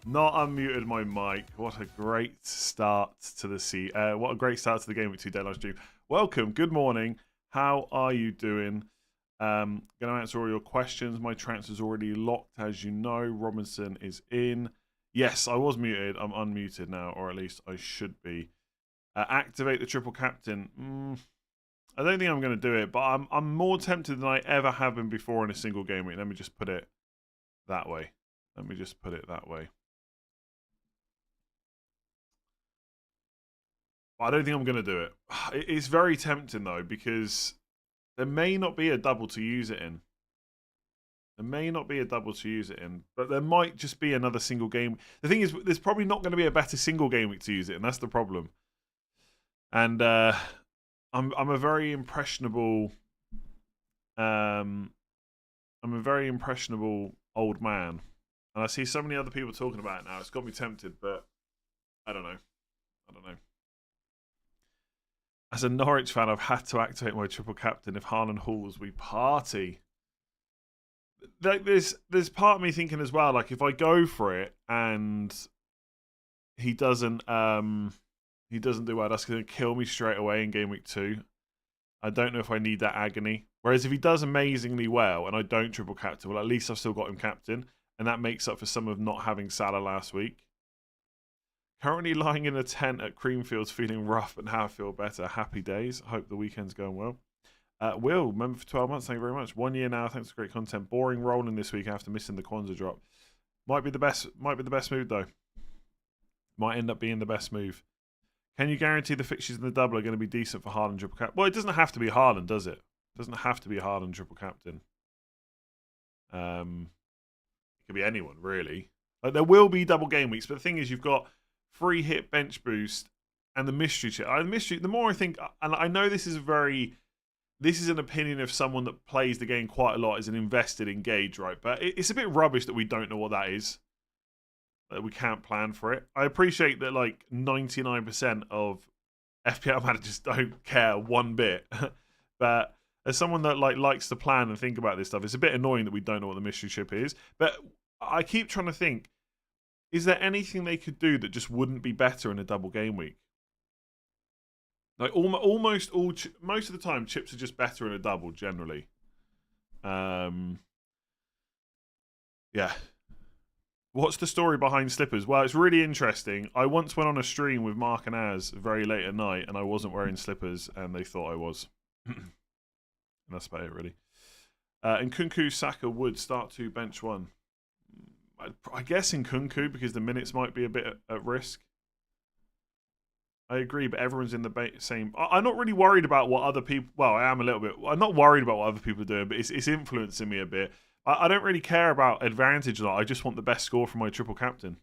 Not unmuted my mic. What a great start to the what a great start to the Game Week 2 deadline stream. Welcome. Good morning. How are you doing? Going to answer all your questions. My transfer's already locked, as you know. Robinson is in. Yes, I was muted. I'm unmuted now, or at least I should be. Activate the triple captain. I don't think I'm going to do it, but I'm more tempted than I ever have been before in a single game week. Let me just put it that way. I don't think I'm going to do it. It's very tempting, though, because there may not be a double to use it in. But there might just be another single game. The thing is, there's probably not going to be a better single game week to use it, and that's the problem. And I'm a very impressionable old man, and I see so many other people talking about it now. It's got me tempted, but I don't know. As a Norwich fan, I've had to activate my triple captain if Haaland hauls, we party. Like, there's part of me thinking as well, like, if I go for it and he doesn't do well, that's going to kill me straight away in game week 2. I don't know if I need that agony. Whereas if he does amazingly well and I don't triple captain, well, at least I've still got him captain, and that makes up for some of not having Salah last week. Currently lying in a tent at Creamfields, feeling rough, but now I feel better. Happy days. Hope the weekend's going well. Will, member for 12 months. Thank you very much. 1 year now. Thanks for great content. Boring rolling this week after missing the Kwanzaa drop. Might be the best move though. Might end up being the best move. Can you guarantee the fixtures in the double are going to be decent for Haaland triple captain? Well, it doesn't have to be Haaland, does it? It doesn't have to be Haaland triple captain. It could be anyone really. Like, there will be double game weeks, but the thing is, you've got free hit bench boost and the mystery chip. The more I think, and I know this is an opinion of someone that plays the game quite a lot, is an invested, engaged, right? But it's a bit rubbish that we don't know what that is. That we can't plan for it. I appreciate that like 99% of FPL managers don't care one bit, but as someone that likes to plan and think about this stuff, it's a bit annoying that we don't know what the mystery chip is. But I keep trying to think: is there anything they could do that just wouldn't be better in a double game week? Like most of the time, chips are just better in a double generally. Yeah. What's the story behind slippers? Well, it's really interesting. I once went on a stream with Mark and Az very late at night, and I wasn't wearing slippers, and they thought I was. And that's about it, really. And Nkunku, Saka, Wood, start 2, bench 1. I guess in Nkunku, because the minutes might be a bit at risk. I agree, but everyone's in the same... I'm not really worried about what other people... Well, I am a little bit. I'm not worried about what other people are doing, but it's influencing me a bit. I don't really care about advantage a lot. I just want the best score from my triple captain.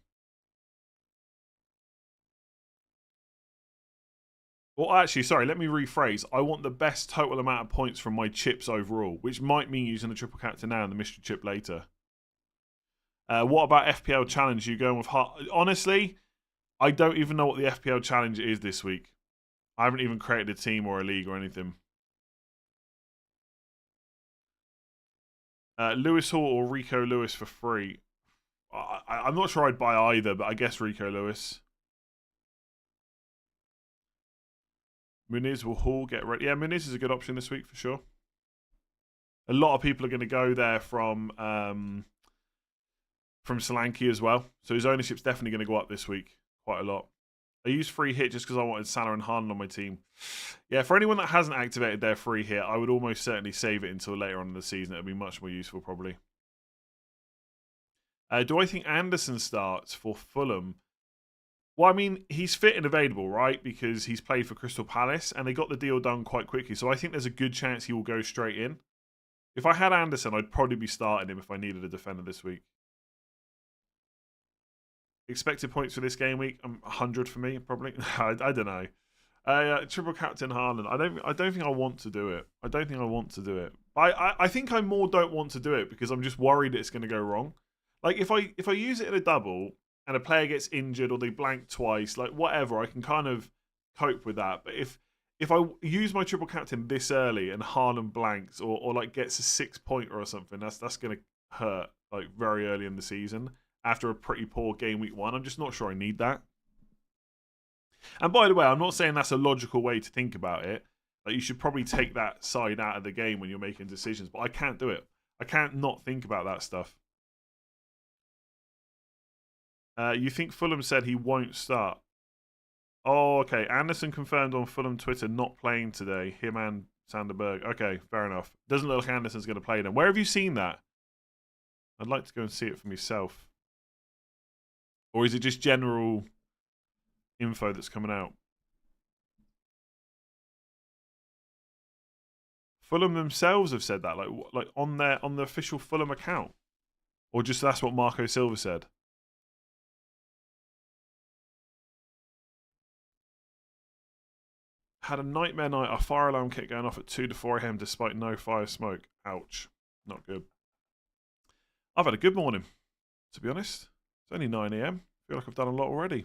Well, actually, sorry, let me rephrase. I want the best total amount of points from my chips overall, which might mean using the triple captain now and the mystery chip later. What about FPL Challenge? You going with honestly, I don't even know what the FPL Challenge is this week. I haven't even created a team or a league or anything. Lewis Hall or Rico Lewis for free. I'm not sure I'd buy either, but I guess Rico Lewis. Muniz will Hall get ready. Yeah, Muniz is a good option this week for sure. A lot of people are going to go there from Solanke as well. So his ownership's definitely going to go up this week quite a lot. I used free hit just because I wanted Salah and Haaland on my team. Yeah, for anyone that hasn't activated their free hit, I would almost certainly save it until later on in the season. It would be much more useful, probably. Do I think Anderson starts for Fulham? Well, I mean, he's fit and available, right? Because he's played for Crystal Palace, and they got the deal done quite quickly. So I think there's a good chance he will go straight in. If I had Anderson, I'd probably be starting him if I needed a defender this week. Expected points for this game week, 100 for me, probably. I don't know. Triple captain Haaland. I don't think I want to do it. I think I more don't want to do it because I'm just worried it's going to go wrong. Like if I use it in a double and a player gets injured or they blank twice, like whatever, I can kind of cope with that. But if I use my triple captain this early and Haaland blanks or like gets a 6-pointer or something, that's going to hurt like very early in the season. after a pretty poor game week 1. I'm just not sure I need that. And by the way, I'm not saying that's a logical way to think about it. Like, you should probably take that side out of the game when you're making decisions, but I can't do it. I can't not think about that stuff. You think Fulham said he won't start? Oh, okay. Anderson confirmed on Fulham Twitter not playing today. Him and Sanderberg. Okay, fair enough. Doesn't look like Anderson's going to play then. Where have you seen that? I'd like to go and see it for myself. Or is it just general info that's coming out? Fulham themselves have said that, like on the official Fulham account, or just that's what Marco Silva said. Had a nightmare night. Our fire alarm kept going off at 2 to 4 a.m. despite no fire smoke. Ouch, not good. I've had a good morning, to be honest. It's only 9 a.m. I feel like I've done a lot already.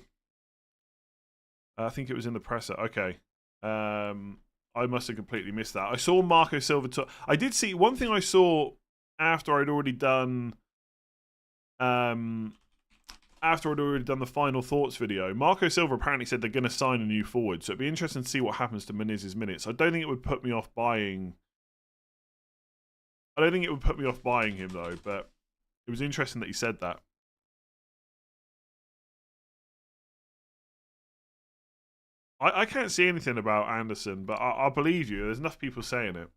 I think it was in the presser. Okay. I must have completely missed that. I saw Marco Silva talk. I did see one thing I saw after I'd already done the final thoughts video. Marco Silva apparently said they're going to sign a new forward, so it'd be interesting to see what happens to Menez's minutes. I don't think it would put me off buying. I don't think it would put me off buying him though, but it was interesting that he said that. I can't see anything about Anderson, but I believe you. There's enough people saying it.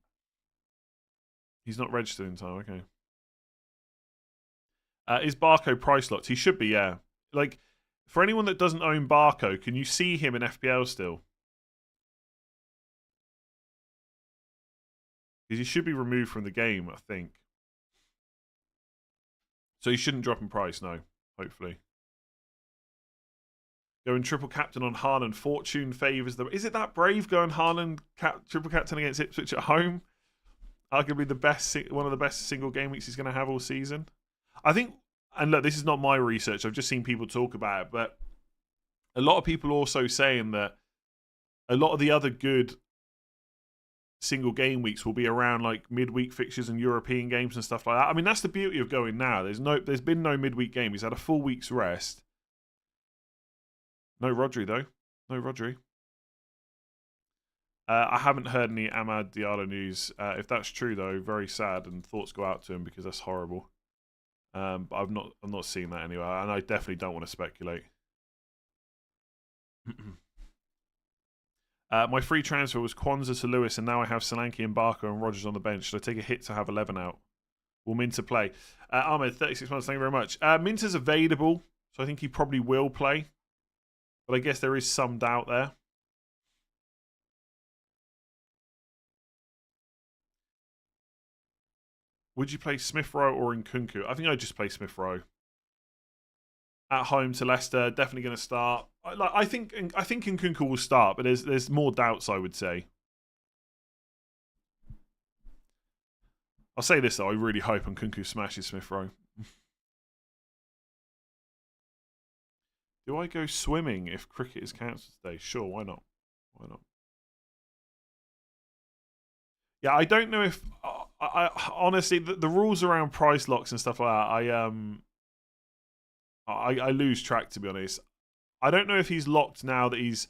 He's not registered in time. Okay. Is Barco price locked? He should be, yeah. Like, for anyone that doesn't own Barco, can you see him in FPL still? Because he should be removed from the game, I think. So he shouldn't drop in price, no. Hopefully. Going triple captain on Haaland. Fortune favours them. Is it that brave going Haaland triple captain against Ipswich at home? Arguably one of the best single game weeks he's going to have all season. I think, and look, this is not my research. I've just seen people talk about it, but a lot of people also saying that a lot of the other good single game weeks will be around like midweek fixtures and European games and stuff like that. I mean, that's the beauty of going now. There's been no midweek game. He's had a full week's rest. No Rodri, though. No Rodri. I haven't heard any Amad Diallo news. If that's true, though, very sad, and thoughts go out to him because that's horrible. But I'm not seeing that anyway, and I definitely don't want to speculate. My free transfer was Kwanzaa to Lewis, and now I have Solanke and Barker and Rodgers on the bench. Should I take a hit to have 11 out? Will Minter play? Ahmed, 36 months, thank you very much. Minter's available, so I think he probably will play. But I guess there is some doubt there. Would you play Smith Rowe or Nkunku? I think I'd just play Smith Rowe. At home to Leicester, definitely going to start. I think Nkunku will start, but there's more doubts, I would say. I'll say this though, I really hope Nkunku smashes Smith Rowe. Do I go swimming if cricket is cancelled today? Sure, why not? Why not? Yeah, I don't know if I honestly the rules around price locks and stuff like that. I lose track, to be honest. I don't know if he's locked now that he's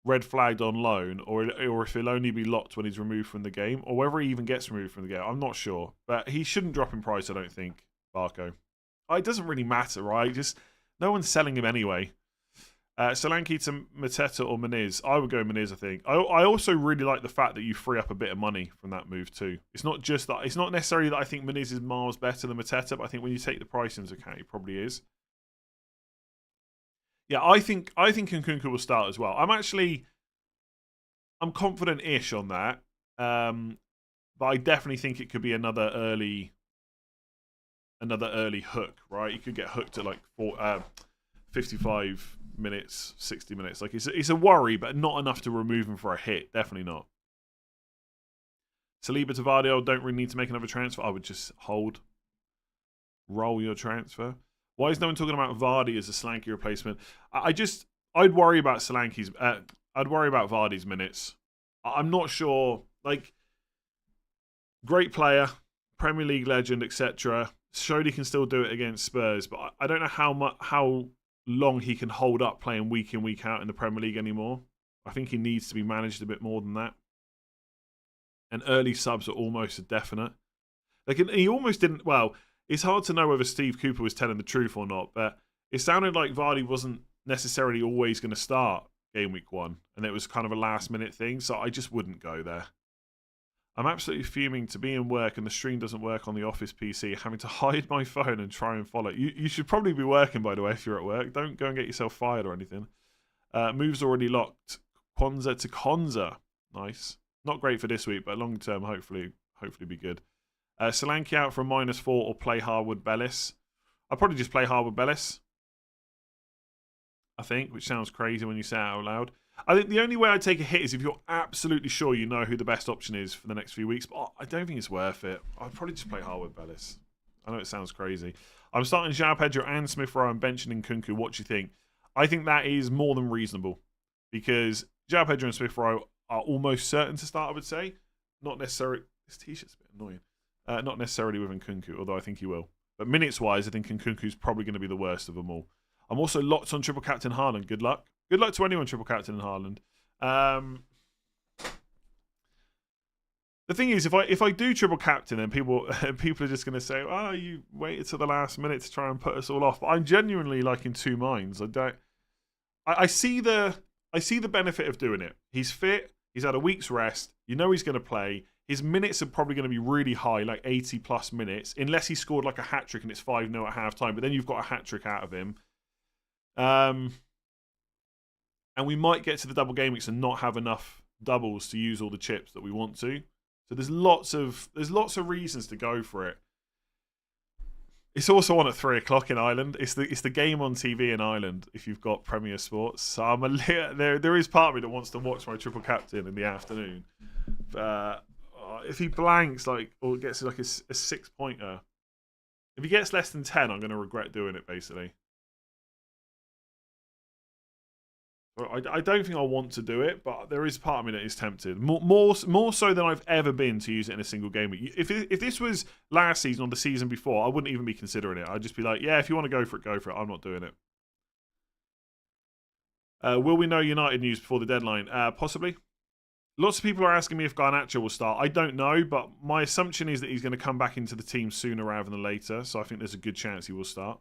red flagged on loan, or if he'll only be locked when he's removed from the game, or whether he even gets removed from the game. I'm not sure, but he shouldn't drop in price. I don't think, Barco. It doesn't really matter, right? Just no one's selling him anyway. Solanke to Mateta or Menez. I would go Menez, I think. I also really like the fact that you free up a bit of money from that move too. It's not just that. It's not necessarily that I think Menez is miles better than Mateta, but I think when you take the price into account, he probably is. Yeah, I think Nkunku will start as well. I'm confident-ish on that, but I definitely think it could be another early hook, right? You could get hooked at like 55 minutes, 60 minutes. Like it's a worry, but not enough to remove him for a hit. Definitely not. Saliba to Vardy, don't really need to make another transfer. I would just hold. Roll your transfer. Why is no one talking about Vardy as a Solanke replacement? I'd worry about Solanke's. I'd worry about Vardy's minutes. I'm not sure. Like, great player, Premier League legend, etc. showed he can still do it against Spurs, but I don't know how long he can hold up playing week in, week out in the Premier League anymore. I think he needs to be managed a bit more than that. And early subs are almost a definite. Like, he almost didn't. Well, it's hard to know whether Steve Cooper was telling the truth or not, but it sounded like Vardy wasn't necessarily always going to start game week 1, and it was kind of a last minute thing. So I just wouldn't go there. I'm absolutely fuming to be in work and the stream doesn't work on the office PC, having to hide my phone and try and follow. You should probably be working, by the way, if you're at work. Don't go and get yourself fired or anything. Moves already locked. Kwanzaa to Konza. Nice. Not great for this week, but long term, hopefully be good. Solanke out for a -4 or play Harwood Bellis. I'll probably just play Harwood Bellis, I think, which sounds crazy when you say it out loud. I think the only way I'd take a hit is if you're absolutely sure you know who the best option is for the next few weeks, but I don't think it's worth it. I'd probably just play Harwood Bellis. I know it sounds crazy. I'm starting João Pedro and Smith Rowe and benching Nkunku. What do you think? I think that is more than reasonable because João Pedro and Smith Rowe are almost certain to start, I would say. Not necessarily. This t-shirt's a bit annoying. Not necessarily with Nkunku, although I think he will. But minutes-wise, I think Nkunku's probably going to be the worst of them all. I'm also locked on triple captain Haaland. Good luck. Good luck to anyone triple captain in Haaland. The thing is, if I do triple captain, then people are just going to say, "Oh, you waited till the last minute to try and put us all off." But I'm genuinely like in two minds. I see the benefit of doing it. He's fit. He's had a week's rest. You know he's going to play. His minutes are probably going to be really high, like 80 plus minutes, unless he scored like a hat trick and it's 5-0 at half time. But then you've got a hat trick out of him. And we might get to the double game weeks and not have enough doubles to use all the chips that we want to. So there's lots of reasons to go for it. It's also on at 3 o'clock in Ireland. It's the game on TV in Ireland if you've got Premier Sports. So there is part of me that wants to watch my triple captain in the afternoon. If he blanks or gets like a 6-pointer, if he gets less than 10, I'm going to regret doing it basically. I don't think I want to do it, but there is part of me that is tempted. More so than I've ever been to use it in a single game week. If this was last season or the season before, I wouldn't even be considering it. I'd just be like, yeah, if you want to go for it, go for it. I'm not doing it. Will we know United news before the deadline? Possibly. Lots of people are asking me if Garnacho will start. I don't know, but my assumption is that he's going to come back into the team sooner rather than later. So I think there's a good chance he will start.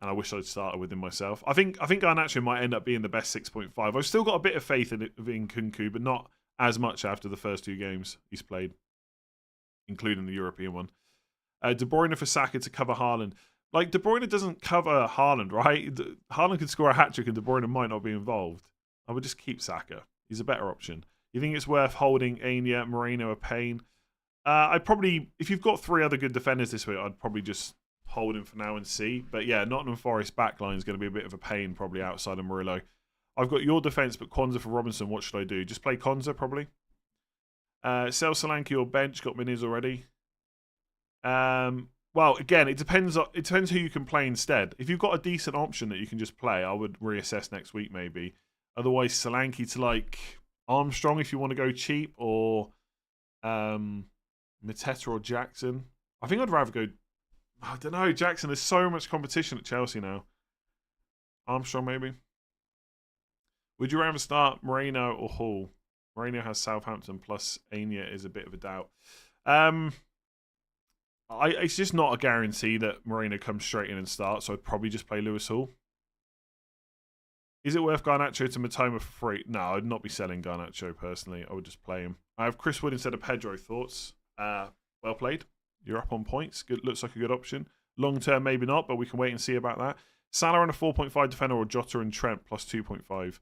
And I wish I'd started with him myself. I think Garnacho might end up being the best 6.5. I've still got a bit of faith in Nkunku, but not as much after the first 2 games he's played, including the European one. De Bruyne for Saka to cover Haaland. Like, De Bruyne doesn't cover Haaland, right? Haaland could score a hat-trick and De Bruyne might not be involved. I would just keep Saka. He's a better option. You think it's worth holding Anya, Moreno, a pain? I'd probably, if you've got 3 other good defenders this week, I'd probably just hold him for now and see. But yeah, Nottingham Forest backline is going to be a bit of a pain probably outside of Murillo. I've got your defence, but Kwanzaa for Robinson. What should I do? Just play Kwanzaa probably. Sell Solanke or bench. Got Minis already. Well, again, it depends who you can play instead. If you've got a decent option that you can just play, I would reassess next week maybe. Otherwise, Solanke to like Armstrong if you want to go cheap, or Mateta or Jackson. I think I'd rather go. I don't know, Jackson. There's so much competition at Chelsea now. Armstrong, maybe. Would you rather start Moreno or Hall? Moreno has Southampton plus Anya is a bit of a doubt. It's just not a guarantee that Moreno comes straight in and starts, so I'd probably just play Lewis Hall. Is it worth Garnacho to Matoma for free? No, I'd not be selling Garnacho personally. I would just play him. I have Chris Wood instead of Pedro. Thoughts? Well played. You're up on points. Good, looks like a good option. Long term, maybe not, but we can wait and see about that. Salah and a 4.5 defender, or Jota and Trent plus 2.5.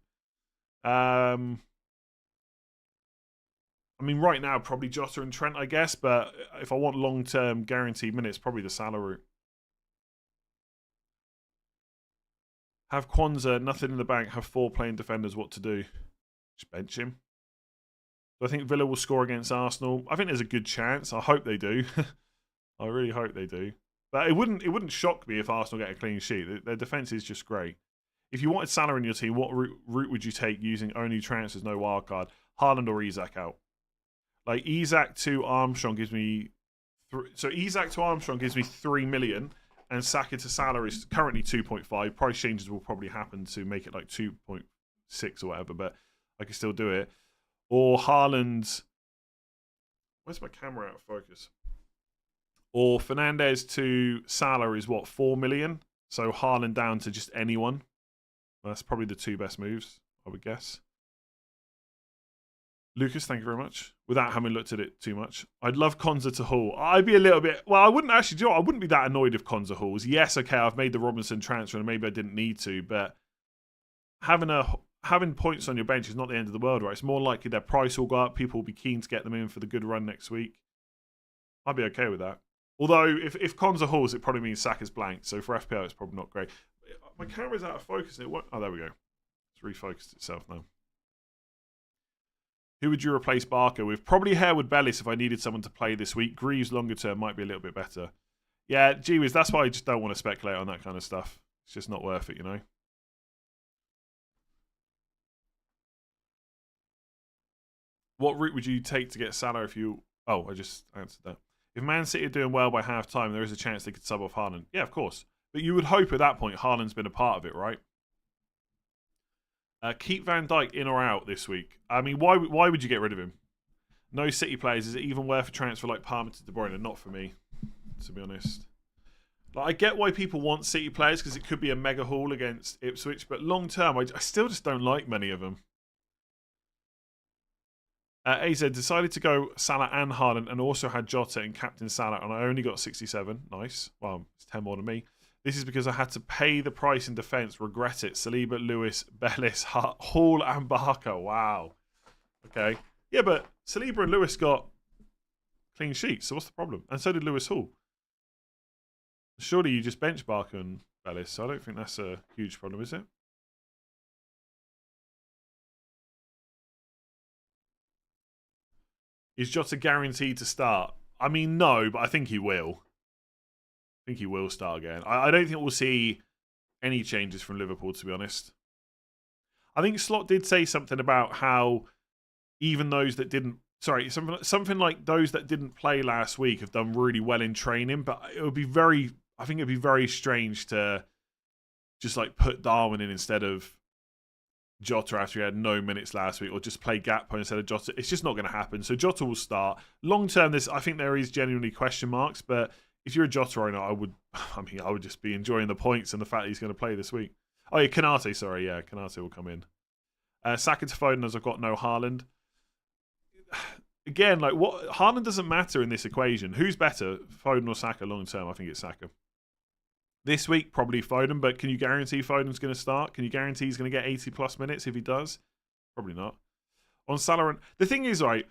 I mean, right now, probably Jota and Trent, I guess, but if I want long term guaranteed minutes, probably the Salah route. Have Kwanzaa, nothing in the bank, have 4 playing defenders, what to do? Just bench him. Do I think Villa will score against Arsenal? I think there's a good chance. I hope they do. I really hope they do. But it wouldn't shock me if Arsenal get a clean sheet. Their defence is just great. If you wanted Salah in your team, what route would you take using only transfers, no wildcard? Haaland or Isak out? Like, Isak to Armstrong gives me So Isak to Armstrong gives me 3 million, and Saka to Salah is currently 2.5. Price changes will probably happen to make it like 2.6 or whatever, but I can still do it. Or Haaland. Where's my camera out of focus? Or Fernandes to Salah is what, 4 million? So Haaland down to just anyone. That's probably the two best moves, I would guess. Lucas, thank you very much. Without having looked at it too much, I'd love Konza to Hall. I'd be a little bit. Well, I wouldn't actually do it. I wouldn't be that annoyed if Konza Halls. Yes, okay, I've made the Robinson transfer and maybe I didn't need to, but having points on your bench is not the end of the world, right? It's more likely their price will go up. People will be keen to get them in for the good run next week. I'd be okay with that. Although if Konza Halls, it probably means Saka's blank. So for FPL, it's probably not great. My camera's out of focus. And it won't. Oh, there we go. It's refocused itself now. Who would you replace Barker with? Probably Harewood Bellis if I needed someone to play this week. Greaves longer term might be a little bit better. Yeah, gee whiz, that's why I just don't want to speculate on that kind of stuff. It's just not worth it, you know? What route would you take to get Salah if you... Oh, I just answered that. If Man City are doing well by half-time, there is a chance they could sub off Haaland. Yeah, of course. But you would hope at that point Haaland's been a part of it, right? Keep Van Dijk in or out this week. I mean, why would you get rid of him? No City players. Is it even worth a transfer like Palmer to De Bruyne? Not for me, to be honest. Like, I get why people want City players because it could be a mega haul against Ipswich, but long term, I still just don't like many of them. AZ decided to go Salah and Haaland and also had Jota and captain Salah, and I only got 67. Nice. Well, it's 10 more than me. This is because I had to pay the price in defence. Regret it. Saliba, Lewis, Bellis, Hall, and Barker. Wow. Okay. Yeah, but Saliba and Lewis got clean sheets, so what's the problem? And so did Lewis Hall. Surely you just bench Barker and Bellis, so I don't think that's a huge problem, is it? Is Jota guaranteed to start? I mean, no, but I think he will. I think he will start again. I don't think we'll see any changes from Liverpool, to be honest. I think Slot did say something about how even those that didn't... Sorry, something like those that didn't play last week have done really well in training, but it would be very... I think it'd be very strange to just like put Darwin in instead of Jota after he had no minutes last week, or just play Gakpo instead of Jota. It's just not going to happen. So Jota will start. Long term, I think there is genuinely question marks, but if you're a Jota owner, I would just be enjoying the points and the fact that he's going to play this week. Oh yeah, Kanate, sorry, yeah, Kanate will come in. Saka to Foden, as I've got no Haaland. Again, like what Haaland doesn't matter in this equation. Who's better, Foden or Saka long term? I think it's Saka. This week, probably Foden, but can you guarantee Foden's going to start? Can you guarantee he's going to get 80 plus minutes if he does? Probably not. On Salah, the thing is, right,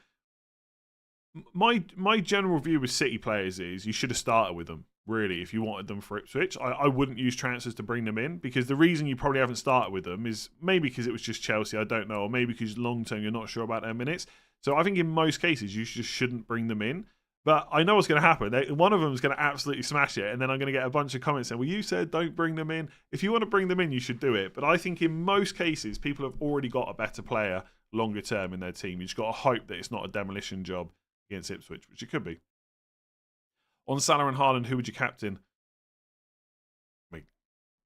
my general view with City players is you should have started with them, really, if you wanted them for Ipswich. I wouldn't use transfers to bring them in, because the reason you probably haven't started with them is maybe because it was just Chelsea, I don't know, or maybe because long term you're not sure about their minutes. So I think in most cases you just shouldn't bring them in. But I know what's going to happen. One of them is going to absolutely smash it, and then I'm going to get a bunch of comments saying, well, you said don't bring them in. If you want to bring them in, you should do it. But I think in most cases, people have already got a better player longer term in their team. You just got to hope that it's not a demolition job against Ipswich, which it could be. On Salah and Haaland, who would you captain? Wait,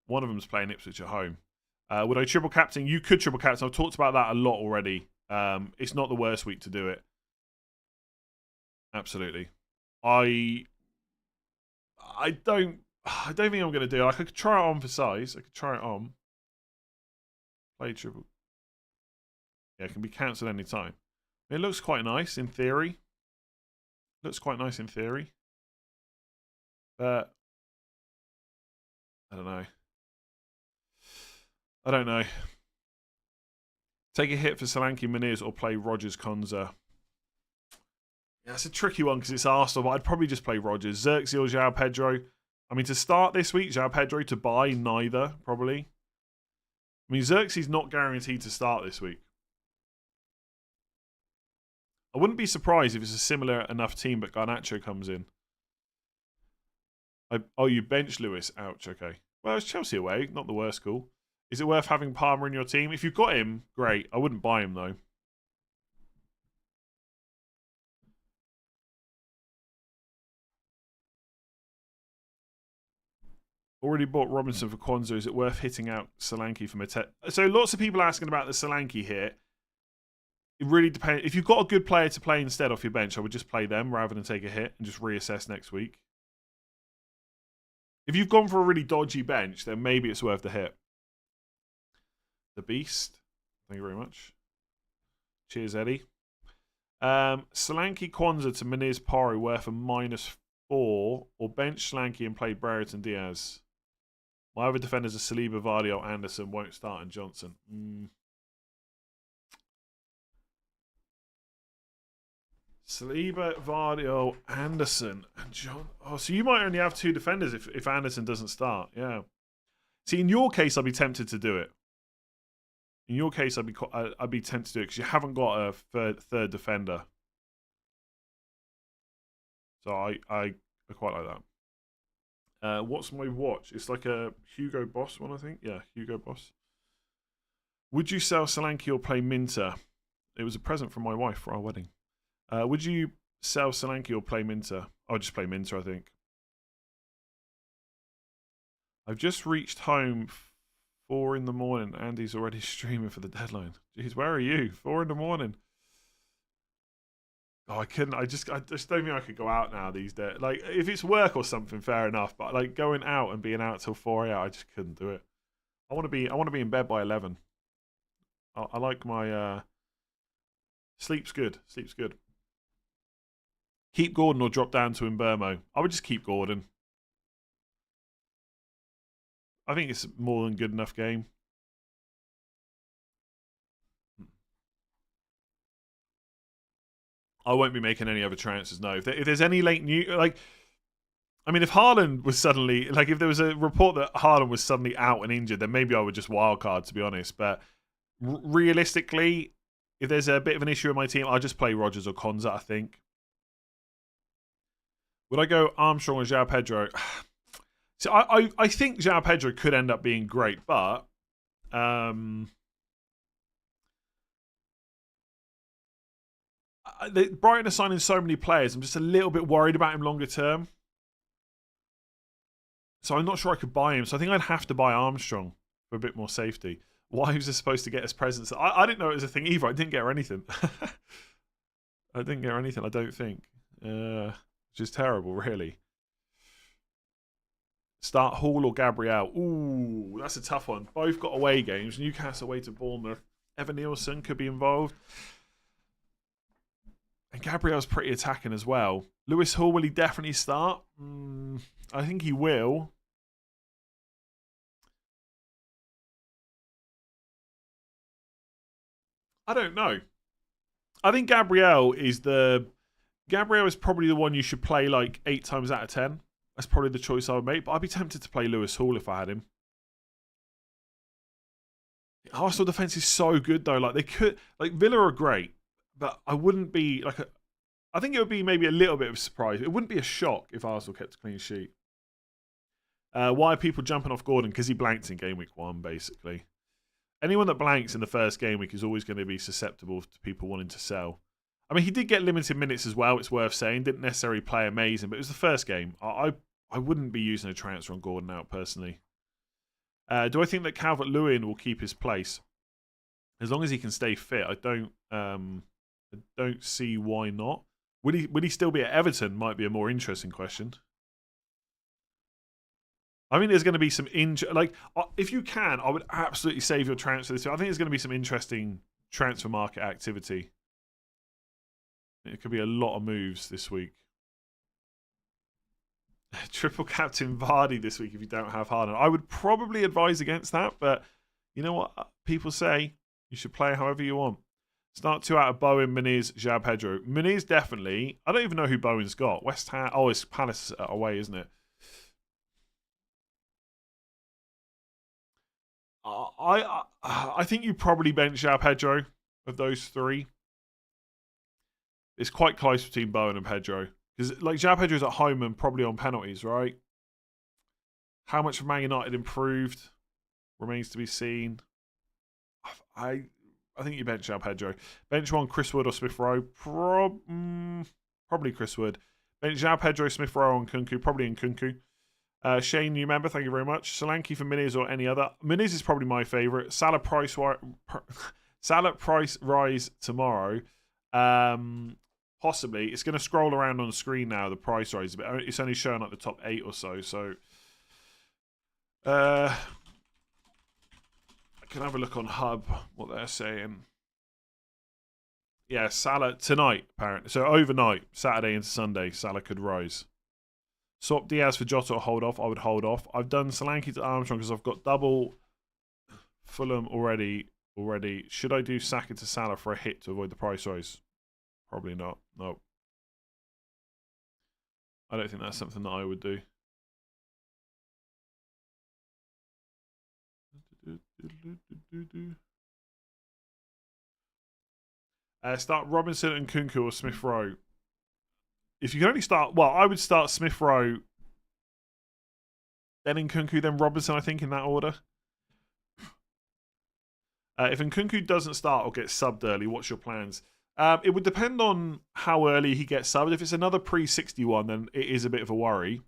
one of them's playing Ipswich at home. Would I triple captain? You could triple captain. I've talked about that a lot already. It's not the worst week to do it. Absolutely. I don't think I'm going to do it. I could try it on for size. I could try it on. Play triple. Yeah, it can be cancelled any time. It looks quite nice in theory. Looks quite nice in theory. But I don't know. I don't know. Take a hit for Solanke Muniz or play Rogers Konza. Yeah, it's a tricky one because it's Arsenal, but I'd probably just play Rogers. Xerxes or João Pedro. I mean, to start this week, João Pedro. To buy, neither, probably. I mean, Xerxes not guaranteed to start this week. I wouldn't be surprised if it's a similar enough team, but Garnacho comes in. Oh, you bench Lewis. Ouch, okay. Well, it's Chelsea away. Not the worst call. Is it worth having Palmer in your team? If you've got him, great. I wouldn't buy him, though. Already bought Robinson for Kwanzaa. Is it worth hitting out Solanke for Mateta? So lots of people asking about the Solanke here. It really depends. If you've got a good player to play instead off your bench, I would just play them rather than take a hit and just reassess next week. If you've gone for a really dodgy bench, then maybe it's worth the hit. The Beast. Thank you very much. Cheers, Eddie. Solanke Kwanzaa to Meniz Pari worth a -4, or bench Solanke and play Brereton Diaz. My other defenders are Saliba, Vardy, or Anderson. Won't start, and Johnson. Saliba, Vardy, Anderson, and John. Oh, so you might only have 2 defenders if Anderson doesn't start. Yeah. See, in your case, I'd be tempted to do it. In your case, I'd be tempted to do it because you haven't got a third defender. So I quite like that. What's my watch? It's like a Hugo Boss one, I think. Yeah, Hugo Boss. Would you sell Solanke or play Minter? It was a present from my wife for our wedding. Would you sell Solanke or play Minter? I'll just play Minter, I think. I've just reached home 4 in the morning. Andy's already streaming for the deadline. Jeez, where are you? 4 in the morning. Oh, I couldn't. I just don't think I could go out now these days. Like, if it's work or something, fair enough. But like going out and being out till 4 a.m., I just couldn't do it. I want to be in bed by 11. I like my sleep's good. Sleep's good. Keep Gordon or drop down to Mbermo. I would just keep Gordon. I think it's more than good enough game. I won't be making any other transfers, no. If there's any late news, like, I mean, if Haaland was suddenly, like, if there was a report that Haaland was suddenly out and injured, then maybe I would just wildcard, to be honest. But realistically, if there's a bit of an issue with my team, I'll just play Rodgers or Konza, I think. Would I go Armstrong or João Pedro? So I think João Pedro could end up being great, but Brighton are signing so many players. I'm just a little bit worried about him longer term. So I'm not sure I could buy him. So I think I'd have to buy Armstrong for a bit more safety. Wives are supposed to get us presents. I didn't know it was a thing either. I didn't get her anything. I didn't get her anything, I don't think. Which is terrible, really. Start Hall or Gabriel. Ooh, that's a tough one. Both got away games. Newcastle away to Bournemouth. Evan Nielsen could be involved. And Gabriel's pretty attacking as well. Lewis Hall, will he definitely start? I think he will. I don't know. I think Gabriel is probably the one you should play like 8 times out of 10. That's probably the choice I would make. But I'd be tempted to play Lewis Hall if I had him. The Arsenal defense is so good though. Like, they could, like, Villa are great, but I wouldn't be like I think it would be maybe a little bit of a surprise. It wouldn't be a shock if Arsenal kept a clean sheet. Why are people jumping off Gordon? Because he blanked in game week 1, basically. Anyone that blanks in the first game week is always going to be susceptible to people wanting to sell. I mean, he did get limited minutes as well, it's worth saying. Didn't necessarily play amazing, but it was the first game. I wouldn't be using a transfer on Gordon out, personally. Do I think that Calvert-Lewin will keep his place? As long as he can stay fit, I don't see why not. Would he still be at Everton? Might be a more interesting question. I think there's going to be some if you can, I would absolutely save your transfer this week. I think there's going to be some interesting transfer market activity. It could be a lot of moves this week. Triple captain Vardy this week if you don't have Haaland. I would probably advise against that, but you know what people say? You should play however you want. Start 2 out of Bowen, Meniz, João Pedro. Meniz definitely. I don't even know who Bowen's got. West Ham. Oh, it's Palace away, isn't it? I think you probably bench João Pedro of those 3. It's quite close between Bowen and Pedro. Because like João Pedro's at home and probably on penalties, right? How much of Man United improved remains to be seen. I think you bench João Pedro. Bench 1, Chris Wood or Smith Rowe. Probably Chris Wood. Bench João Pedro, Smith Rowe on Nkunku. Probably Nkunku. Shane, you remember? Thank you very much. Solanke for Minis or any other. Minis is probably my favourite. Salah price rise tomorrow. Possibly. It's going to scroll around on the screen now, the price rise. But it's only showing like the top 8 or so. So I can have a look on Hub, what they're saying. Yeah, Salah tonight, apparently. So overnight, Saturday into Sunday, Salah could rise. Swap Diaz for Jota or hold off. I would hold off. I've done Solanke to Armstrong because I've got double Fulham already. Should I do Saka to Salah for a hit to avoid the price rise? Probably not. No. I don't think that's something that I would do. Start Robinson and Kunku or Smith Rowe. If you can only start, well, I would start Smith Rowe, then Nkunku, then Robinson, I think, in that order. If Nkunku doesn't start or gets subbed early, what's your plans? It would depend on how early he gets subbed. If it's another pre-61, then it is a bit of a worry.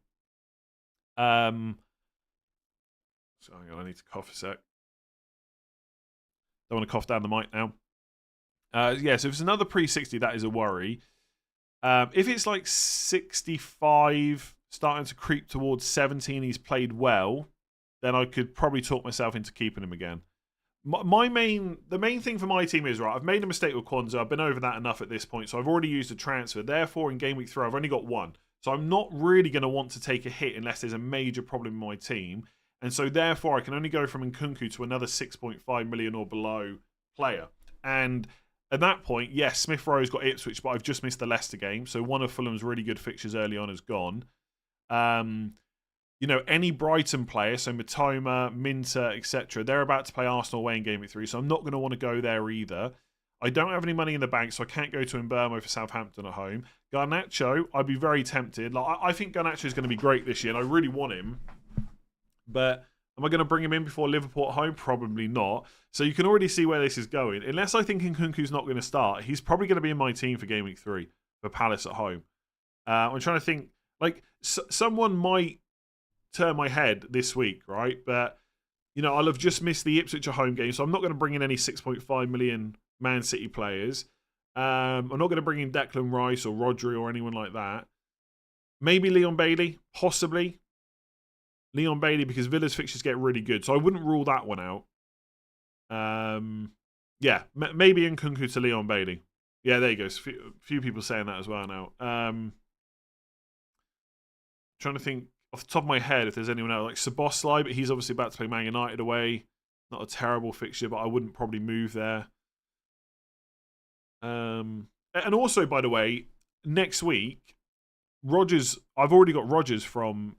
So hang on, I need to cough a sec. Don't want to cough down the mic now. Yeah, so if it's another pre-60, that is a worry. If it's like 65, starting to creep towards 70, and he's played well, then I could probably talk myself into keeping him again. The main thing for my team is, right, I've made a mistake with Kwanzaa. I've been over that enough at this point, so I've already used a transfer. Therefore, in Game Week 3, I've only got one. So I'm not really going to want to take a hit unless there's a major problem in my team. And so therefore, I can only go from Nkunku to another 6.5 million or below player. And at that point, yes, Smith Rowe's got Ipswich, but I've just missed the Leicester game. So one of Fulham's really good fixtures early on is gone. Any Brighton player, so Matoma, Minter, etc., they're about to play Arsenal away in Game Week 3, so I'm not going to want to go there either. I don't have any money in the bank, so I can't go to Mbeumo for Southampton at home. Garnacho, I'd be very tempted. I think Garnacho is going to be great this year, and I really want him. But am I going to bring him in before Liverpool at home? Probably not. So you can already see where this is going. Unless I think Nkunku's not going to start, he's probably going to be in my team for Game Week 3 for Palace at home. I'm trying to think, someone might turn my head this week, right? But, I'll have just missed the Ipswich at home game, so I'm not going to bring in any 6.5 million Man City players. I'm not going to bring in Declan Rice or Rodri or anyone like that. Maybe Leon Bailey, possibly. Leon Bailey, because Villa's fixtures get really good, so I wouldn't rule that one out. Maybe Nkunku to Leon Bailey. Yeah, there you go. A few people saying that as well now. Trying to think off the top of my head if there's anyone else. Like Szoboszlai, but he's obviously about to play Man United away. Not a terrible fixture, but I wouldn't probably move there. And also, by the way, next week, Rodgers, I've already got Rodgers from...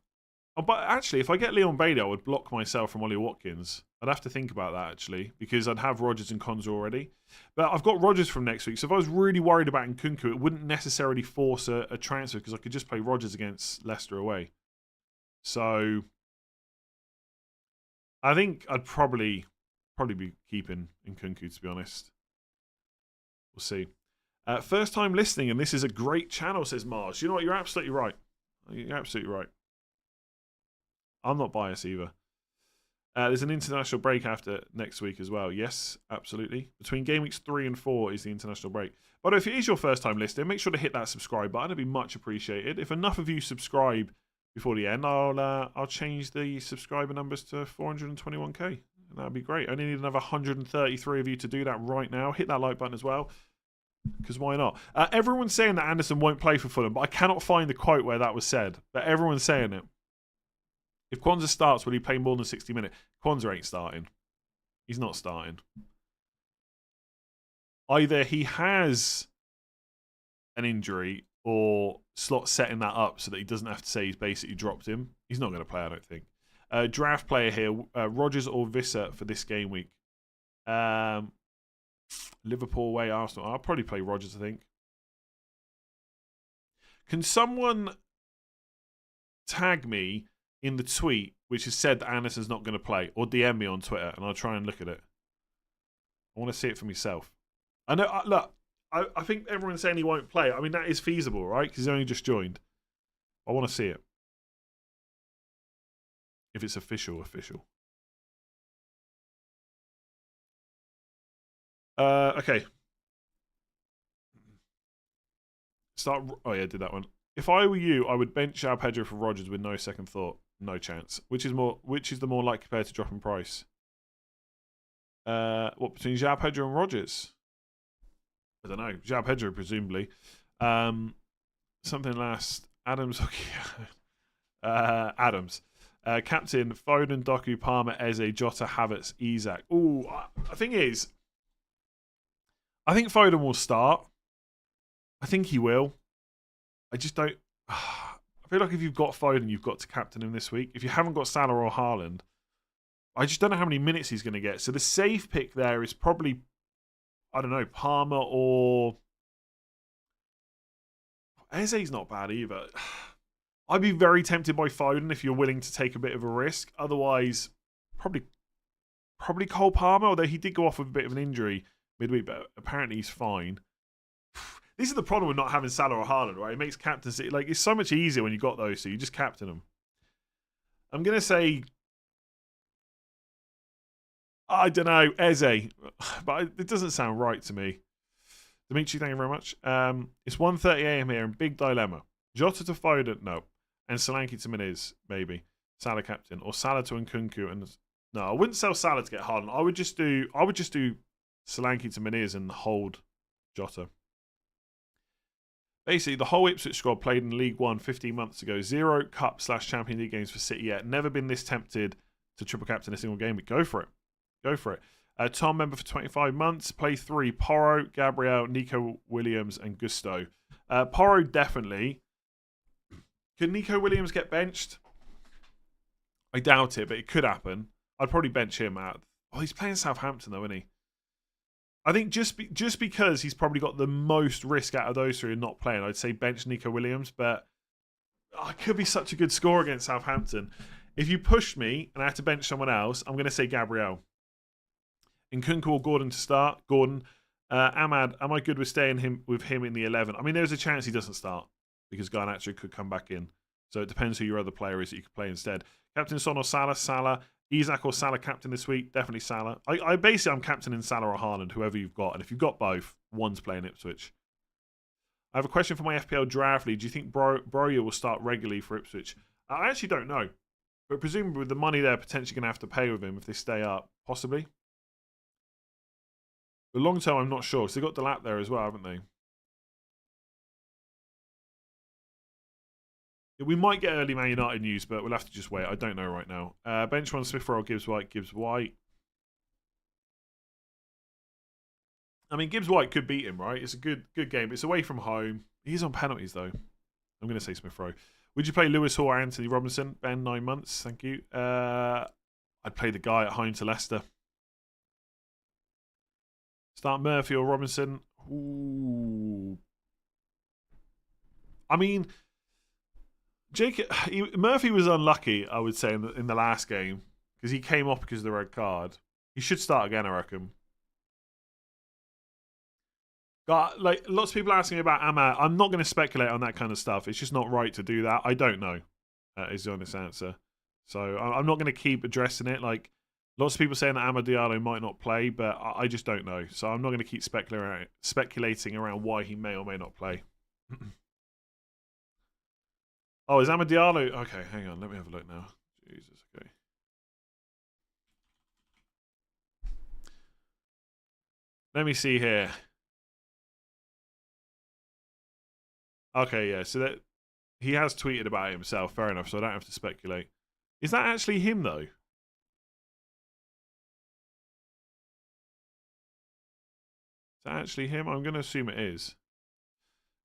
Oh, but actually, if I get Leon Bailey, I would block myself from Ollie Watkins. I'd have to think about that, actually, because I'd have Rodgers and Konza already. But I've got Rodgers from next week, so if I was really worried about Nkunku, it wouldn't necessarily force a transfer, because I could just play Rodgers against Leicester away. So I think I'd probably be keeping Nkunku, to be honest. We'll see. First time listening, and this is a great channel, says Mars. You know what? You're absolutely right. You're absolutely right. I'm not biased either. There's an international break after next week as well. Yes, absolutely. Between Game Weeks 3 and 4 is the international break. But if it is your first time listening, make sure to hit that subscribe button. It'd be much appreciated. If enough of you subscribe before the end, I'll change the subscriber numbers to 421k. And that'd be great. I only need another 133 of you to do that right now. Hit that like button as well, because why not? Everyone's saying that Anderson won't play for Fulham, but I cannot find the quote where that was said. But everyone's saying it. If Kwanzaa starts, will he play more than 60 minutes? Kwanzaa ain't starting. He's not starting. Either he has an injury or Slot setting that up so that he doesn't have to say he's basically dropped him. He's not going to play, I don't think. Draft player here, Rodgers or Visser for this game week. Liverpool away, Arsenal. I'll probably play Rodgers, I think. Can someone tag me in the tweet which has said that Anderson's not going to play, or DM me on Twitter and I'll try and look at it? I want to see it for myself. I know, look, I think everyone's saying he won't play. I mean, that is feasible, right? Because he's only just joined. I want to see it. if it's official. Okay. Oh yeah, did that one. If I were you, I would bench João Pedro for Rodgers with no second thought. No chance. Which is the more likely player to drop in price? What, between João Pedro and Rodgers? I don't know. João Pedro, presumably. Something last. Adams. Adams. Captain, Foden, Doku, Palmer, Eze, Jota, Havertz, Isak. Ooh, the thing is, I think Foden will start. I think he will. I just don't. I feel like if you've got Foden, you've got to captain him this week. If you haven't got Salah or Haaland, I just don't know how many minutes he's going to get. So the safe pick there is probably, I don't know, Palmer or Eze's not bad either. I'd be very tempted by Foden if you're willing to take a bit of a risk. Otherwise, probably Cole Palmer, although he did go off with a bit of an injury midweek, but apparently he's fine. This is the problem with not having Salah or Haaland, right? It makes captaincy, like, it's so much easier when you got those, so you just captain them. I'm going to say, I don't know, Eze, but it doesn't sound right to me. Dimitri, thank you very much. It's 1:30 a.m. here and big dilemma. Jota to Foden, no. And Solanke to Miniz, maybe. Salah captain. Or Salah to Nkunku. And no, I wouldn't sell Salah to get Haaland. I would just do Solanke to Miniz and hold Jota. Basically, the whole Ipswich squad played in League One 15 months ago. 0 Cup/Champions League games for City yet. Never been this tempted to triple captain a single game. But go for it. Tom, member for 25 months. Play 3. Porro, Gabriel, Nico Williams, and Gusto. Porro, definitely. Can Nico Williams get benched? I doubt it, but it could happen. I'd probably bench him out. Oh, he's playing Southampton, though, isn't he? I think just because he's probably got the most risk out of those three and not playing, I'd say bench Nico Williams, but it could be such a good score against Southampton. If you pushed me and I had to bench someone else, I'm going to say Gabriel. Nkunku or Gordon to start. Gordon. Ahmad, am I good with staying with him in the 11? I mean, there's a chance he doesn't start because Garnacho could come back in. So it depends who your other player is that you could play instead. Captain Son or Salah? Salah. Isak or Salah captain this week? Definitely Salah. I'm captaining Salah or Haaland, whoever you've got. And if you've got both, one's playing Ipswich. I have a question for my FPL draft league. Do you think Broja will start regularly for Ipswich? I actually don't know. But presumably with the money they're potentially going to have to pay with him if they stay up, possibly. But long term, I'm not sure. So they've got Delap there as well, haven't they? We might get early Man United news, but we'll have to just wait. I don't know right now. Bench one, Smith Rowe, Gibbs White. I mean, Gibbs White could beat him, right? It's a good game. It's away from home. He's on penalties, though. I'm going to say Smith Rowe. Would you play Lewis Hall or Anthony Robinson? Ben, 9 months. Thank you. I'd play the guy at home to Leicester. Start Murphy or Robinson. Ooh. I mean, Murphy was unlucky, I would say, in the last game because he came off because of the red card. He should start again, I reckon. Like lots of people asking me about Ahmad. I'm not going to speculate on that kind of stuff. It's just not right to do that. I don't know. Is the honest answer. So I'm not going to keep addressing it. Like lots of people saying that Amad Diallo might not play, but I just don't know. So I'm not going to keep speculating around why he may or may not play. Oh, is Amad Diallo? Okay, hang on. Let me have a look now. Jesus, okay. Let me see here. Okay, yeah. So that he has tweeted about it himself. Fair enough. So I don't have to speculate. Is that actually him though? Is that actually him? I'm going to assume it is.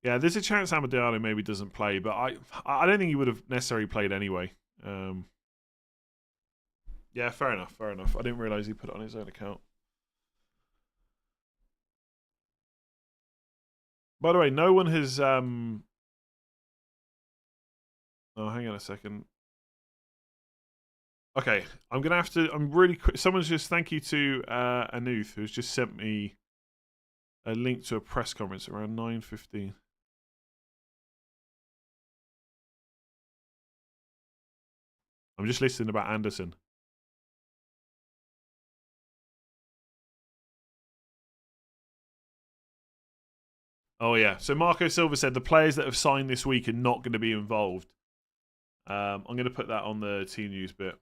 Yeah, there's a chance Amad Diallo maybe doesn't play, but I don't think he would have necessarily played anyway. Yeah, fair enough. I didn't realise he put it on his own account. By the way, no one has... Oh, hang on a second. Okay, I'm going to have to... I'm really quick. Someone's just... Thank you to Anuth, who's just sent me a link to a press conference around 9:15. I'm just listening about Anderson. Oh, yeah. So Marco Silva said the players that have signed this week are not going to be involved. I'm going to put that on the team news bit.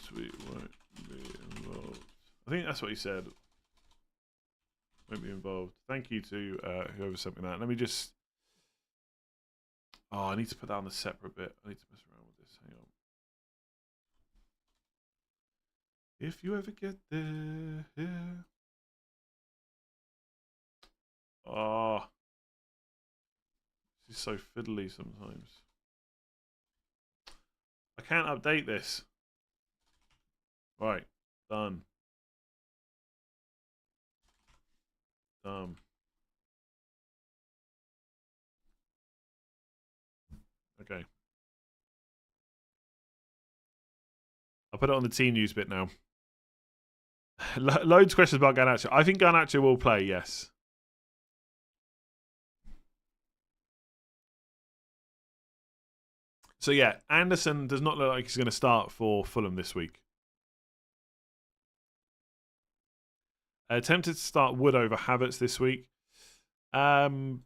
Sweet won't be involved. I think that's what he said. Won't be involved. Thank you to whoever sent me that. Let me just. Oh, I need to put that on the separate bit. I need to mess around with this. Hang on. If you ever get there, yeah. Oh, this is so fiddly sometimes. I can't update this. Right, done. Done. Okay. I'll put it on the team news bit now. Loads of questions about Garnacho. I think Garnacho will play, yes. So yeah, Anderson does not look like he's going to start for Fulham this week. Attempted to start Wood over Havertz this week. Don't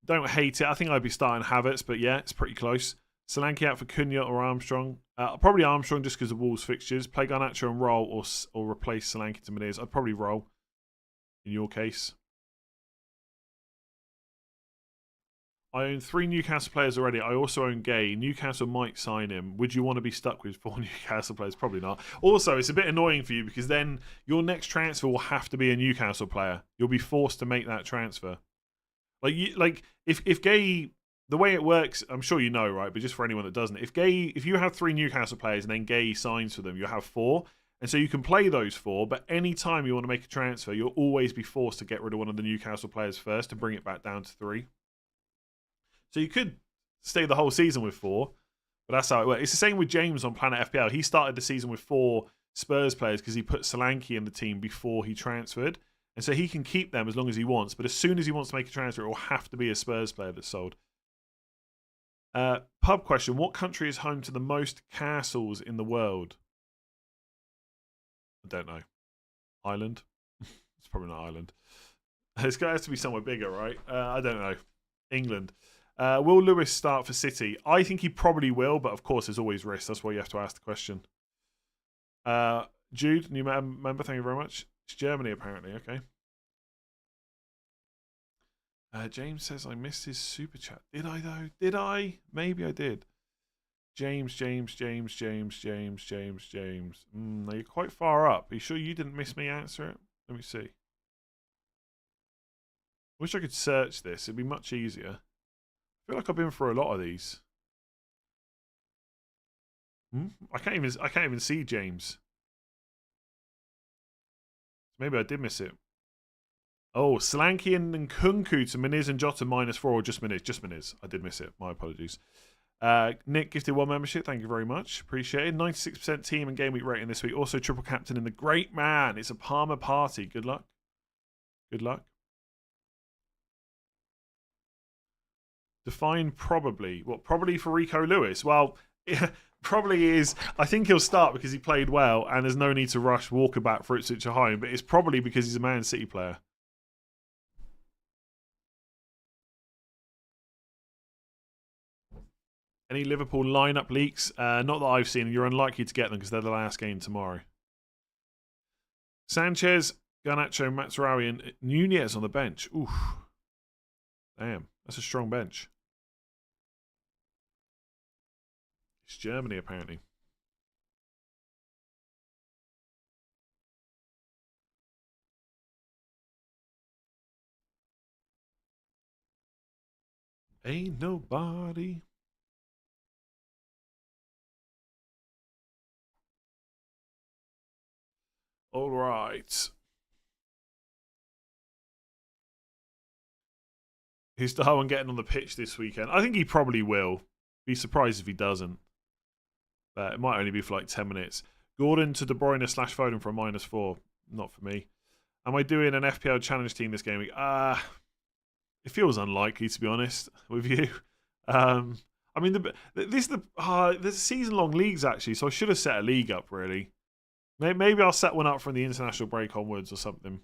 hate it. I think I'd be starting Havertz, but yeah, it's pretty close. Solanke out for Cunha or Armstrong. Probably Armstrong just because of Wolves fixtures. Play Garnacho and roll or replace Solanke to Menez. I'd probably roll in your case. I own 3 Newcastle players already. I also own Gay. Newcastle might sign him. Would you want to be stuck with 4 Newcastle players? Probably not. Also, it's a bit annoying for you because then your next transfer will have to be a Newcastle player. You'll be forced to make that transfer. Like if Gay, the way it works, I'm sure you know, right? But just for anyone that doesn't, if you have 3 Newcastle players and then Gay signs for them, you have 4. And so you can play those 4, but any time you want to make a transfer, you'll always be forced to get rid of one of the Newcastle players first to bring it back down to 3. So you could stay the whole season with 4, but that's how it works. It's the same with James on Planet FPL. He started the season with 4 Spurs players because he put Solanke in the team before he transferred. And so he can keep them as long as he wants. But as soon as he wants to make a transfer, it will have to be a Spurs player that's sold. Pub question. What country is home to the most castles in the world? I don't know. Ireland? It's probably not Ireland. It's got to be somewhere bigger, right? I don't know. England. Will Lewis start for City? I think he probably will, but of course there's always risk. That's why you have to ask the question. Jude, new member, thank you very much. It's Germany, apparently. Okay. James says I missed his super chat. Did I, though? Did I? Maybe I did. James. No, you're quite far up. Are you sure you didn't miss me answer it? Let me see. Wish I could search this. It'd be much easier. I feel like I've been through a lot of these. I can't even see James. Maybe I did miss it. Oh, Solanke and Nkunku to Menez and Jota -4 or just Menez? Just Menez. I did miss it. My apologies. Nick gifted 1 membership. Thank you very much. Appreciate it. 96% team and game week rating this week. Also triple captain in the great man. It's a Palmer party. Good luck. Good luck. Define probably. What, probably for Rico Lewis? Well, probably is. I think he'll start because he played well and there's no need to rush Walker back for Ipswich at home, but it's probably because he's a Man City player. Any Liverpool lineup leaks? Not that I've seen. You're unlikely to get them because they're the last game tomorrow. Sanchez, Garnacho, Matsurawi, and Nunez on the bench. Oof. Damn, that's a strong bench. It's Germany, apparently. Ain't nobody. All right. Who's Darwin getting on the pitch this weekend? I think he probably will. Be surprised if he doesn't. But it might only be for like 10 minutes. Gordon to De Bruyne / Foden for a -4. Not for me. Am I doing an FPL challenge team this game week? It feels unlikely, to be honest, with you. I mean, there's season-long leagues, actually, so I should have set a league up, really. Maybe I'll set one up from the international break onwards or something.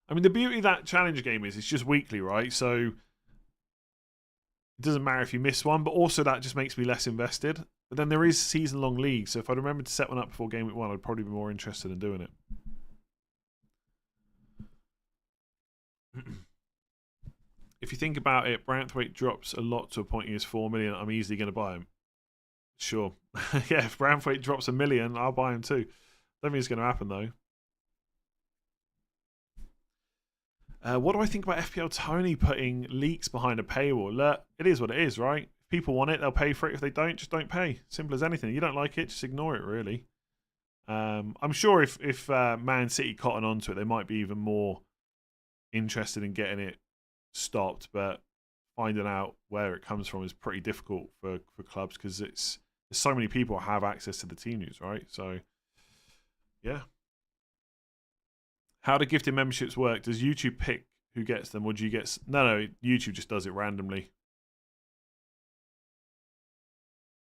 I mean, the beauty of that challenge game is it's just weekly, right? So it doesn't matter if you miss one, but also that just makes me less invested. But then there is season-long leagues, so if I'd remembered to set one up before game week 1, I'd probably be more interested in doing it. If you think about it, Branthwaite drops a lot to a point he is 4 million. I'm easily going to buy him. Sure. Yeah, if Branthwaite drops 1 million, I'll buy him too. Don't think it's going to happen, though. What do I think about FPL Tony putting leaks behind a paywall? Look, it is what it is, right? If people want it, they'll pay for it. If they don't, just don't pay. Simple as anything. You don't like it, just ignore it, really. I'm sure if Man City cotton onto it, they might be even more interested in getting it stopped, but finding out where it comes from is pretty difficult for clubs because there's so many people have access to the team news, right? So, yeah. How do gifted memberships work? Does YouTube pick who gets them, or do you get... No, YouTube just does it randomly.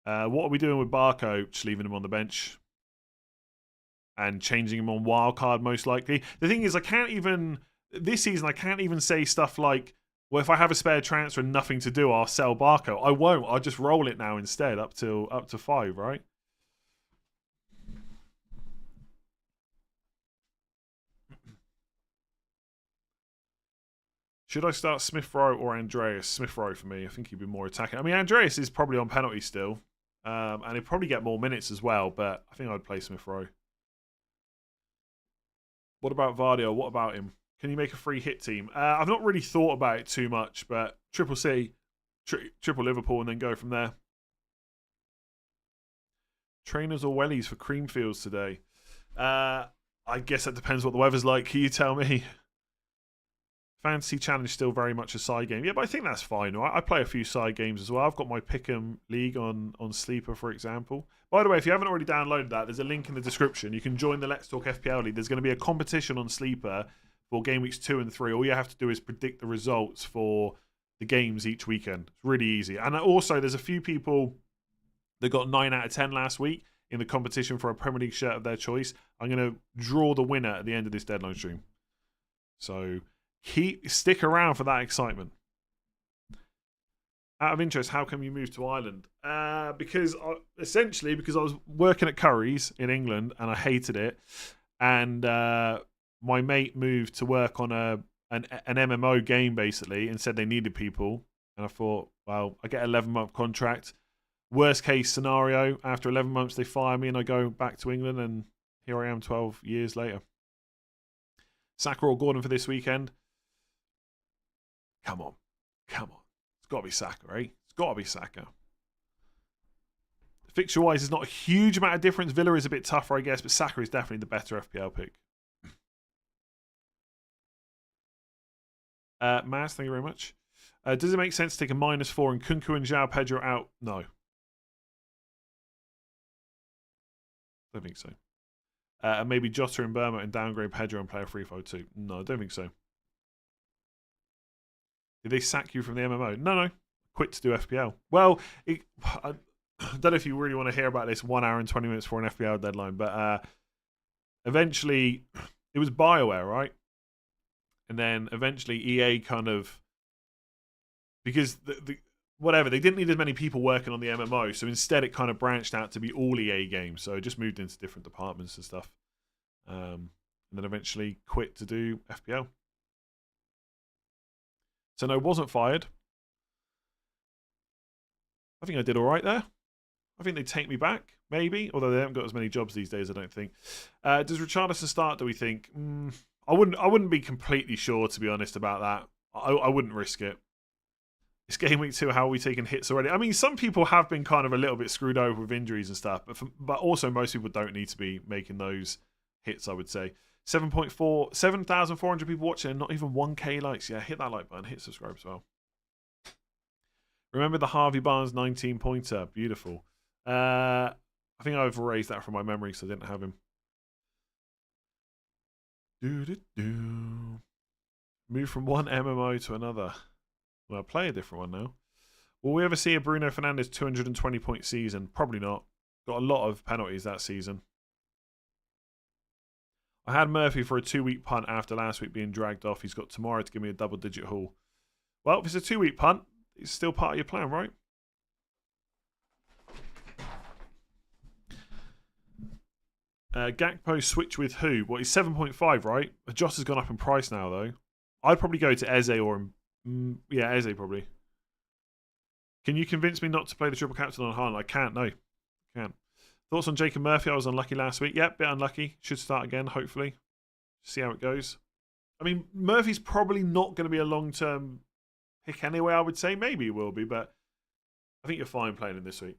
What are we doing with Barco? Just leaving him on the bench and changing him on wildcard, most likely. The thing is, this season, I can't even say stuff like, well, if I have a spare transfer and nothing to do, I'll sell Barco. I won't. I'll just roll it now instead, up to 5, right? Should I start Smith Rowe or Andreas? Smith Rowe for me. I think he'd be more attacking. I mean, Andreas is probably on penalty still, and he'd probably get more minutes as well. But I think I'd play Smith Rowe. What about Vardio? What about him? Can you make a free hit team? I've not really thought about it too much, but Triple C, Triple Liverpool, and then go from there. Trainers or wellies for Creamfields today? I guess that depends what the weather's like. Can you tell me? Fantasy Challenge still very much a side game. Yeah, but I think that's fine. Right? I play a few side games as well. I've got my Pick'em League on Sleeper, for example. By the way, if you haven't already downloaded that, there's a link in the description. You can join the Let's Talk FPL League. There's going to be a competition on Sleeper for game weeks 2 and 3. All you have to do is predict the results for the games each weekend. It's really easy. And also, there's a few people that got 9 out of 10 last week in the competition for a Premier League shirt of their choice. I'm going to draw the winner at the end of this deadline stream. So stick around for that excitement. Out of interest, how come you moved to Ireland? Because I was working at Curry's in England and I hated it. And my mate moved to work on an MMO game basically and said they needed people. And I thought, well, I get an 11-month contract. Worst case scenario, after 11 months they fire me and I go back to England, and here I am 12 years later. Saka or Gordon for this weekend? Come on. It's got to be Saka, right? It's got to be Saka. Fixture-wise, there's not a huge amount of difference. Villa is a bit tougher, I guess, but Saka is definitely the better FPL pick. Maz, thank you very much. Does it make sense to take a -4 and Kunku and João Pedro out? No. Don't think so. And maybe Jota and Burma and downgrade Pedro and play a 3-5-2. No, I don't think so. Did they sack you from the MMO? No. Quit to do FPL. Well, I don't know if you really want to hear about this 1 hour and 20 minutes for an FPL deadline, but eventually it was BioWare, right? And then eventually EA kind of, because whatever, they didn't need as many people working on the MMO, so instead it kind of branched out to be all EA games. So it just moved into different departments and stuff. And then eventually quit to do FPL. So no, wasn't fired. I think I did all right there. I think they'd take me back, maybe, although they haven't got as many jobs these days, I don't think. Does Richarlison start, do we think? I wouldn't be completely sure, to be honest, about that. I wouldn't risk it. It's game week 2. How are we taking hits already? I mean, some people have been kind of a little bit screwed over with injuries and stuff, but also most people don't need to be making those hits, I would say. 7,400 people watching, not even 1K likes. Yeah, hit that like button, hit subscribe as well. Remember the Harvey Barnes 19-pointer. Beautiful. I think I've erased that from my memory because I didn't have him. Move from one MMO to another. Well, I'll play a different one now. Will we ever see a Bruno Fernandes 220-point season? Probably not. Got a lot of penalties that season. I had Murphy for a 2-week punt after last week being dragged off. He's got tomorrow to give me a double-digit haul. Well, if it's a 2-week punt, it's still part of your plan, right? Gakpo switch with who? Well, he's 7.5, right? Joss has gone up in price now, though. I'd probably go to Eze or... yeah, Eze probably. Can you convince me not to play the triple captain on Haaland? I can't, no. Can't. Thoughts on Jacob Murphy? I was unlucky last week. Yep, bit unlucky. Should start again, hopefully. See how it goes. I mean, Murphy's probably not going to be a long-term pick anyway, I would say. Maybe he will be, but I think you're fine playing him this week.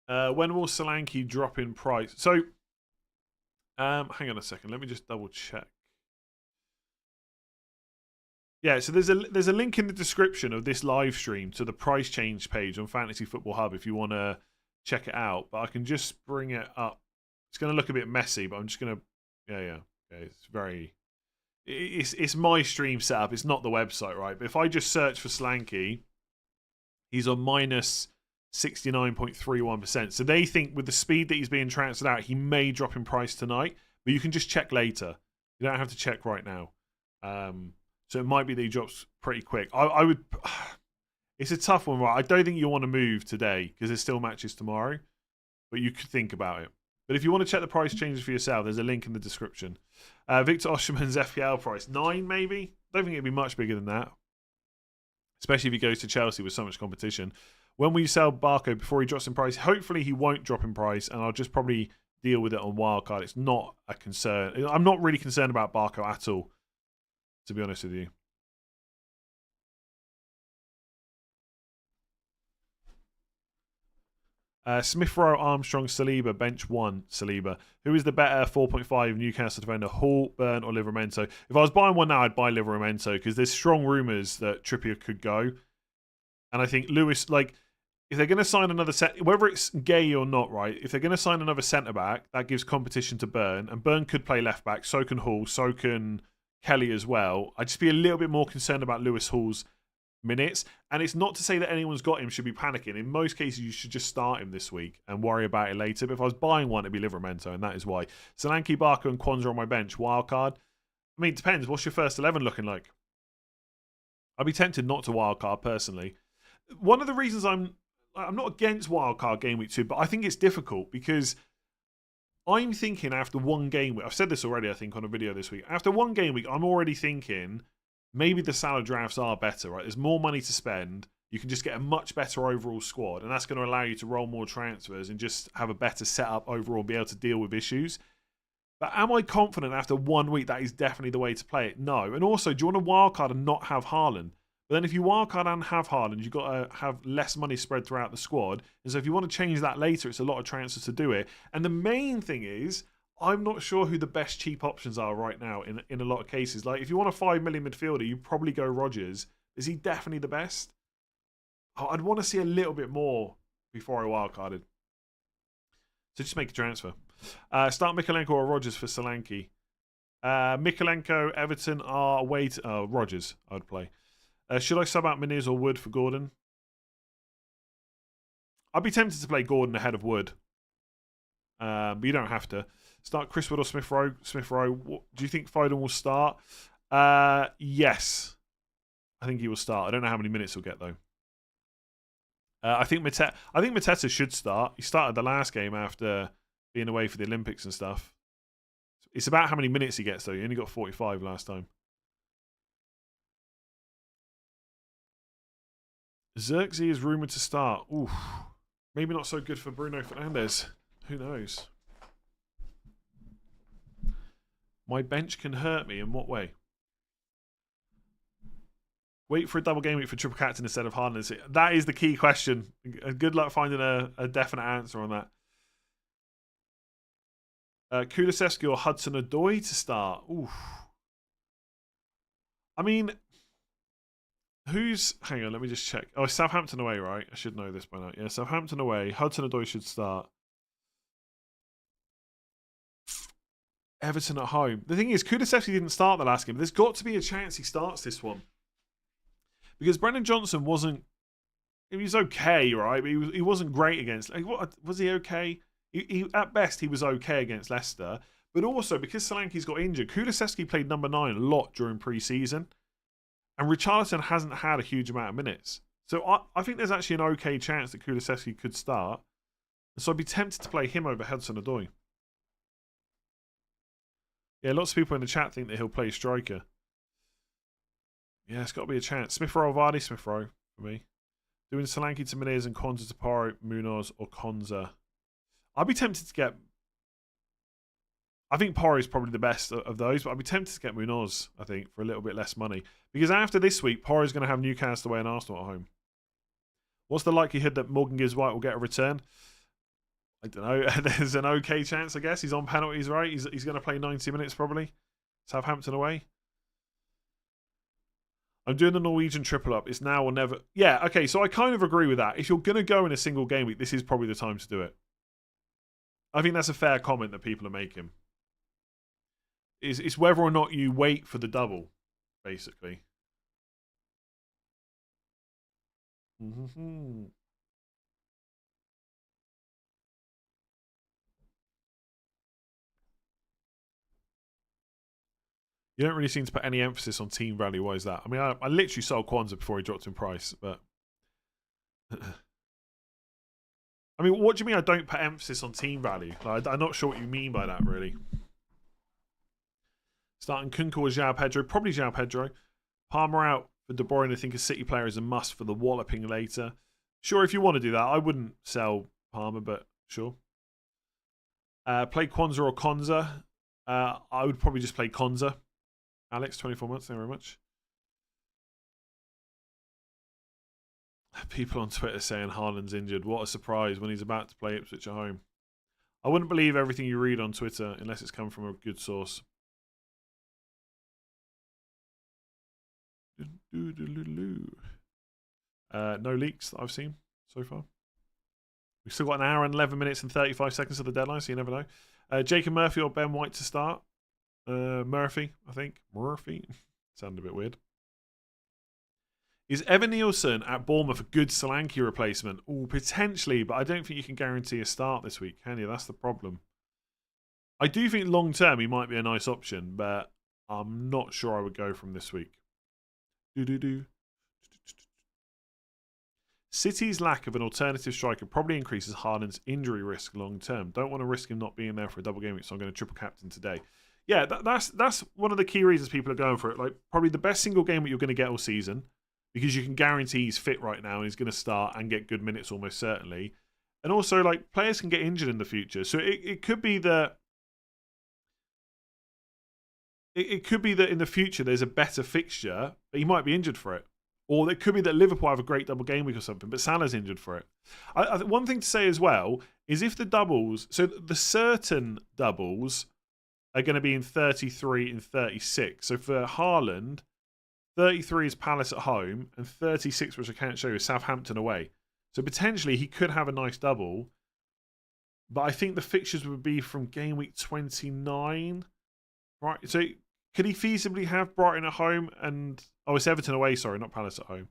When will Solanke drop in price? So, hang on a second. Let me just double check. Yeah, so there's a link in the description of this live stream to the price change page on Fantasy Football Hub if you want to check it out. But I can just bring it up. It's going to look a bit messy, but I'm just going to... Yeah. It's very... It's my stream setup. It's not the website, right? But if I just search for Solanke, he's on minus 69.31%. So they think with the speed that he's being transferred out, he may drop in price tonight. But you can just check later. You don't have to check right now. So it might be that he drops pretty quick. I would... It's a tough one, right? I don't think you want to move today because there's still matches tomorrow. But you could think about it. But if you want to check the price changes for yourself, there's a link in the description. Victor Osimhen's FPL price. 9 maybe? Don't think it'd be much bigger than that. Especially if he goes to Chelsea with so much competition. When will you sell Barco before he drops in price? Hopefully he won't drop in price and I'll just probably deal with it on wildcard. It's not a concern. I'm not really concerned about Barco at all, to be honest with you. Smith Rowe, Armstrong, Saliba, bench 1, Saliba. Who is the better 4.5 Newcastle defender, Hall, Burn, or Livramento? If I was buying one now, I'd buy Livramento because there's strong rumours that Trippier could go. And I think Lewis, like, if they're going to sign another whether it's Gay or not, right? If they're going to sign another centre back, that gives competition to Burn, and Burn could play left back. So can Hall. So can Kelly as well. I'd just be a little bit more concerned about Lewis Hall's minutes. And it's not to say that anyone's got him should be panicking. In most cases, you should just start him this week and worry about it later. But if I was buying one, it'd be Livramento, and that is why. Solanke, Barker, and Kwanzaa on my bench. Wildcard. I mean, it depends. What's your first 11 looking like? I'd be tempted not to wildcard personally. One of the reasons I'm not against wildcard game week 2, but I think it's difficult because I'm thinking after one game week, I've said this already, I think, on a video this week. After one game week, I'm already thinking maybe the salad drafts are better, right? There's more money to spend. You can just get a much better overall squad, and that's going to allow you to roll more transfers and just have a better setup overall, be able to deal with issues. But am I confident after 1 week that is definitely the way to play it? No. And also, do you want to wildcard and not have Haaland? But then if you wildcard and have Haaland, you've got to have less money spread throughout the squad. And so if you want to change that later, it's a lot of transfers to do it. And the main thing is, I'm not sure who the best cheap options are right now in a lot of cases. Like, if you want a 5 million midfielder, you probably go Rodgers. Is he definitely the best? I'd want to see a little bit more before I wildcarded. So just make a transfer. Start Mikalenko or Rodgers for Solanke. Mikalenko, Everton are away to... Rodgers, I would play. Should I sub out Miniz or Wood for Gordon? I'd be tempted to play Gordon ahead of Wood. But you don't have to. Start Chris Wood or Smith Rowe. Smith Rowe. Do you think Foden will start? Yes. I think he will start. I don't know how many minutes he'll get, though. I think Mateta should start. He started the last game after being away for the Olympics and stuff. It's about how many minutes he gets, though. He only got 45 last time. Xerxes is rumoured to start. Ooh, maybe not so good for Bruno Fernandes. Who knows? My bench can hurt me. In what way? Wait for a double game week for triple captain instead of Haaland. That is the key question. Good luck finding a definite answer on that. Kulusevski or Hudson-Odoi to start. Ooh. I mean, Who's... Hang on, let me just check. Oh, it's Southampton away, right? I should know this by now. Yeah, Southampton away. Hudson-Odoi should start. Everton at home. The thing is, Kulusevski didn't start the last game. There's got to be a chance he starts this one. Because Brennan Johnson wasn't... He was okay, right? But he wasn't great against... Like, what, was he okay? At best, he was okay against Leicester. But also, because Solanke's got injured, Kulusevski played number 9 a lot during pre-season. And Richarlison hasn't had a huge amount of minutes. So I think there's actually an okay chance that Kulusevski could start. So I'd be tempted to play him over Hudson-Odoi. Yeah, lots of people in the chat think that he'll play striker. Yeah, it's got to be a chance. Smith Rowe, Vardy, Smith Rowe for me. Doing Solanke to Menez and Konza to Paro, Munoz or Konza. I'd be tempted to get... I think Paro is probably the best of those, but I'd be tempted to get Munoz, I think, for a little bit less money. Because after this week, Paro is going to have Newcastle away and Arsenal at home. What's the likelihood that Morgan Gibbs White will get a return? I don't know. There's an okay chance, I guess. He's on penalties, right? He's going to play 90 minutes probably. Southampton away. I'm doing the Norwegian triple up. It's now or never. Yeah, okay, so I kind of agree with that. If you're going to go in a single game week, this is probably the time to do it. I think that's a fair comment that people are making. It's whether or not you wait for the double, basically. Mm-hmm. You don't really seem to put any emphasis on team value. Why is that? I mean, I literally sold Kwanzaa before he dropped in price, but... I mean, what do you mean I don't put emphasis on team value? Like, I'm not sure what you mean by that, really. Starting Kunku or João Pedro. Probably João Pedro. Palmer out for De Bruyne. I think a City player is a must for the walloping later. Sure, if you want to do that. I wouldn't sell Palmer, but sure. Play Kwanzaa or Konza. I would probably just play Konza. Alex, 24 months, thank you very much. People on Twitter saying Haaland's injured. What a surprise when he's about to play Ipswich at home. I wouldn't believe everything you read on Twitter unless it's come from a good source. No leaks that I've seen so far. We've still got an hour and 11 minutes and 35 seconds of the deadline, so you never know. Jacob Murphy or Ben White to start? Murphy, I think. Murphy. Sounded a bit weird. Is Evan Nielsen at Bournemouth a good Solanke replacement? Oh, potentially, but I don't think you can guarantee a start this week, can you? That's the problem. I do think long term he might be a nice option, but I'm not sure I would go from this week. City's lack of an alternative striker probably increases Haaland's injury risk long term. Don't want to risk him not being there for a double game week, so I'm going to triple captain today. Yeah, that's one of the key reasons people are going for it. Like, probably the best single game that you're going to get all season, because you can guarantee he's fit right now and he's going to start and get good minutes almost certainly. And also, like, players can get injured in the future, so it could be that it could be that in the future there's a better fixture, but he might be injured for it. Or it could be that Liverpool have a great double game week or something, but Salah's injured for it. One thing to say as well is if the doubles, so the certain doubles are going to be in 33 and 36. So for Haaland, 33 is Palace at home, and 36, which I can't show you, is Southampton away. So potentially he could have a nice double, but I think the fixtures would be from game week 29. Right, so could he feasibly have Brighton at home and... Oh, it's Everton away, sorry, not Palace at home.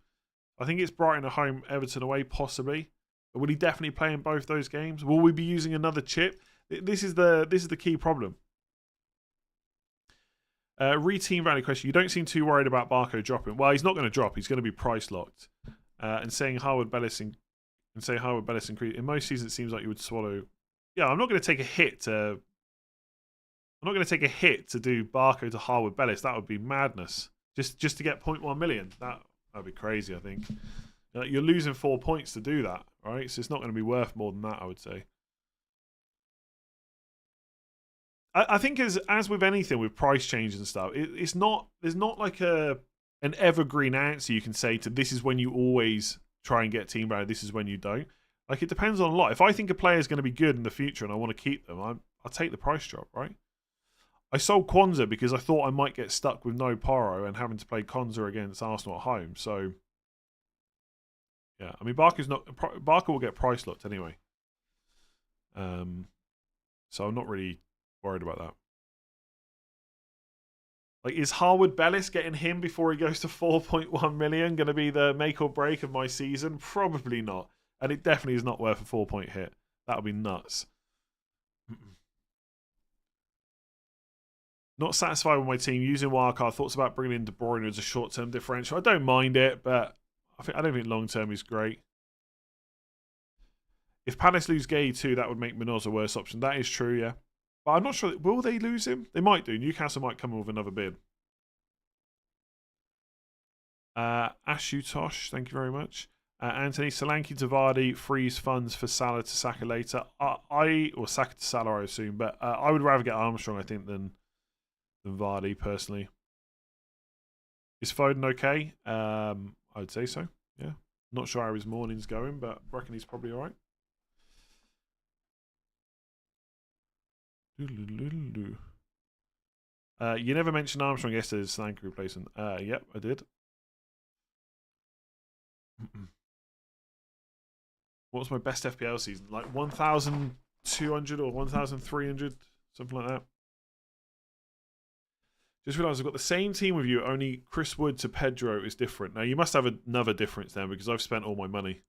I think it's Brighton at home, Everton away, possibly. But will he definitely play in both those games? Will we be using another chip? This is the key problem. Re-team value question. You don't seem too worried about Barco dropping. Well, he's not going to drop. He's going to be price locked. And saying Harwood Bellis increase. In most seasons, it seems like you would swallow... Yeah, I'm not going to take a hit to... I'm not going to take a hit to do Barco to Harwood Bellis. That would be madness. Just to get 0.1 million. That would be crazy, I think. You're losing 4 points to do that, right? So it's not going to be worth more than that, I would say. I think as with anything, with price change and stuff, there's not like an evergreen answer you can say to this is when you always try and get team value, this is when you don't. Like, it depends on a lot. If I think a player is going to be good in the future and I want to keep them, I'll take the price drop, right? I sold Kwanzaa because I thought I might get stuck with no Paro and having to play Konza against Arsenal at home. So Yeah, I mean Barker will get price locked anyway. So I'm not really worried about that. Like, is Harwood Bellis getting him before he goes to 4.1 million going to be the make or break of my season? Probably not. And it definitely is not worth a 4-point hit. That would be nuts. Not satisfied with my team using wildcard. Thoughts about bringing in De Bruyne as a short-term differential. I don't mind it, but I don't think long-term is great. If Palace lose Gay too, that would make Munoz a worse option. That is true, yeah. But I'm not sure. Will they lose him? They might do. Newcastle might come in with another bid. Ashutosh, thank you very much. Anthony, Solanke to Vardy frees funds for Salah to Saka later. Or Saka to Salah, I assume. But I would rather get Armstrong, I think, than Vardy, personally. Is Foden okay? I'd say so, yeah. Not sure how his morning's going, but I reckon he's probably all right. You never mentioned Armstrong yesterday's Solanke replacement. Yep, I did. What was my best FPL season? Like 1,200 or 1,300, something like that. Just realised I've got the same team with you, only Chris Wood to Pedro is different. Now, you must have another difference then, because I've spent all my money.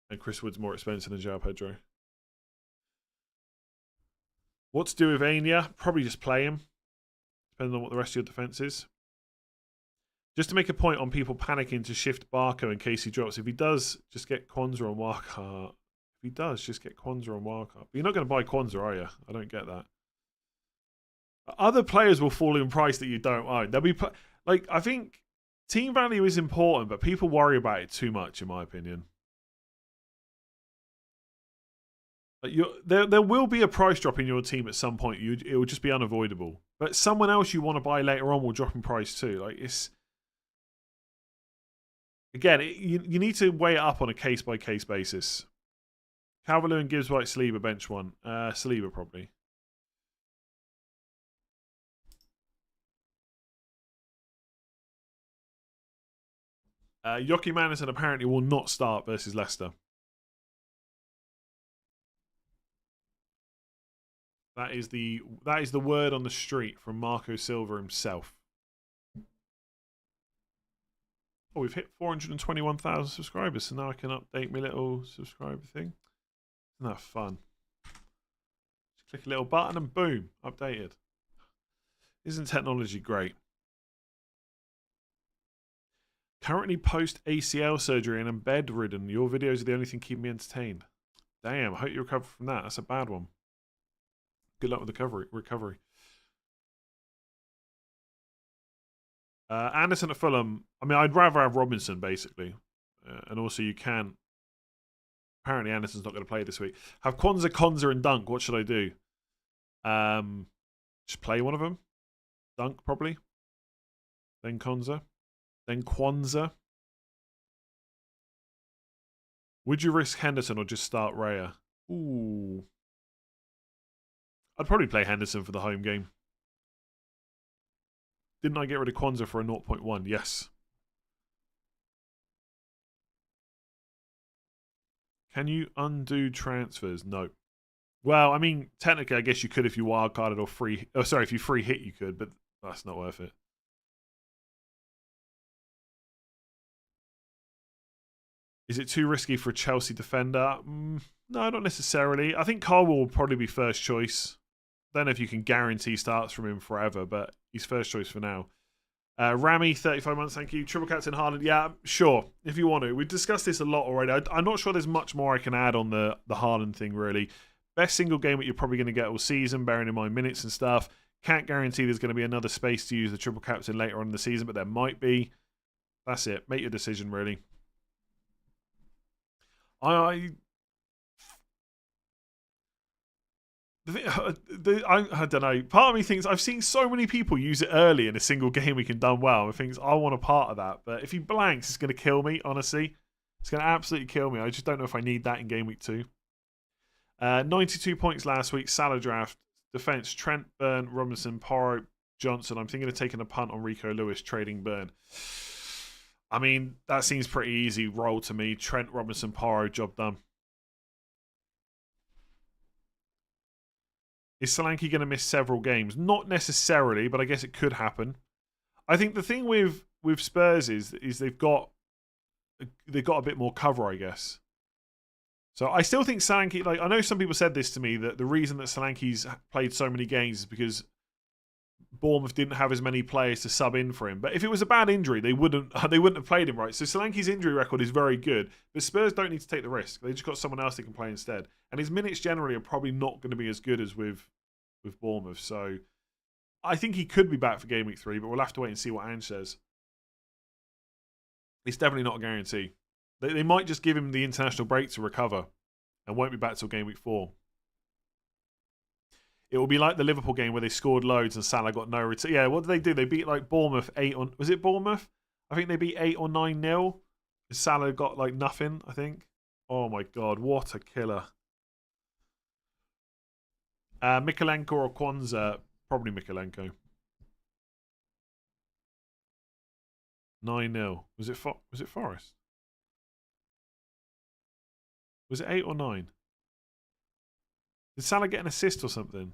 And Chris Wood's more expensive than João Pedro. What to do with Anya? Probably just play him, depending on what the rest of your defence is. Just to make a point on people panicking to shift Barco in case he drops. If he does, just get Kwanzaa on wildcard. If he does, just get Kwanzaa on wildcard. But you're not going to buy Kwanzaa, are you? I don't get that. Other players will fall in price that you don't own. There'll be I think team value is important, but people worry about it too much, in my opinion. There will be a price drop in your team at some point. It will just be unavoidable. But someone else you want to buy later on will drop in price too. Like, it's again, you need to weigh it up on a case by case basis. Calvert-Lewin, Gibbs, White, Saliba, bench one. Saliba probably. Joachim Andersen apparently will not start versus Leicester. That is the word on the street from Marco Silva himself. Oh, we've hit 421,000 subscribers, so now I can update my little subscriber thing. Isn't that fun? Just click a little button and boom, updated. Isn't technology great? Currently post ACL surgery and I'm bedridden. Your videos are the only thing keeping me entertained. Damn, I hope you recover from that. That's a bad one. Good luck with the recovery. Anderson at Fulham. I mean, I'd rather have Robinson, basically. And also you can... Apparently Anderson's not going to play this week. Have Kwanzaa, Konza, and Dunk. What should I do? Just play one of them. Dunk, probably. Then Konza. Then Kwanzaa. Would you risk Henderson or just start Raya? Ooh. I'd probably play Henderson for the home game. Didn't I get rid of Kwanzaa for a 0.1? Yes. Can you undo transfers? No. Well, I mean, technically, I guess you could if you wildcarded or free... Oh, sorry, if you free hit, you could, but that's not worth it. Is it too risky for a Chelsea defender? No, not necessarily. I think Carwell will probably be first choice. Don't know if you can guarantee starts from him forever, but he's first choice for now. Rami, 35 months, thank you. Triple captain Haaland, yeah, sure, if you want to. We've discussed this a lot already. I'm not sure there's much more I can add on the Haaland thing, really. Best single game that you're probably going to get all season, bearing in mind minutes and stuff. Can't guarantee there's going to be another space to use the triple captain later on in the season, but there might be. That's it. Make your decision, really. I don't know. Part of me thinks I've seen so many people use it early in a single game week and done well. I think I want a part of that. But if he blanks, it's going to kill me, honestly. It's going to absolutely kill me. I just don't know if I need that in game week 2. 92 points last week. Salah draft. Defense, Trent, Burn, Robinson, Porro, Johnson. I'm thinking of taking a punt on Rico Lewis, trading Burn. I mean, that seems pretty easy roll to me. Trent Robinson, Porro, job done. Is Solanke going to miss several games? Not necessarily, but I guess it could happen. I think the thing with Spurs is they've got a bit more cover, I guess. So I still think Solanke, like I know some people said this to me, that the reason that Solanke's played so many games is because Bournemouth didn't have as many players to sub in for him. But if it was a bad injury, they wouldn't have played him, right? So Solanke's injury record is very good, but Spurs don't need to take the risk. They just got someone else they can play instead. And his minutes generally are probably not going to be as good as with Bournemouth. So I think he could be back for Game Week 3, but we'll have to wait and see what Ange says. It's definitely not a guarantee. They might just give him the international break to recover and won't be back till Game Week 4. It will be like the Liverpool game where they scored loads and Salah got no return. Yeah, what did they do? They beat like Bournemouth 8 on. Was it Bournemouth? I think they beat 8 or 9-0. Salah got like nothing, I think. Oh my god, what a killer. Mikalenko or Kwanzaa? Probably Mikalenko. 9-0. Was it Forest? Was it 8 or 9? Did Salah get an assist or something?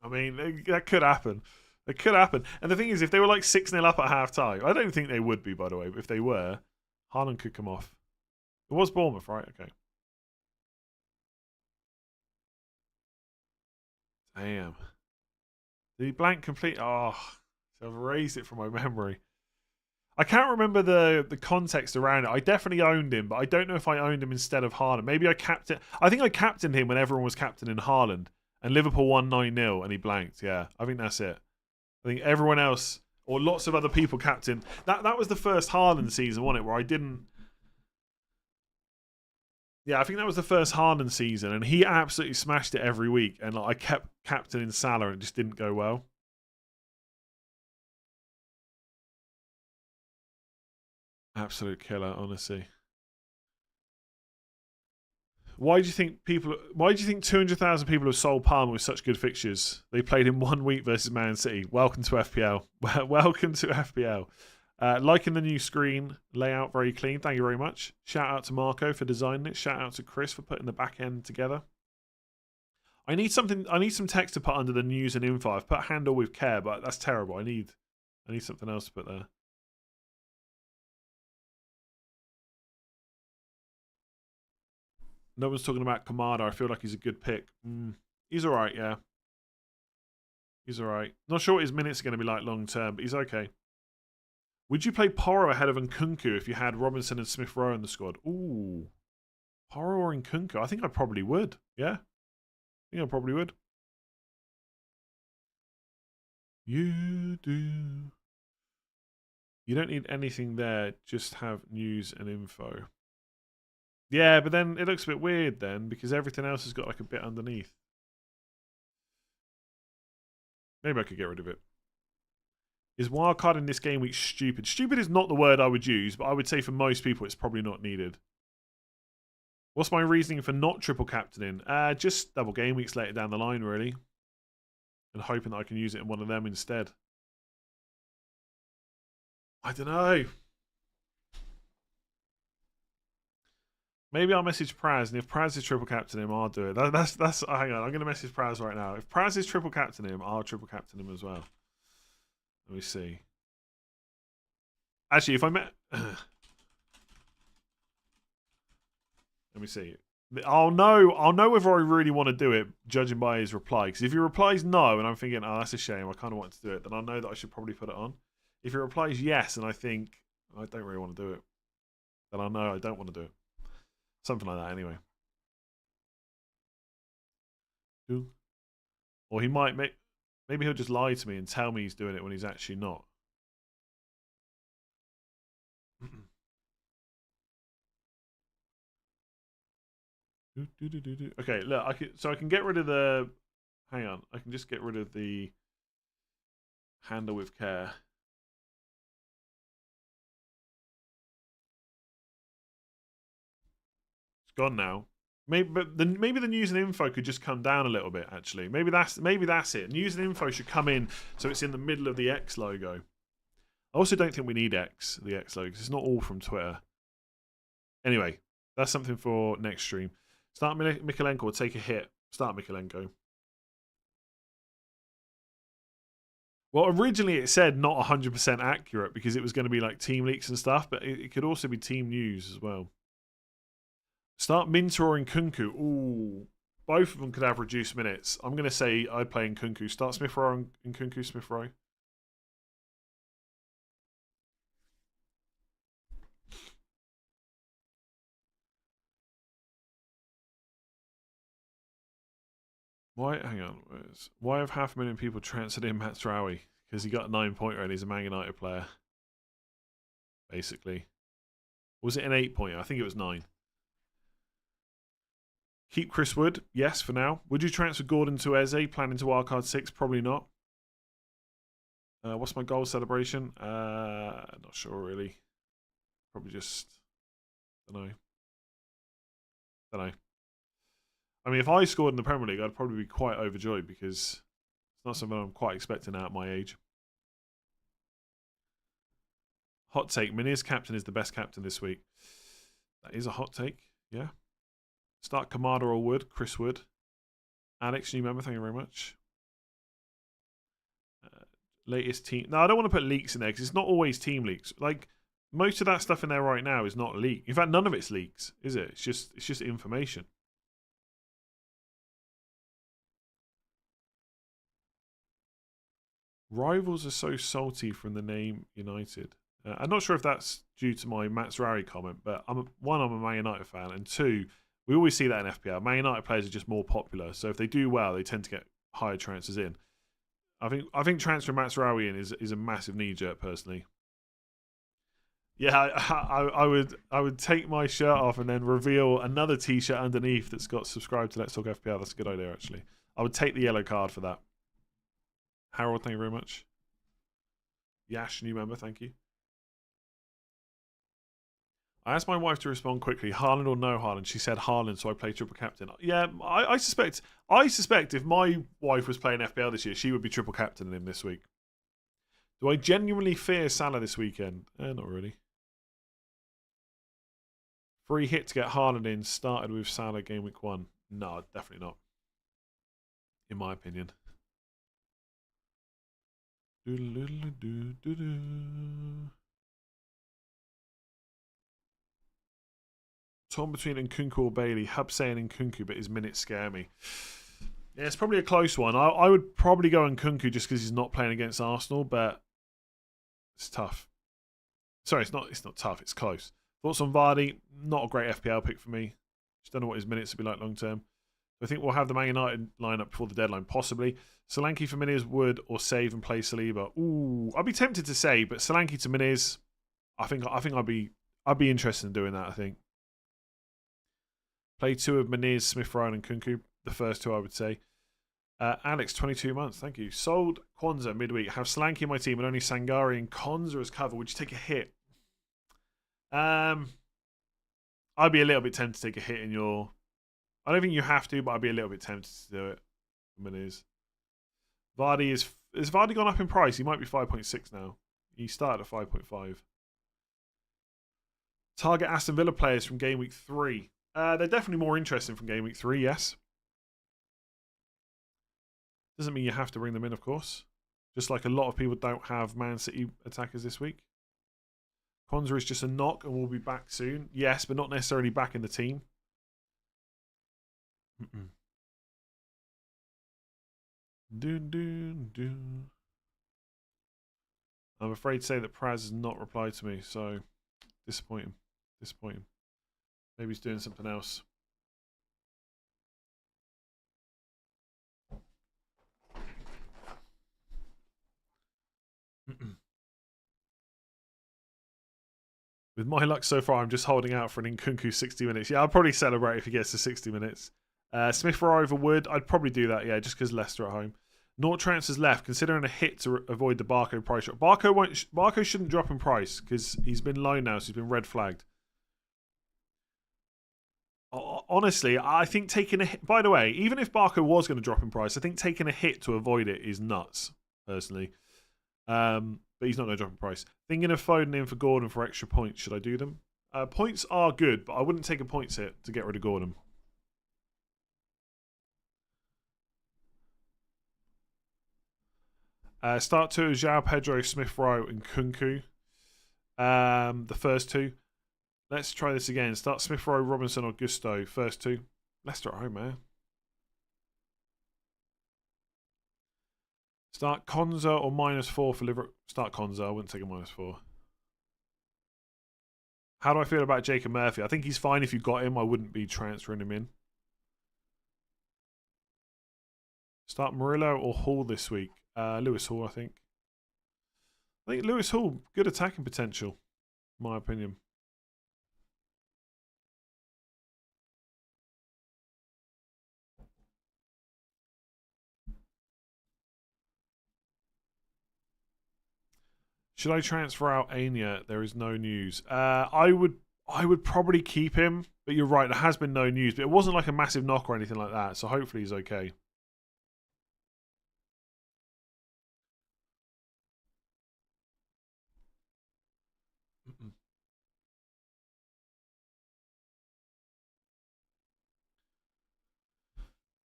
I mean, that could happen. It could happen. And the thing is, if they were like 6-0 up at half time, I don't think they would be, by the way, but if they were, Haaland could come off. It was Bournemouth, right? Okay. Damn. Did he blank complete? Oh, so I've erased it from my memory. I can't remember the context around it. I definitely owned him, but I don't know if I owned him instead of Haaland. Maybe I captained. I think I captained him when everyone was captaining Haaland, and Liverpool won 9-0, and he blanked. Yeah, I think that's it. I think everyone else, or lots of other people, captained. That was the first Haaland season, wasn't it? Where I didn't. Yeah, I think that was the first Haaland season, and he absolutely smashed it every week. And like, I kept captaining Salah, and it just didn't go well. Absolute killer, honestly. Why do you think 200,000 people have sold Palmer with such good fixtures? They played in 1 week versus Man City. Welcome to FPL. Welcome to FPL. Liking the new screen layout, very clean. Thank you very much. Shout out to Marco for designing it. Shout out to Chris for putting the back end together. I need some text to put under the news and info. I've put handle with care, but that's terrible. I need something else to put there. No one's talking about Kamada. I feel like he's a good pick. He's all right, yeah. He's all right. Not sure what his minutes are going to be like long term, but he's okay. Would you play Porro ahead of Nkunku if you had Robinson and Smith Rowe in the squad? Ooh. Porro or Nkunku? I think I probably would. Yeah. I think I probably would. You do. You don't need anything there. Just have news and info. Yeah, but then it looks a bit weird then because everything else has got like a bit underneath. Maybe I could get rid of it. Is wildcard in this game week stupid? Stupid is not the word I would use, but I would say for most people it's probably not needed. What's my reasoning for not triple captaining? Just double game weeks later down the line, really. And hoping that I can use it in one of them instead. I don't know. Maybe I'll message Praz, and if Praz is triple captain him, I'll do it. That's. Hang on, I'm going to message Praz right now. If Praz is triple captain him, I'll triple captain him as well. Let me see. Actually, if I met, let me see. I'll know whether I really want to do it, judging by his reply. Because if he replies no, and I'm thinking, oh, that's a shame, I kind of want to do it, then I know that I should probably put it on. If he replies yes, and I think I don't really want to do it, then I know I don't want to do it. Something like that, anyway. Or he might maybe he'll just lie to me and tell me he's doing it when he's actually not. Okay, look, I can get rid of the. Hang on, I can just get rid of the handle with care. It's gone now. maybe the news and info could just come down a little bit. Actually, maybe that's it. News and info should come in so it's in the middle of the X logo. I also don't think we need the X logo, because it's not all from Twitter. Anyway, that's something for next stream. Start Mikolenko or take a hit. Start Mikolenko. Well, originally it said not 100% accurate because it was going to be like team leaks and stuff, but it could also be team news as well. Start Minter or Nkunku. Ooh, both of them could have reduced minutes. I'm going to say I'd play Nkunku. Start Smith Rowe and Nkunku, Smith Rowe. Hang on. Why have 500,000 people transferred in Mazraoui? Because he got a 9-pointer and he's a Man United player. Basically. Was it an 8-pointer? I think it was 9. Keep Chris Wood. Yes, for now. Would you transfer Gordon to Eze? Planning to wildcard 6? Probably not. What's my goal celebration? Not sure, really. Probably just... Don't know. I mean, if I scored in the Premier League, I'd probably be quite overjoyed because it's not something I'm quite expecting at my age. Hot take. Minier's captain is the best captain this week. That is a hot take. Yeah. Start Kamada or Wood. Chris Wood. Alex, new member. Thank you very much. Latest team. No, I don't want to put leaks in there because it's not always team leaks. Like, most of that stuff in there right now is not leak. In fact, none of it's leaks, is it? It's just information. Rivals are so salty from the name United. I'm not sure if that's due to my Mazraoui comment, but I'm a Man United fan, and 2, we always see that in FPL. Man United players are just more popular, so if they do well, they tend to get higher transfers in. I think transferring Mazraoui in is a massive knee jerk personally. Yeah, I would take my shirt off and then reveal another T-shirt underneath that's got subscribe to Let's Talk FPL. That's a good idea, actually. I would take the yellow card for that. Harold, thank you very much. Yash, new member, thank you. I asked my wife to respond quickly, Haaland or no Haaland. She said Haaland, so I play triple captain. Yeah, I suspect if my wife was playing FPL this year, she would be triple captaining him this week. Do I genuinely fear Salah this weekend? Not really. Free hit to get Haaland in started with Salah game week 1. No, definitely not. In my opinion. Torn between Nkunku or Bailey. Hub saying Nkunku, but his minutes scare me. Yeah, it's probably a close one. I would probably go Nkunku just because he's not playing against Arsenal, but it's tough. Sorry, it's not tough. It's close. Thoughts on Vardy? Not a great FPL pick for me. Just don't know what his minutes will be like long term. I think we'll have the Man United lineup before the deadline, possibly. Solanke for Miniz, Wood, or save and play Saliba. Ooh, I'd be tempted to save, but Solanke to Miniz, I think I'd be interested in doing that. I think play 2 of Miniz, Smith Rowe, and Nkunku. The first 2, I would say. Alex, 22 months. Thank you. Sold Kwanzaa midweek. Have Solanke in my team and only Sangari and Konza as cover. Would you take a hit? I'd be a little bit tempted to take a hit in your. I don't think you have to, but I'd be a little bit tempted to do it. Miniz. Vardy has Vardy gone up in price? He might be 5.6 now. He started at 5.5. Target Aston Villa players from game week 3. They're definitely more interesting from game week 3, yes. Doesn't mean you have to bring them in, of course. Just like a lot of people don't have Man City attackers this week. Konza is just a knock and will be back soon. Yes, but not necessarily back in the team. I'm afraid to say that Praz has not replied to me, so disappointing. Maybe he's doing something else. With my luck so far, I'm just holding out for an Nkunku 60 minutes. Yeah, I'll probably celebrate if he gets to 60 minutes. Smith Rowe over Wood, I'd probably do that, yeah, just because Leicester at home. Naught transfers left, considering a hit to avoid the Barco price drop. Barco shouldn't drop in price because he's been low now, so he's been red flagged. Honestly, I think taking a hit. By the way, even if Barco was going to drop in price, I think taking a hit to avoid it is nuts, personally. But he's not going to drop in price. Thinking of Foden in for Gordon for extra points. Should I do them? Points are good, but I wouldn't take a points hit to get rid of Gordon. Start two of João Pedro, Smith Rowe, and Kunku. The first two. Let's try this again. Start Smith Rowe, Robinson, or Gusto. First two. Leicester at home, man. Start Konza or -4 for Liverpool. Start Konza. I wouldn't take a -4. How do I feel about Jacob Murphy? I think he's fine if you got him. I wouldn't be transferring him in. Start Murillo or Hall this week. Lewis Hall, I think. I think Lewis Hall, good attacking potential, in my opinion. Should I transfer out Anya? There is no news. I would probably keep him, but you're right, there has been no news. But it wasn't like a massive knock or anything like that, so hopefully he's okay.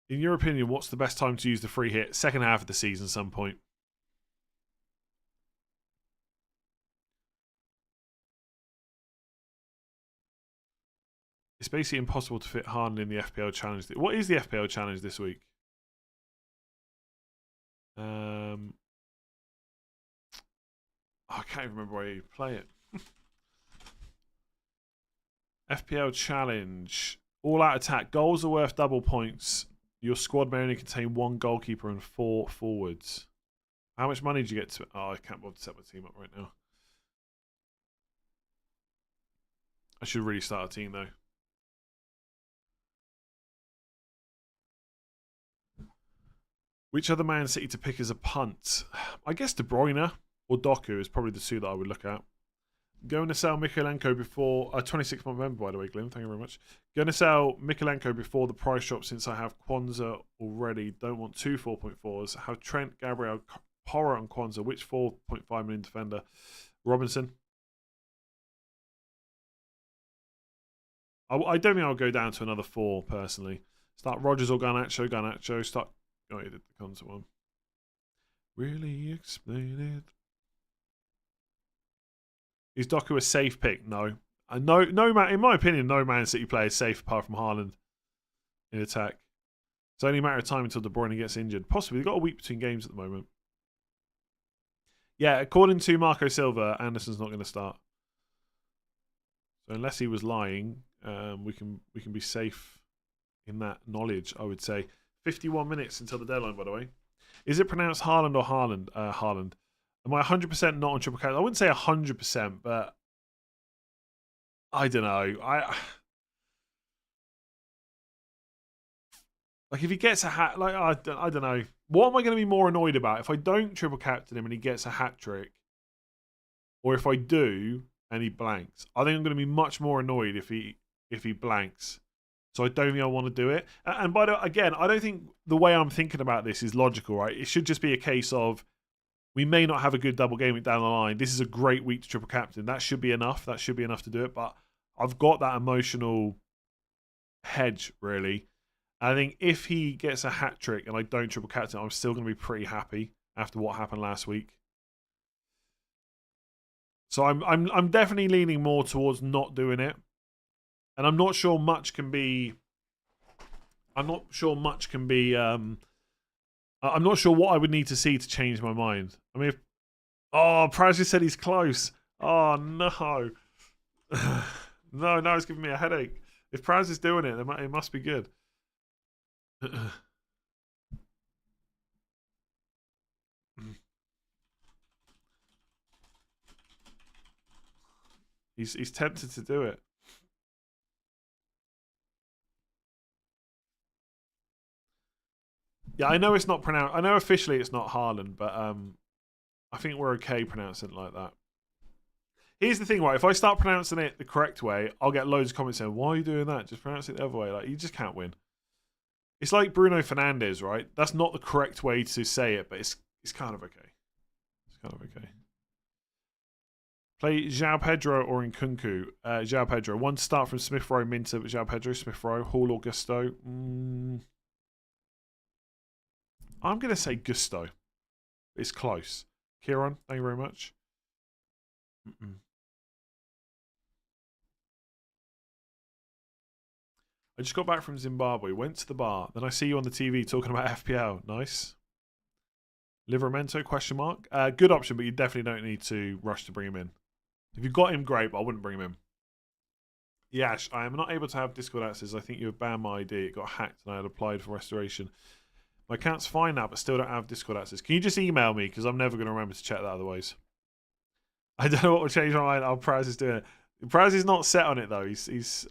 In your opinion, what's the best time to use the free hit? Second half of the season, some point. It's basically impossible to fit Haaland in the FPL challenge. What is the FPL challenge this week? I can't even remember where you play it. FPL challenge. All out attack. Goals are worth double points. Your squad may only contain 1 goalkeeper and 4 forwards. How much money did you get to? Oh, I can't bother to set my team up right now. I should really start a team though. Which other Man City to pick as a punt? I guess De Bruyne or Doku is probably the two that I would look at. Going to sell Mikalenko before 26th November, by the way, Glenn. Thank you very much. Going to sell Mikalenko before the price drop since I have Kwanzaa already. Don't want 2 4.4s. Have Trent, Gabriel, Porro, and Kwanzaa. Which 4.5 million defender? Robinson. I don't think I'll go down to another 4 personally. Start Rogers or Garnacho. Garnacho. Start. Oh, he did the Kwanzaa one. Really explain it. Is Doku a safe pick? No. No man. In my opinion, no Man City player is safe apart from Haaland in attack. It's only a matter of time until De Bruyne gets injured. Possibly. They've got a week between games at the moment. Yeah, according to Marco Silva, Anderson's not going to start. So unless he was lying, we can be safe in that knowledge, I would say. 51 minutes until the deadline, by the way. Is it pronounced Haaland or Haaland? Haaland. Am I 100% not on triple captain? I wouldn't say 100%, but I don't know. Like if he gets a hat, like I don't know. What am I going to be more annoyed about if I don't triple captain him and he gets a hat trick, or if I do and he blanks? I think I'm going to be much more annoyed if he blanks. So I don't think I want to do it. And by the again, I don't think the way I'm thinking about this is logical, right? It should just be a case of we may not have a good double game week down the line. This is a great week to triple captain. That should be enough. That should be enough to do it. But I've got that emotional hedge, really. I think if he gets a hat trick and I don't triple captain, I'm still going to be pretty happy after what happened last week. So I'm definitely leaning more towards not doing it. And I'm not sure much can be. I'm not sure much can be. I'm not sure what I would need to see to change my mind. I mean, Prowse just said he's close. Oh no, no, it's giving me a headache. If Prowse is doing it, it must be good. He's tempted to do it. Yeah, I know it's not pronounced. I know officially it's not Haaland, but I think we're okay pronouncing it like that. Here's the thing, right? If I start pronouncing it the correct way, I'll get loads of comments saying, "Why are you doing that? Just pronounce it the other way." Like, you just can't win. It's like Bruno Fernandes, right? That's not the correct way to say it, but it's kind of okay. It's kind of okay. Play João Pedro or Nkunku. João Pedro. One start from Smith Rowe, Minter, João Pedro, Smith Rowe, Hall or Gusto. I'm going to say Gusto. It's close. Kieran, thank you very much. I just got back from Zimbabwe, went to the bar, then I see you on the TV talking about FPL. Nice. Liveramento, question mark. Good option, but you definitely don't need to rush to bring him in. If you've got him, great, but I wouldn't bring him in. Yash, I am not able to have Discord access. I think you have banned my ID. It got hacked and I had applied for restoration. My account's fine now, but still don't have Discord access. Can you just email me? Because I'm never going to remember to check that otherwise. I don't know what will change my mind. Oh, Praz is doing it. Praz is not set on it, though.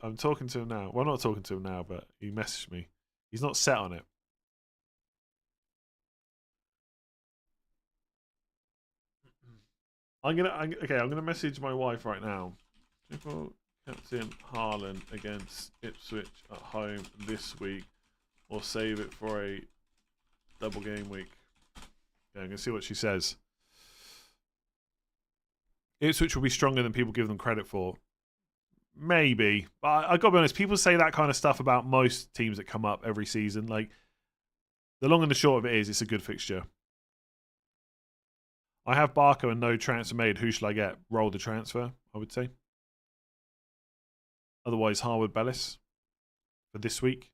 I'm talking to him now. Well, I'm not talking to him now, but he messaged me. He's not set on it. I'm gonna message my wife right now. Triple captain Haaland against Ipswich at home this week, or save it for a double game week. Yeah, I'm gonna see what she says. Ipswich will be stronger than people give them credit for. Maybe, but I gotta be honest. People say that kind of stuff about most teams that come up every season. Like, the long and the short of it is, it's a good fixture. I have Barco and no transfer made. Who shall I get? Roll the transfer, I would say. Otherwise, Harwood Bellis for this week.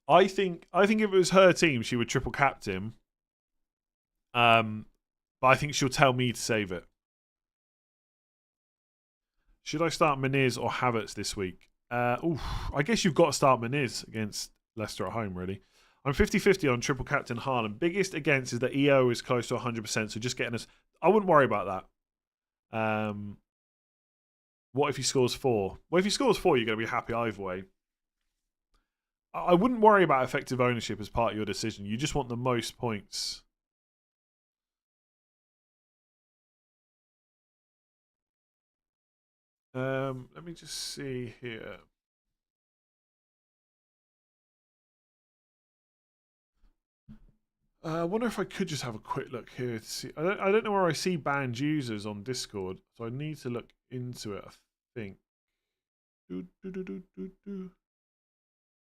I think if it was her team, she would triple captain. But I think she'll tell me to save it. Should I start Meniz or Havertz this week? I guess you've got to start Meniz against Leicester at home, really. I'm 50-50 on triple captain Haaland. Biggest against is that EO is close to 100%, so just getting us... I wouldn't worry about that. What if he scores 4? Well, if he scores 4, you're going to be happy either way. I wouldn't worry about effective ownership as part of your decision. You just want the most points. Let me just see here. I wonder if I could just have a quick look here to see. I don't know where I see banned users on Discord, so I need to look into it. I think.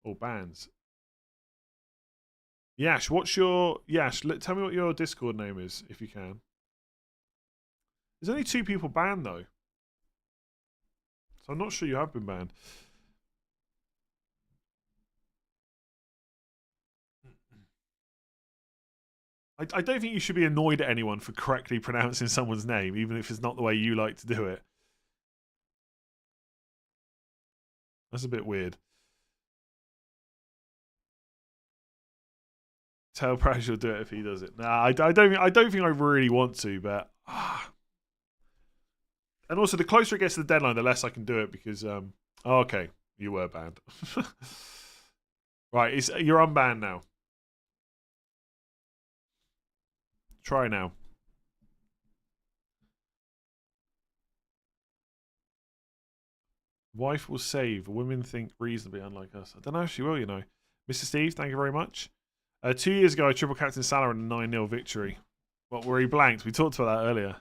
Oh, bans. Yash, tell me what your Discord name is, if you can. There's only 2 people banned, though. So I'm not sure you have been banned. I don't think you should be annoyed at anyone for correctly pronouncing someone's name, even if it's not the way you like to do it. That's a bit weird. Tell Prash will do it if he does it. Nah, I don't think I really want to, but and also the closer it gets to the deadline, the less I can do it because okay, you were banned. Right, you're unbanned now. Try now. Wife will save. Women think reasonably, unlike us. I don't know if she will, you know. Mr. Steve, thank you very much. 2 years ago, I triple captain Salah in a 9-0 victory. What, were he blanked? We talked about that earlier.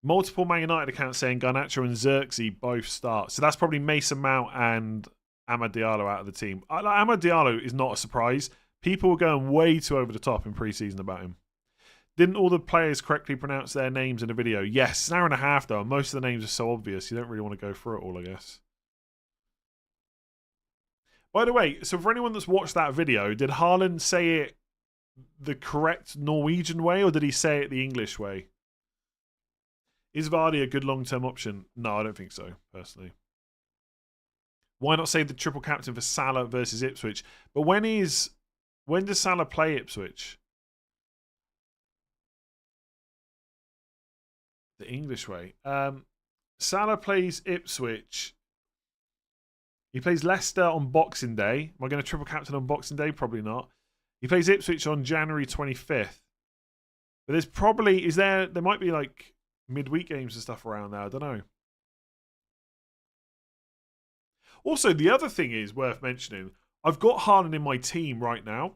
Multiple Man United accounts saying Garnacho and Xerxes both start. So that's probably Mason Mount and Amad Diallo out of the team. Amad Diallo is not a surprise. People were going way too over the top in pre-season about him. Didn't all the players correctly pronounce their names in the video? Yes, it's an hour and a half though. Most of the names are so obvious. You don't really want to go through it all, I guess. By the way, so for anyone that's watched that video, did Haaland say it the correct Norwegian way or did he say it the English way? Is Vardy a good long-term option? No, I don't think so, personally. Why not say the triple captain for Salah versus Ipswich? But when does Salah play Ipswich? The English way. Salah plays Ipswich. He plays Leicester on Boxing Day. Am I going to triple captain on Boxing Day? Probably not. He plays Ipswich on January 25th. But there's probably... There might be like midweek games and stuff around there. I don't know. Also, the other thing is worth mentioning. I've got Haaland in my team right now.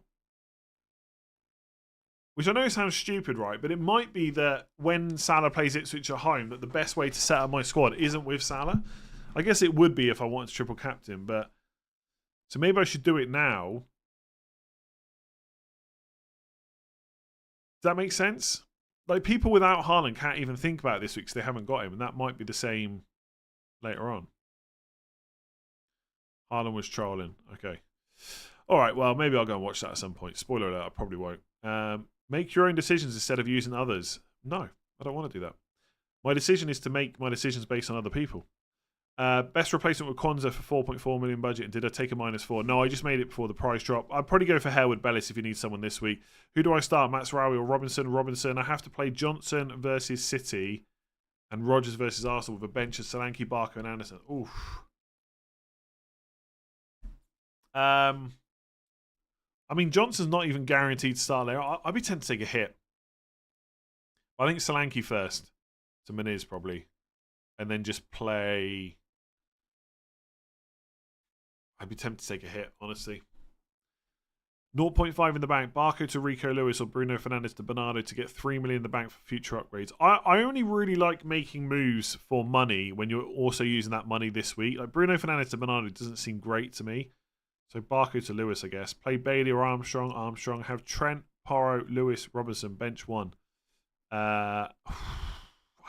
Which I know sounds stupid, right? But it might be that when Salah plays Ipswich at home, that the best way to set up my squad isn't with Salah. I guess it would be if I wanted to triple captain, but... So maybe I should do it now. Does that make sense? Like, people without Haaland can't even think about it this week because they haven't got him, and that might be the same later on. Haaland was trolling. Okay. All right, well, maybe I'll go and watch that at some point. Spoiler alert, I probably won't. Make your own decisions instead of using others. No, I don't want to do that. My decision is to make my decisions based on other people. Best replacement with Kwanzaa for 4.4 million budget. And did I take a -4? No, I just made it before the price drop. I'd probably go for Harewood Bellis if you need someone this week. Who do I start? Mazraoui or Robinson? Robinson. I have to play Johnson versus City and Rodgers versus Arsenal with a bench of Solanke, Barker and Anderson. Oof. I mean, Johnson's not even guaranteed to start there. I'd be tempted to take a hit. I think Solanke first to Meniz probably. And then just play... I'd be tempted to take a hit, honestly. 0.5 in the bank. Barco to Rico Lewis or Bruno Fernandes to Bernardo to get 3 million in the bank for future upgrades. I only really like making moves for money when you're also using that money this week. Like Bruno Fernandes to Bernardo doesn't seem great to me. So Barco to Lewis, I guess. Play Bailey or Armstrong. Armstrong. Have Trent, Porro, Lewis, Robinson. Bench 1. I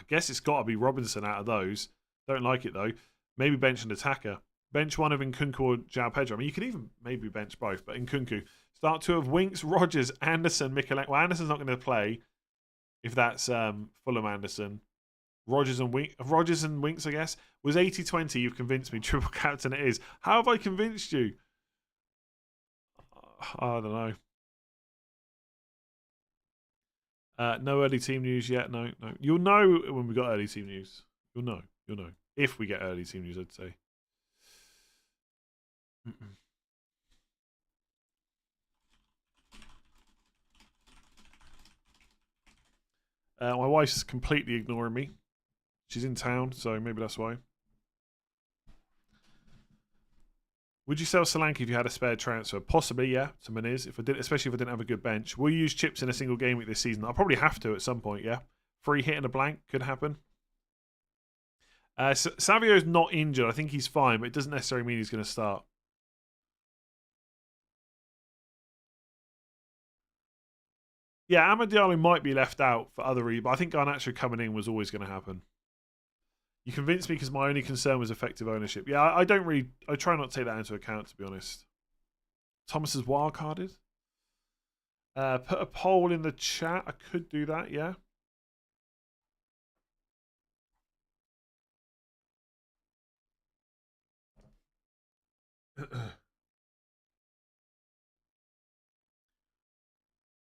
guess it's got to be Robinson out of those. Don't like it, though. Maybe bench an attacker. Bench 1 of Nkunku or João Pedro. I mean, you could even maybe bench both, but Nkunku. Start 2 of Winks, Rodgers, Anderson, Mikel. Well, Anderson's not going to play if that's Fulham Anderson. Rodgers and Winks, I guess. Was 80-20. You've convinced me. Triple captain it is. How have I convinced you? I don't know. No early team news yet. No. You'll know when we got early team news. You'll know. If we get early team news, I'd say. My wife's completely ignoring me. She's in town, so maybe that's why. Would you sell Solanke if you had a spare transfer? Possibly, yeah, to Meniz. Especially if I didn't have a good bench. Will you use chips in a single game week this season? I'll probably have to at some point, yeah. Free hit and a blank could happen. Savio's not injured. I think he's fine, but it doesn't necessarily mean he's going to start. Yeah, Amad Diallo might be left out for other reasons, but I think Garnacho coming in was always going to happen. You convinced me because my only concern was effective ownership. Yeah, I try not to take that into account, to be honest. Thomas is wildcarded. Put a poll in the chat. I could do that, yeah.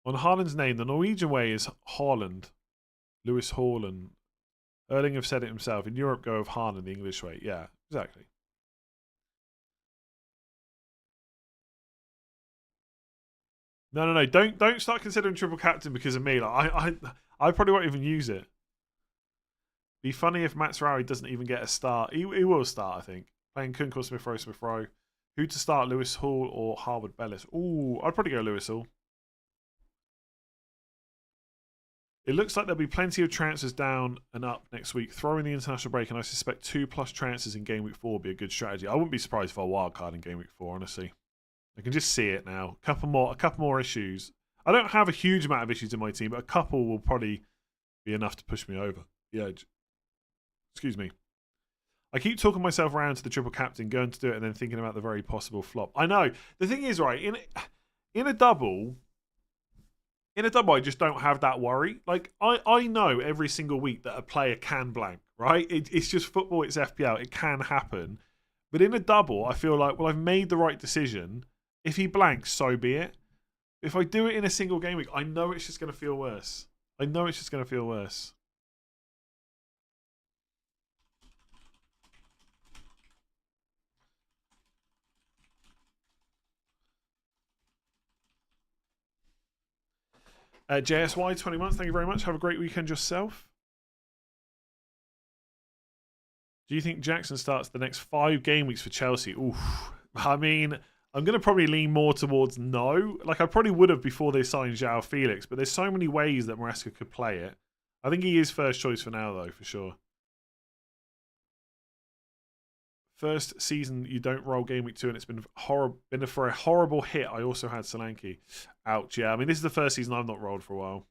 On Haaland's name, the Norwegian way is Haaland. Lewis Haaland. Erling have said it himself. In Europe, go with Haaland the English way. Yeah, exactly. No. Don't start considering triple captain because of me. Like, I probably won't even use it. Be funny if Mazraoui doesn't even get a start. He will start, I think. Playing Kunkel, Smith Rowe. Who to start, Lewis Hall or Harwood Bellis? Ooh, I'd probably go Lewis Hall. It looks like there'll be plenty of transfers down and up next week. Throw in the international break, and I suspect 2+ transfers in Game Week 4 would be a good strategy. I wouldn't be surprised for a wild card in Game Week 4, honestly. I can just see it now. A couple more issues. I don't have a huge amount of issues in my team, but a couple will probably be enough to push me over the edge. Excuse me. I keep talking myself around to the triple captain, going to do it, and then thinking about the very possible flop. I know. The thing is, right, in a double... In a double, I just don't have that worry. Like, I know every single week that a player can blank, right? It's just football, it's FPL. It can happen. But in a double, I feel like, well, I've made the right decision. If he blanks, so be it. If I do it in a single game week, I know it's just going to feel worse. JSY, 20 months. Thank you very much. Have a great weekend yourself. Do you think Jackson starts the next 5 game weeks for Chelsea? Oof. I mean, I'm going to probably lean more towards no. Like, I probably would have before they signed João Felix, but there's so many ways that Maresca could play it. I think he is first choice for now, though, for sure. First season you don't roll game week 2 and it's been for a horrible hit. I also had Solanke. Ouch, yeah. I mean, this is the first season I've not rolled for a while.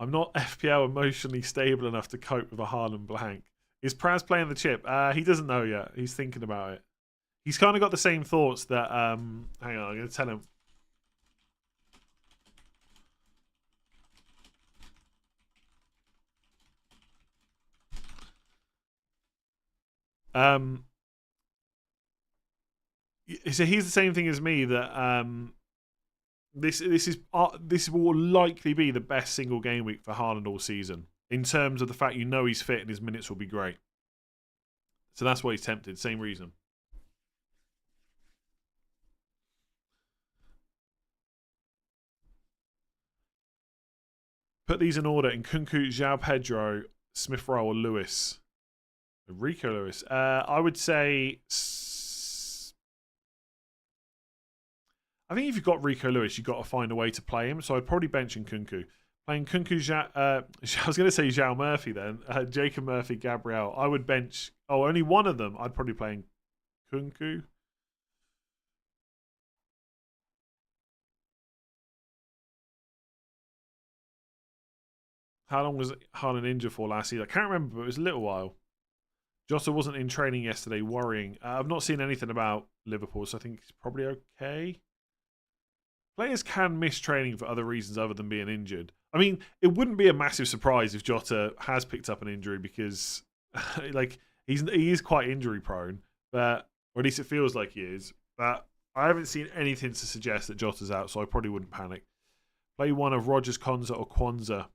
I'm not FPL emotionally stable enough to cope with a Haaland blank. Is Praz playing the chip? He doesn't know yet. He's thinking about it. He's kind of got the same thoughts that... hang on, I'm going to tell him. So he's the same thing as me, that this will likely be the best single game week for Haaland all season, in terms of the fact he's fit and his minutes will be great. So that's why he's tempted. Same reason. Put these in order: in Nkunku, João Pedro, Smith Rowe, or Lewis. Rico Lewis. I would say... I think if you've got Rico Lewis, you've got to find a way to play him. So I'd probably bench Nkunku. Playing Nkunku, I was going to say João Murphy then. Jacob Murphy, Gabriel. I would bench... Oh, only one of them. I'd probably play Nkunku. How long was Haaland injured for last season? I can't remember, but it was a little while. Jota wasn't in training yesterday, worrying. I've not seen anything about Liverpool, so I think he's probably okay. Players can miss training for other reasons other than being injured. I mean, it wouldn't be a massive surprise if Jota has picked up an injury, because like he is quite injury prone, but or at least it feels like he is. But I haven't seen anything to suggest that Jota's out, so I probably wouldn't panic. Play one of Rogers, Konza, or Kwanzaa.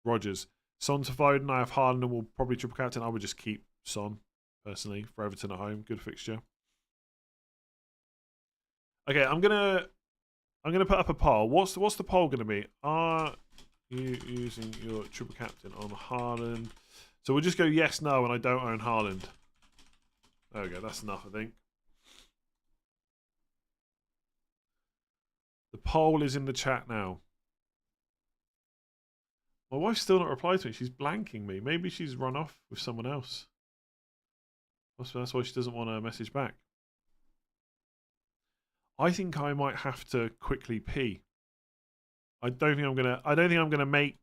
Rogers. Son to Foden. I have Haaland and will probably triple captain. I would just keep Son, personally, for Everton at home. Good fixture. Okay, I'm gonna put up a poll. What's the poll gonna be? Are you using your triple captain on Haaland? So we'll just go yes, no, and I don't own Haaland. There we go. That's enough, I think. The poll is in the chat now. My wife's still not replied to me. She's blanking me. Maybe she's run off with someone else. That's why she doesn't want to message back. I think I might have to quickly pee. I don't think I'm gonna make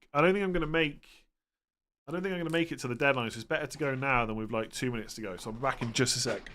it to the deadline. So it's better to go now than with like 2 minutes to go. So I'll be back in just a sec.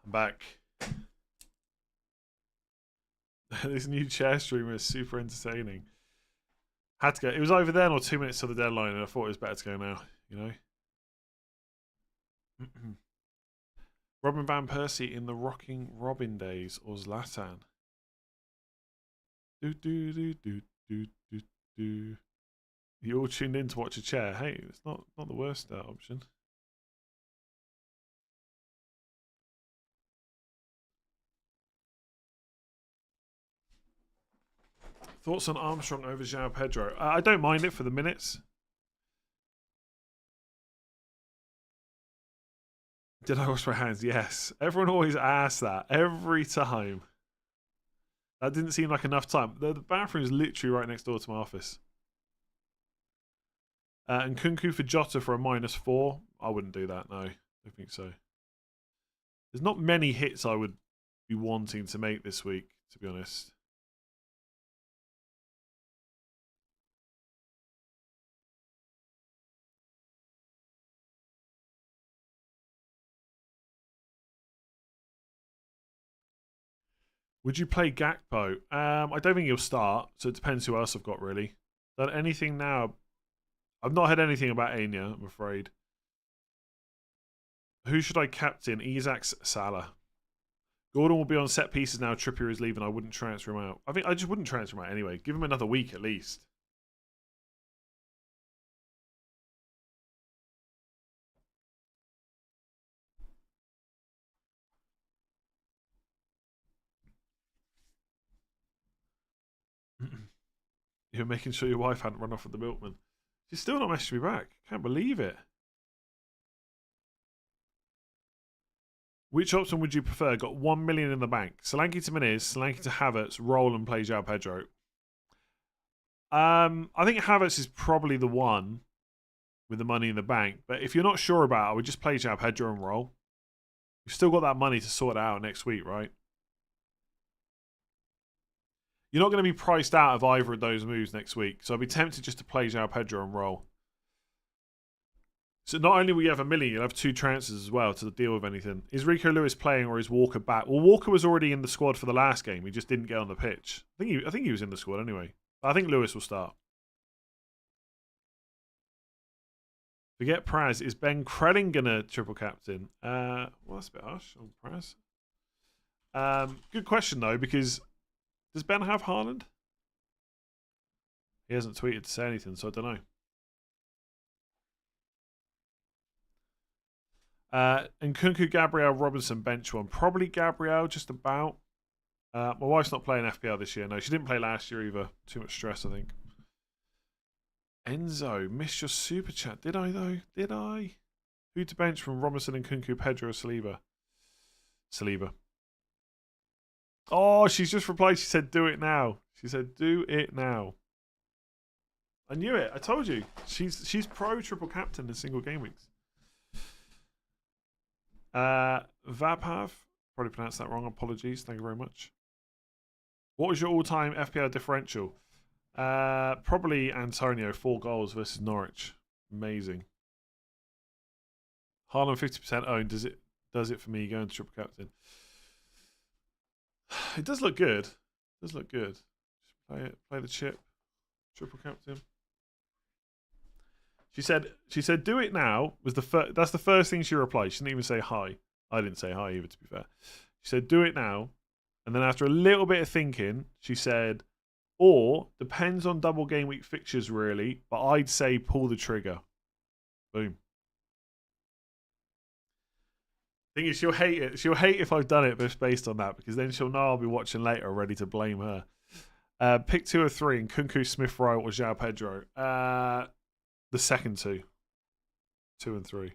I'm back. This new chair streamer is super entertaining. Had to go. It was either then or 2 minutes to the deadline, and I thought it was better to go now. You know. Robin van Persie in the Rocking Robin days, or Zlatan. You all tuned in to watch a chair. Hey, it's not the worst option. Thoughts on Armstrong over João Pedro? I don't mind it for the minutes. Did I wash my hands? Yes. Everyone always asks that every time. That didn't seem like enough time. The bathroom is literally right next door to my office. And Kunku for Jota for a -4. I wouldn't do that, no. I don't think so. There's not many hits I would be wanting to make this week, to be honest. Would you play Gakpo? I don't think he'll start, so it depends who else I've got, really. Done anything now? I've not heard anything about Anya, I'm afraid. Who should I captain? Isak's Salah. Gordon will be on set pieces now. Trippier is leaving. I wouldn't transfer him out. I think I just wouldn't transfer him out anyway. Give him another week at least. You're making sure your wife hadn't run off with the milkman. She's still not messaged me back. Can't believe it. Which option would you prefer? Got 1 million in the bank. Solanke to Miniz, Solanke to Havertz, roll and play João Pedro. I think Havertz is probably the one with the money in the bank. But if you're not sure about it, I would just play João Pedro and roll. You've still got that money to sort it out next week, right? You're not going to be priced out of either of those moves next week. So I'd be tempted just to play João Pedro and roll. So not only will you have 1 million, you'll have 2 transfers as well to deal with anything. Is Rico Lewis playing or is Walker back? Well, Walker was already in the squad for the last game. He just didn't get on the pitch. I think he was in the squad anyway. I think Lewis will start. Forget Praz. Is Ben Crellin gonna triple captain? Well, that's a bit harsh on Praz. Good question though, because does Ben have Haaland? He hasn't tweeted to say anything, so I don't know. And Kunku, Gabriel, Robinson, bench one. Probably Gabriel, just about. My wife's not playing FPL this year. No, she didn't play last year either. Too much stress, I think. Enzo, missed your super chat. Did I, though? Did I? Who to bench from Robinson and Kunku, Pedro, or Saliba? Saliba. Oh, she's just replied. She said, do it now. She said, do it now. I knew it. I told you. She's pro triple captain in single game weeks. Vapav. Probably pronounced that wrong. Apologies. Thank you very much. What was your all-time FPL differential? Probably Antonio, 4 goals versus Norwich. Amazing. Haaland 50% owned. Does it for me going to triple captain? It does look good. It does look good. Just play the chip. Triple captain. She said do it now was that's the first thing she replied. She didn't even say hi. I didn't say hi either, to be fair. She said do it now. And then after a little bit of thinking, she said, or depends on double game week fixtures really, but I'd say pull the trigger. Boom. Thing is, she'll hate it. She'll hate if I've done it just based on that, because then she'll know I'll be watching later, ready to blame her. Pick 2 or 3, and Kunku, Smith Rowe, or João Pedro. The second 2. 2 and 3.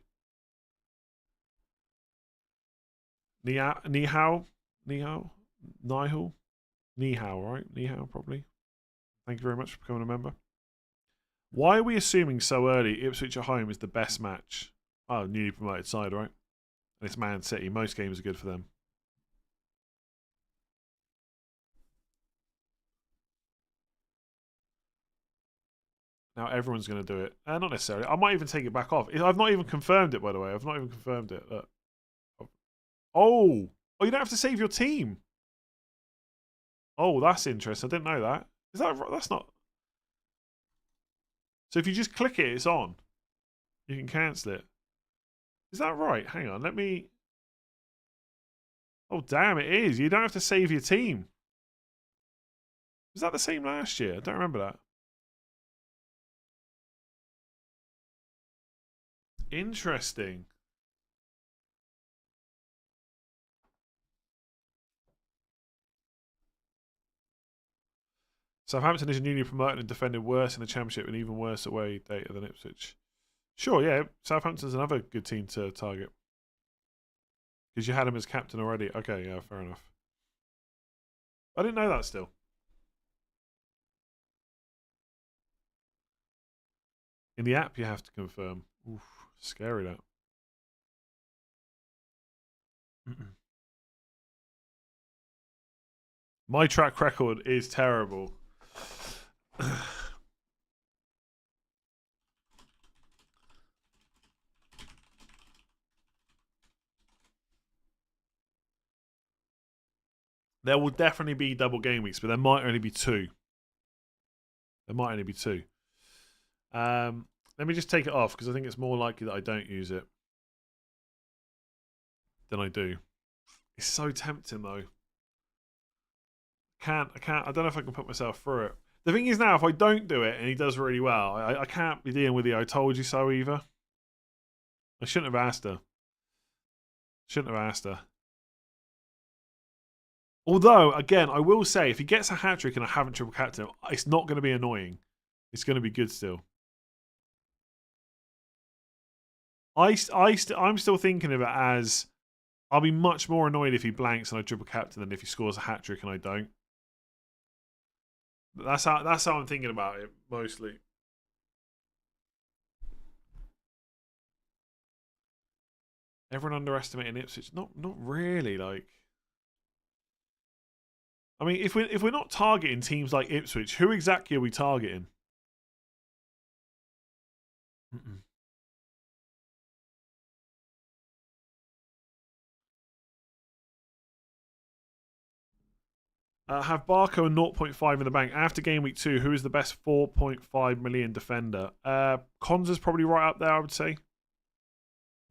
Nihao, right? Nihao, probably. Thank you very much for becoming a member. Why are we assuming so early Ipswich at home is the best match? Oh, newly promoted side, right? And it's Man City. Most games are good for them. Now everyone's going to do it. Not necessarily. I might even take it back off. I've not even confirmed it, by the way. I've not even confirmed it. Oh, you don't have to save your team. Oh, that's interesting. I didn't know that. Is that right? That's not. So if you just click it, it's on. You can cancel it. Is that right? Hang on. Let me. Oh, damn, it is. You don't have to save your team. Was that the same last year? I don't remember that. Interesting. Southampton is newly promoted and defended worse in the Championship and even worse away data than Ipswich. Sure, yeah. Southampton's another good team to target. Because you had him as captain already. Okay, yeah, fair enough. I didn't know that still. In the app, you have to confirm. Oof, scary that. My track record is terrible. There will definitely be double game weeks, but there might only be 2. There might only be 2. Let me just take it off because I think it's more likely that I don't use it than I do. It's so tempting though. I don't know if I can put myself through it. The thing is now, if I don't do it and he does really well, I can't be dealing with the I told you so either. I shouldn't have asked her. Although, again, I will say, if he gets a hat-trick and I haven't triple captained him, it's not going to be annoying. It's going to be good still. I'm still thinking of it as I'll be much more annoyed if he blanks and I triple captain than if he scores a hat-trick and I don't. That's how I'm thinking about it, mostly. Everyone underestimating Ipswich? Not really. Like, I mean, if we're not targeting teams like Ipswich, who exactly are we targeting? Have Barco and 0.5 in the bank. After game week 2, who is the best 4.5 million defender? Konza's probably right up there, I would say.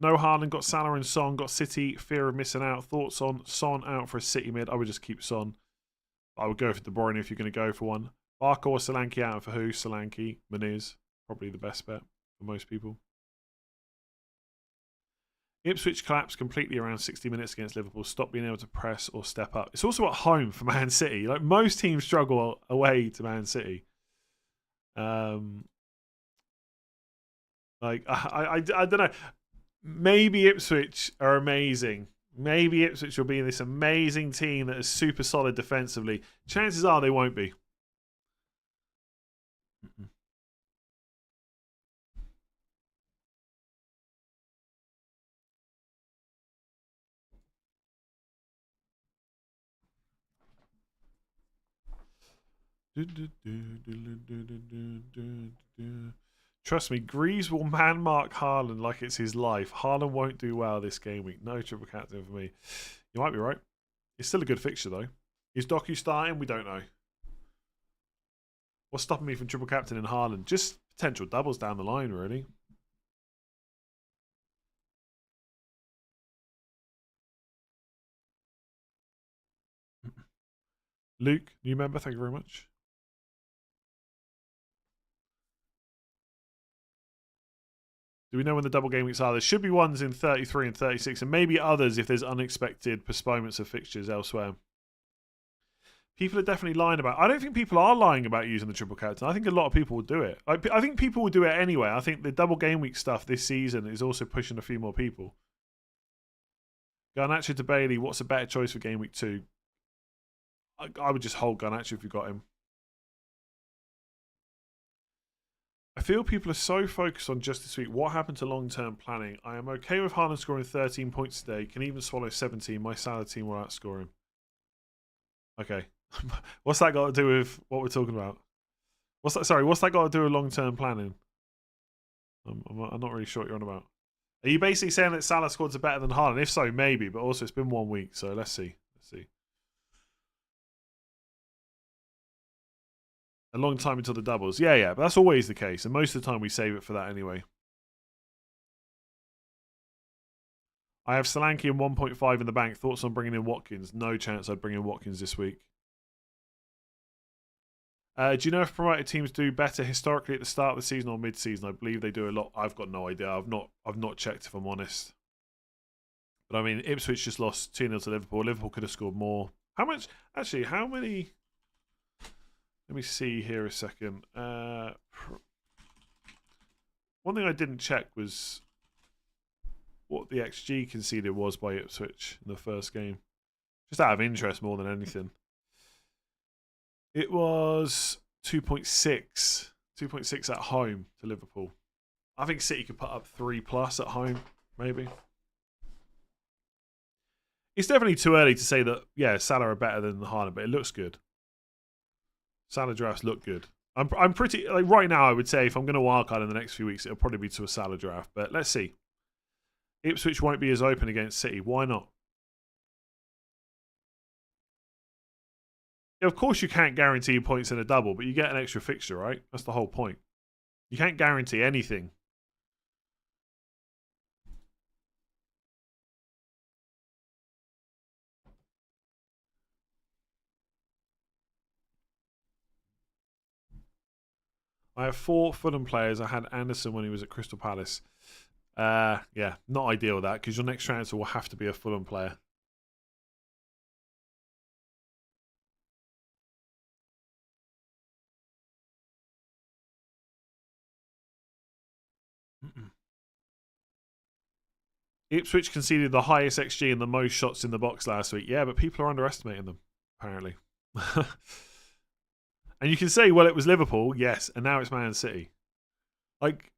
No Haaland, got Salah and Son, got City, fear of missing out. Thoughts on Son out for a City mid? I would just keep Son. I would go for De Bruyne if you're going to go for one. Barco or Solanke out for who? Solanke, Muniz, probably the best bet for most people. Ipswich collapsed completely around 60 minutes against Liverpool. Stop being able to press or step up. It's also at home for Man City. Like, most teams struggle away to Man City. Like, I don't know. Maybe Ipswich are amazing. Maybe Ipswich will be this amazing team that is super solid defensively. Chances are they won't be. Trust me, Greaves will man-mark Haaland like it's his life. Haaland won't do well this game week. No triple captain for me. You might be right. It's still a good fixture, though. Is Doku starting? We don't know. What's stopping me from triple captain in Haaland? Just potential doubles down the line, really. Luke, new member, thank you very much. Do we know when the double game weeks are? There should be ones in 33 and 36, and maybe others if there's unexpected postponements of fixtures elsewhere. People are definitely lying about. I don't think people are lying about using the triple captain. I think a lot of people will do it. I think people will do it anyway. I think the double game week stuff this season is also pushing a few more people. Garnacho to Bailey. What's a better choice for game week 2? I would just hold Garnacho if you got him. I feel people are so focused on just this week. What happened to long-term planning? I am okay with Haaland scoring 13 points today. Can even swallow 17. My Salah team will outscore him. Okay. What's that got to do with what we're talking about? What's that got to do with long-term planning? I'm not really sure what you're on about. Are you basically saying that Salah squads are better than Haaland? If so, maybe. But also, it's been 1 week, so let's see. A long time until the doubles. Yeah, but that's always the case. And most of the time we save it for that anyway. I have Solanke and 1.5 in the bank. Thoughts on bringing in Watkins? No chance I'd bring in Watkins this week. Do you know if promoted teams do better historically at the start of the season or mid-season? I believe they do a lot. I've got no idea. I've not checked if I'm honest. But I mean, Ipswich just lost 2-0 to Liverpool. Liverpool could have scored more. How much? Actually, how many? Let me see here a second. One thing I didn't check was what the XG conceded was by Ipswich in the first game. Just out of interest more than anything. It was 2.6. 2.6 at home to Liverpool. I think City could put up 3+ at home, maybe. It's definitely too early to say that, yeah, Salah are better than Haaland, but it looks good. Salah drafts look good. I'm pretty, like right now, I would say if I'm going to wildcard in the next few weeks, it'll probably be to a Salah draft, but let's see. Ipswich won't be as open against City. Why not? Yeah, of course you can't guarantee points in a double, but you get an extra fixture, right? That's the whole point. You can't guarantee anything. I have 4 Fulham players. I had Anderson when he was at Crystal Palace. Yeah, not ideal with that because your next transfer will have to be a Fulham player. Ipswich conceded the highest XG and the most shots in the box last week. Yeah, but people are underestimating them, apparently. And you can say, well, it was Liverpool, yes, and now it's Man City. Like,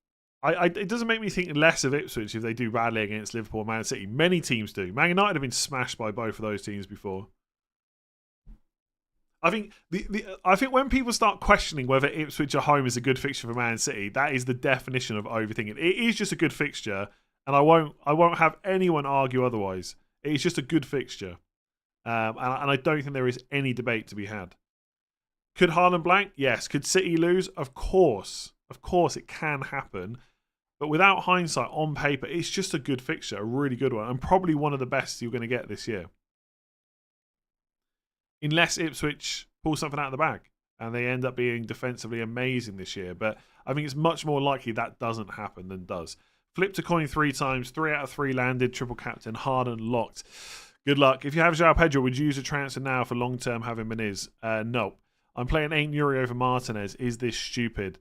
it doesn't make me think less of Ipswich if they do badly against Liverpool and Man City. Many teams do. Man United have been smashed by both of those teams before. I think I think when people start questioning whether Ipswich at home is a good fixture for Man City, that is the definition of overthinking. It is just a good fixture, and I won't have anyone argue otherwise. It is just a good fixture, and I don't think there is any debate to be had. Could Haaland blank? Yes. Could City lose? Of course it can happen. But without hindsight, on paper, it's just a good fixture, a really good one, and probably one of the best you're going to get this year. Unless Ipswich pull something out of the bag and they end up being defensively amazing this year. But I think it's much more likely that doesn't happen than does. Flipped a coin 3 times, 3 out of 3 landed, triple captain, Harden locked. Good luck. If you have João Pedro, would you use a transfer now for long-term having Meniz? No. I'm playing 8 Nuri over Martinez. Is this stupid?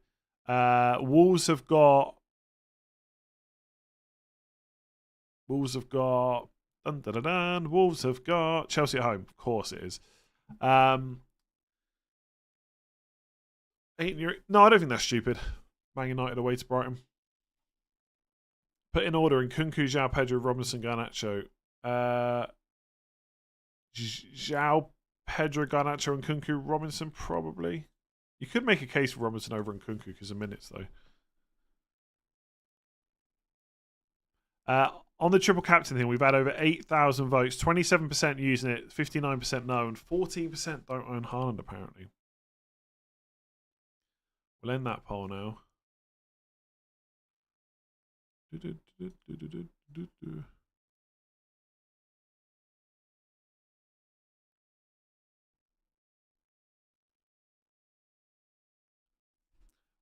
Wolves have got... Wolves have got Chelsea at home. Of course it is. 8 Nuri... No, I don't think that's stupid. Man United away to Brighton. Put in order in Kunku, João Pedro, Robinson, Garnacho. João Pedro, Garnacho, and Kunku, Robinson, probably. You could make a case for Robinson over and Kunku because of minutes, though. On the triple captain thing, we've had over 8,000 votes. 27% using it, 59% no, and 14% don't own Haaland, apparently. We'll end that poll now.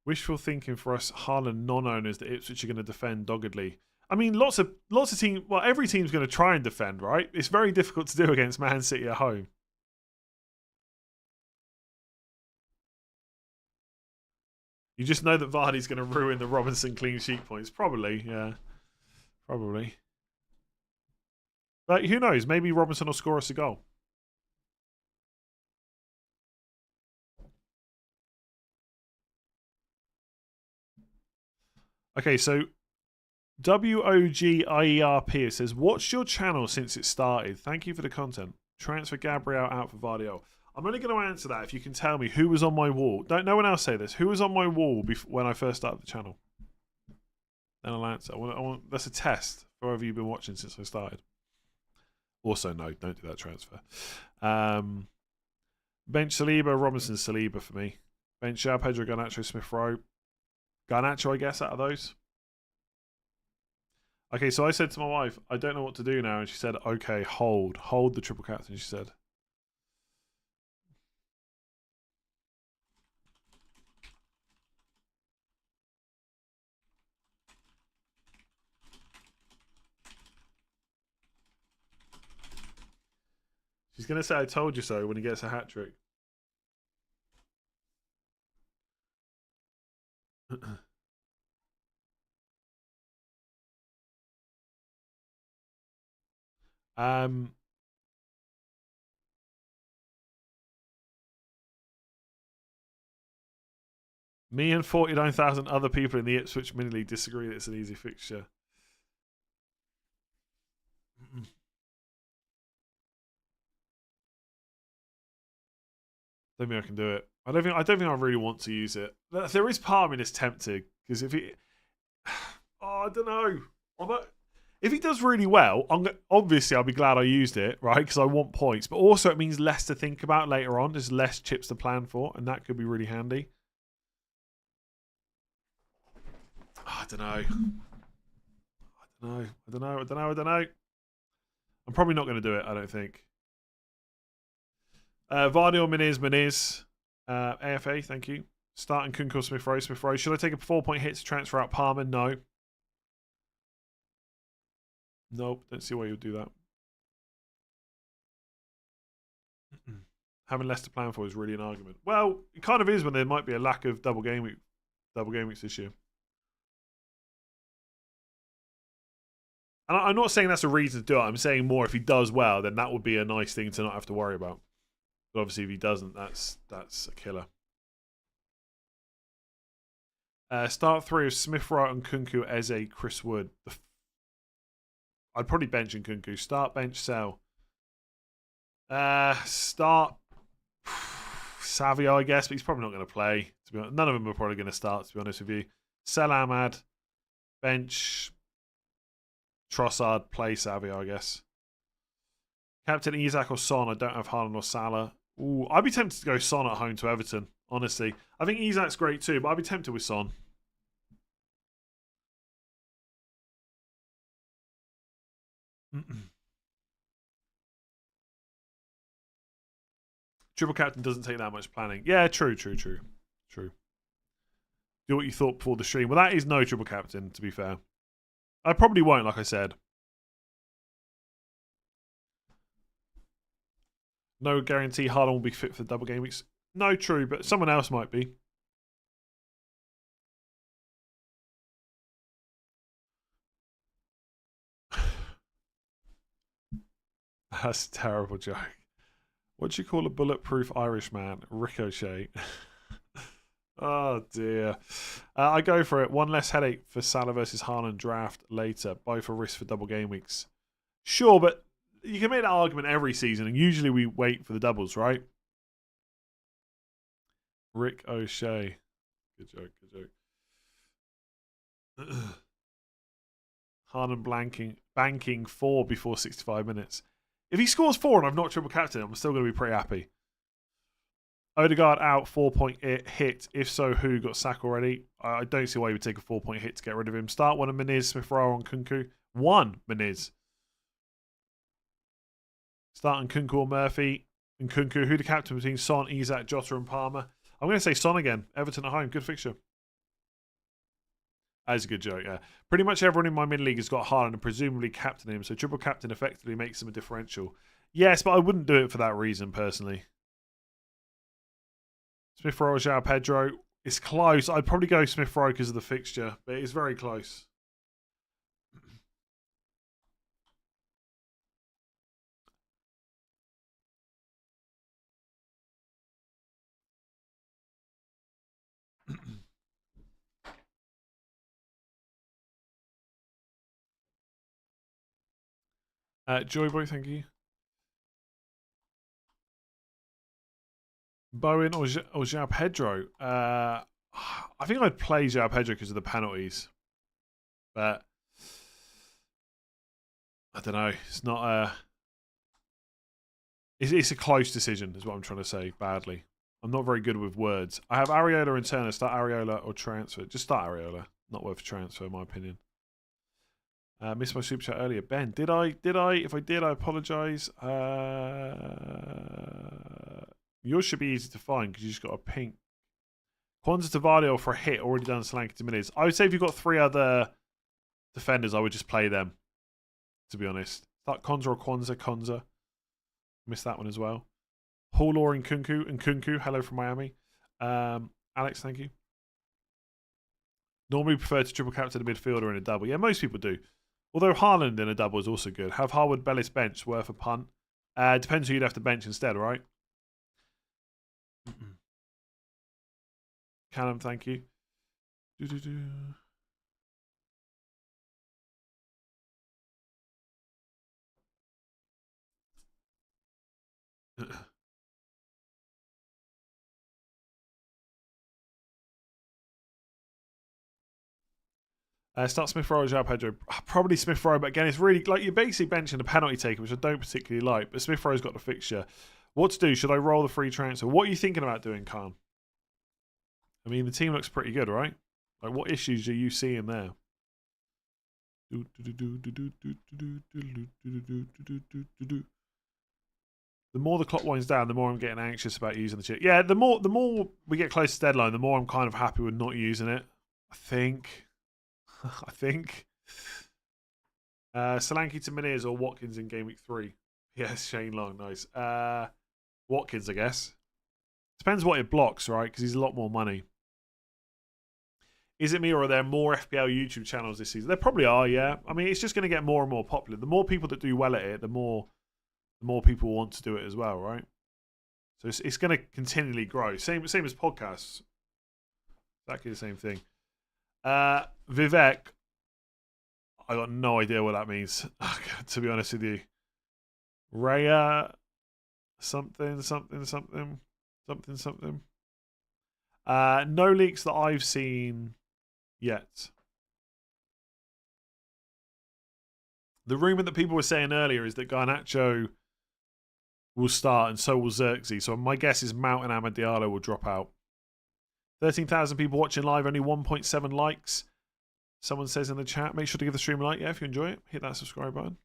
Wishful thinking for us Haaland non-owners that Ipswich are going to defend doggedly. I mean, lots of teams. Well, every team's going to try and defend, right? It's very difficult to do against Man City at home. You just know that Vardy's going to ruin the Robinson clean sheet points. Probably, yeah. Probably. But who knows? Maybe Robinson will score us a goal. Okay, so WOGIERP says, watched your channel since it started. Thank you for the content. Transfer Gabriel out for Vardio. I'm only going to answer that if you can tell me who was on my wall. Don't no one else say this. Who was on my wall when I first started the channel? Then I'll answer. I want, that's a test for whoever you've been watching since I started. Also, no, don't do that transfer. Bench Saliba, Robinson, Saliba for me. Bench João Pedro, Garnacho, Smith Rowe. Garnacho, I guess, out of those. Okay, so I said to my wife, I don't know what to do now. And she said, okay, hold the triple captain, she said. She's going to say, I told you so when he gets a hat-trick. um, me and 49,000 other people in the Ipswich Mini League disagree that it's an easy fixture. Don't think I can do it. I don't think I really want to use it. There is part of me that's tempted because if he, I don't know. If he does really well, obviously I'll be glad I used it, right? Because I want points, but also it means less to think about later on. There's less chips to plan for, and that could be really handy. I don't know. I don't know. I'm probably not going to do it. I don't think. Vardy or Miniz. AFA, thank you. Starting Kunkel, Smith Rowe. Should I take a 4-point hit to transfer out Palmer? No. Nope, don't see why you would do that. Having less to plan for is really an argument. Well, it kind of is when there might be a lack of double game weeks this year. And I'm not saying that's a reason to do it. I'm saying more if he does well, then that would be a nice thing to not have to worry about. But obviously, if he doesn't, that's a killer. Start 3 of Smith Rowe and Kunku, Eze, Chris Wood. I'd probably bench in Kunku. Start, bench, sell. Start Savio, I guess, but he's probably not going to play. To be honest. None of them are probably going to start, to be honest with you. Sell Ahmad. Bench Trossard, play Savio, I guess. Captain Isak or Son. I don't have Haaland or Salah. Ooh, I'd be tempted to go Son at home to Everton, honestly. I think Isak's great too, but I'd be tempted with Son. Triple captain doesn't take that much planning. Yeah, true. Do what you thought before the stream. Well, that is no triple captain, to be fair. I probably won't, like I said. No guarantee Haaland will be fit for the double game weeks. No, true, but someone else might be. That's a terrible joke. What do you call a bulletproof Irishman? Ricochet. Oh, dear. I go for it. One less headache for Salah versus Haaland draft later. Both are risk for double game weeks. Sure, but you can make that argument every season, and usually we wait for the doubles, right? Rick O'Shea. Good joke. Haaland banking 4 before 65 minutes. If he scores 4 and I've not triple captain, I'm still going to be pretty happy. Odegaard out, 4-point hit. If so, who got sack already? I don't see why you would take a 4-point hit to get rid of him. Start one of Miniz, Smith Rowe on Kunku. 1 Miniz. Starting Kunku or Murphy and Kunku. Who the captain between Son, Isak, Jota and Palmer? I'm going to say Son again. Everton at home. Good fixture. That's a good joke, yeah. Pretty much everyone in my mid-league has got Haaland and presumably captain him, so triple captain effectively makes him a differential. Yes, but I wouldn't do it for that reason, personally. Smith Rowe, João Pedro. It's close. I'd probably go Smith Rowe because of the fixture, but it's very close. Joyboy, thank you. Bowen or João Pedro? I think I'd play João Pedro because of the penalties. But I don't know. It's not a... It's a close decision, is what I'm trying to say, badly. I'm not very good with words. I have Areola and Turner. Start Areola or transfer. Just start Areola. Not worth a transfer, in my opinion. Missed my super chat earlier. Ben, did I? If I did, I apologise. Yours should be easy to find because you just got a pink. Kwanzaa to Vardy for a hit, already done Solanke to minutes. I would say if you've got 3 other defenders, I would just play them, to be honest. Start Konza or Kwanzaa. Missed that one as well. Hall or and Kunku. Hello from Miami. Alex, thank you. Normally prefer to triple captain a midfielder in a double. Yeah, most people do. Although Haaland in a double is also good. Have Harwood Bellis bench worth a punt? Depends who you'd have to bench instead, right? Callum, thank you. Start Smith Rowe, João Pedro. Probably Smith Rowe, but again, it's really like you're basically benching a penalty taker, which I don't particularly like. But Smith Rowe's got the fixture. What to do? Should I roll the free transfer? What are you thinking about doing, Khan? I mean, the team looks pretty good, right? Like, what issues are you seeing there? The more the clock winds down, the more I'm getting anxious about using the chip. Yeah, the more we get close to deadline, the more I'm kind of happy with not using it. I think. I think. Solanke to Meneers or Watkins in Game Week 3. Yes, Shane Long, nice. Watkins, I guess. Depends what it blocks, right? Because he's a lot more money. Is it me or are there more FPL YouTube channels this season? There probably are, yeah. I mean, it's just going to get more and more popular. The more people that do well at it, the more people want to do it as well, right? So it's going to continually grow. Same as podcasts. Exactly the same thing. Vivek, I got no idea what that means. To be honest with you, Raya, something. No leaks that I've seen yet. The rumor that people were saying earlier is that Garnacho will start and so will Xerxes. So my guess is Mount and Amad Diallo will drop out. 13,000 people watching live, only 1.7 likes. Someone says in the chat, make sure to give the stream a like. Yeah, if you enjoy it, hit that subscribe button.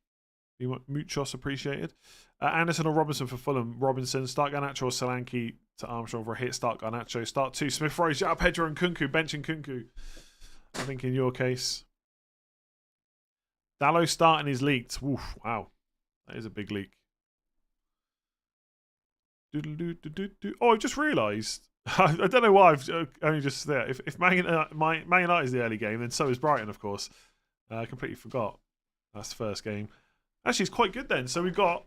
You want muchos appreciated. Anderson or Robinson for Fulham. Robinson. Start Garnacho or Solanke to Armstrong for a hit. Start Garnacho. Start 2. Smith Rowe, João Pedro and Kunku. Bench and Kunku. I think in your case. Dallo starting is leaked. Oof, wow. That is a big leak. Oh, I've just realised. I don't know why I've only just there. If Man United is the early game, then so is Brighton, of course. I completely forgot. That's the first game. Actually, it's quite good then. So we've got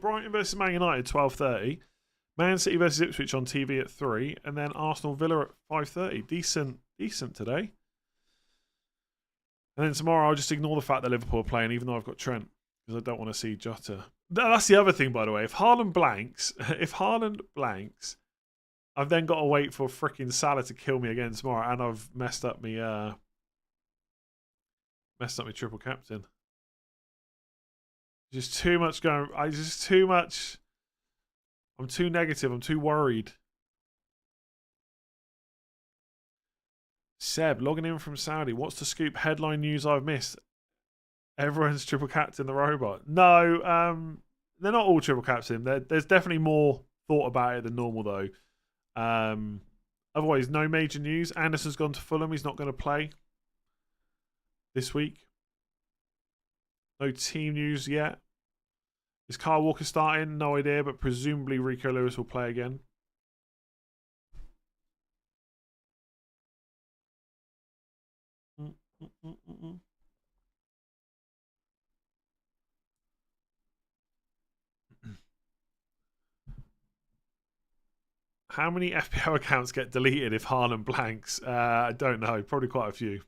Brighton versus Man United 12:30, Man City versus Ipswich on TV at 3, and then Arsenal Villa at 5:30. Decent today. And then tomorrow I'll just ignore the fact that Liverpool are playing, even though I've got Trent, because I don't want to see Jota. That's the other thing, by the way. If Haaland blanks, I've then got to wait for freaking Salah to kill me again tomorrow, and I've messed up my triple captain. Just too much going. Too much. I'm too negative. I'm too worried. Seb logging in from Saudi. What's the scoop? Headline news I've missed. Everyone's triple captain the robot. No, they're not all triple captain. There's definitely more thought about it than normal though. Otherwise, no major news. Anderson's gone to Fulham. He's not going to play this week. No team news yet. Is Kyle Walker starting? No idea, but presumably Rico Lewis will play again. How many FPL accounts get deleted if Haaland blanks? I don't know. Probably quite a few.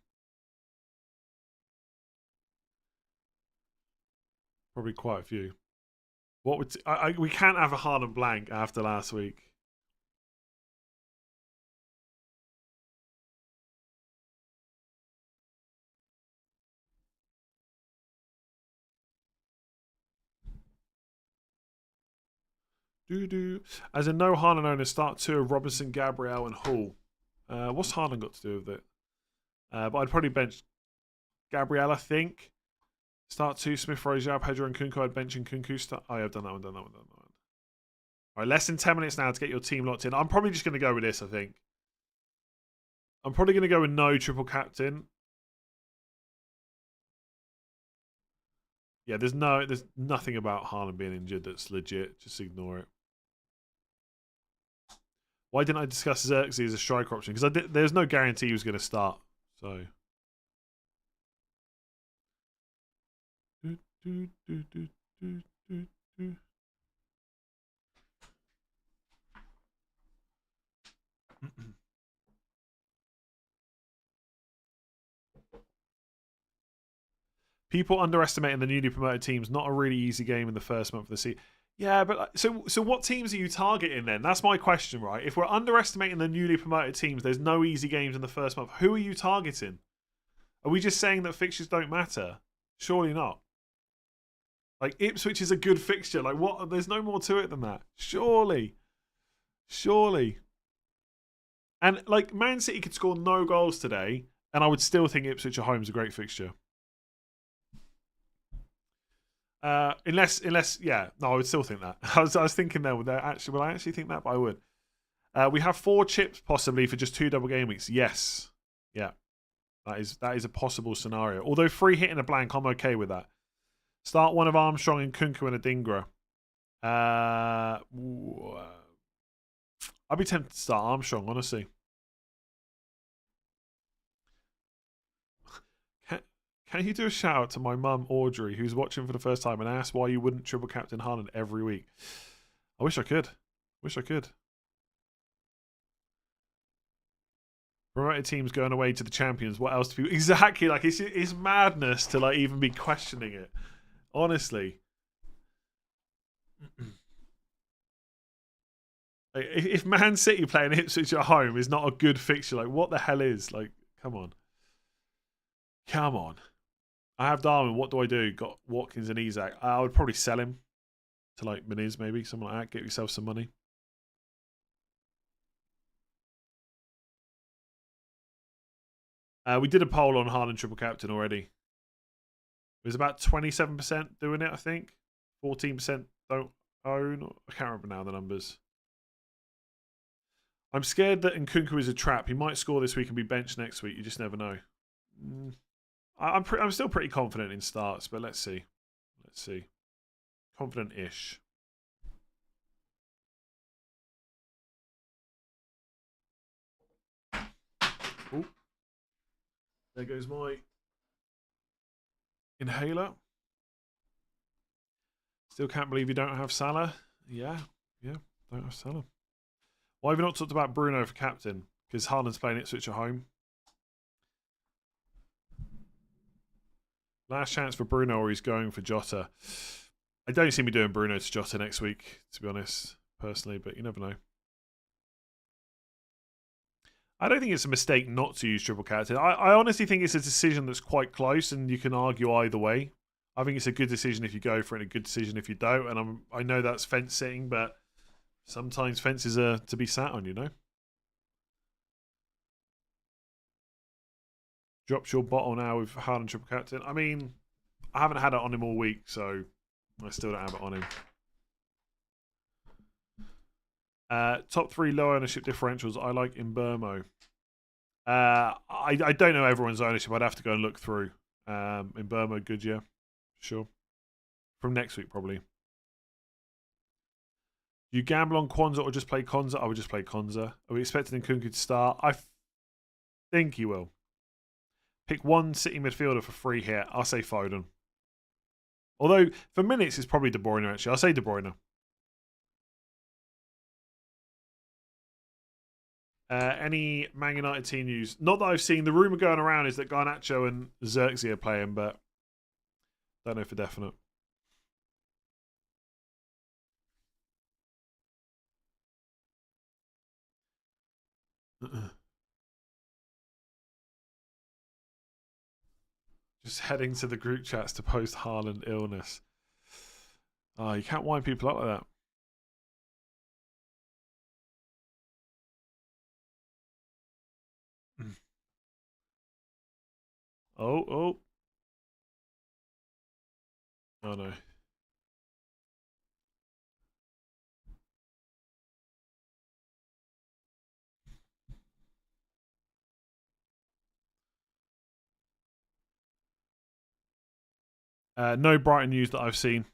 Probably quite a few. What would we can't have a Haaland blank after last week. As a no Haaland owner, start 2 of Robinson, Gabriel, and Hall. What's Haaland got to do with it? But I'd probably bench Gabriel, I think. Start 2, Smith Rowe, João Pedro, and Kunku. I'd bench and Kunku. Start. Oh, yeah, I've done that one. All right, less than 10 minutes now to get your team locked in. I'm probably just going to go with this, I think. I'm probably going to go with no triple captain. Yeah, there's nothing about Haaland being injured that's legit. Just ignore it. Why didn't I discuss Xerxes as a striker option? Because there's no guarantee he was going to start. So. People underestimating the newly promoted teams. Not a really easy game in the first month of the season. Yeah, but so what teams are you targeting then? That's my question, right? If we're underestimating the newly promoted teams, there's no easy games in the first month. Who are you targeting? Are we just saying that fixtures don't matter? Surely not. Like, Ipswich is a good fixture. Like, what? There's no more to it than that. Surely. And, like, Man City could score no goals today, and I would still think Ipswich at home is a great fixture. Unless, yeah. No, I would still think that. I was thinking there, will I actually think that? But I would. We have 4 chips possibly for just 2 double game weeks. Yes. Yeah. That is a possible scenario. Although 3 hitting a blank, I'm okay with that. Start one of Armstrong and Kunku and Adingra. I'd be tempted to start Armstrong, honestly. Can you do a shout out to my mum, Audrey, who's watching for the first time and asked why you wouldn't triple captain Haaland every week? I wish I could. Promoted teams going away to the champions. What else do you... Exactly. Like, it's madness to, like, even be questioning it. Honestly. If Man City playing Ipswich at home is not a good fixture, like, what the hell is? Like, come on. I have Darwin. What do I do? Got Watkins and Isak. I would probably sell him to, like, Miniz, maybe. Something like that. Get yourself some money. We did a poll on Haaland triple captain already. It was about 27% doing it, I think. 14% don't own. I can't remember now the numbers. I'm scared that Nkunku is a trap. He might score this week and be benched next week. You just never know. I'm still pretty confident in starts, but let's see. Confident-ish. Ooh. There goes my inhaler. Still can't believe you don't have Salah. Yeah, don't have Salah. Why have you not talked about Bruno for captain? Because Haaland's playing Ipswich at home. Last chance for Bruno, or he's going for Jota. I don't see me doing Bruno to Jota next week, to be honest, personally, but you never know. I don't think it's a mistake not to use triple captain. I honestly think it's a decision that's quite close, and you can argue either way. I think it's a good decision if you go for it, and a good decision if you don't. And I know that's fence sitting, but sometimes fences are to be sat on, you know. Drops your bottle now with Haaland triple captain. I mean, I haven't had it on him all week, so I still don't have it on him. Top 3 low ownership differentials I like in Burmo. I don't know everyone's ownership. I'd have to go and look through. In Burmo, good, yeah. Sure. From next week, probably. Do you gamble on Kwanzaa or just play Konza? I would just play Konza. Are we expecting Nkunku to start? I think he will. Pick one City midfielder for free here. I'll say Foden. Although, for minutes, it's probably De Bruyne, actually. I'll say De Bruyne. Any Man United team news? Not that I've seen. The rumour going around is that Garnacho and Xerxes are playing, but don't know for definite. Just heading to the group chats to post Haaland illness. Oh, you can't wind people up like that. Oh. Oh no. No Brighton news that I've seen.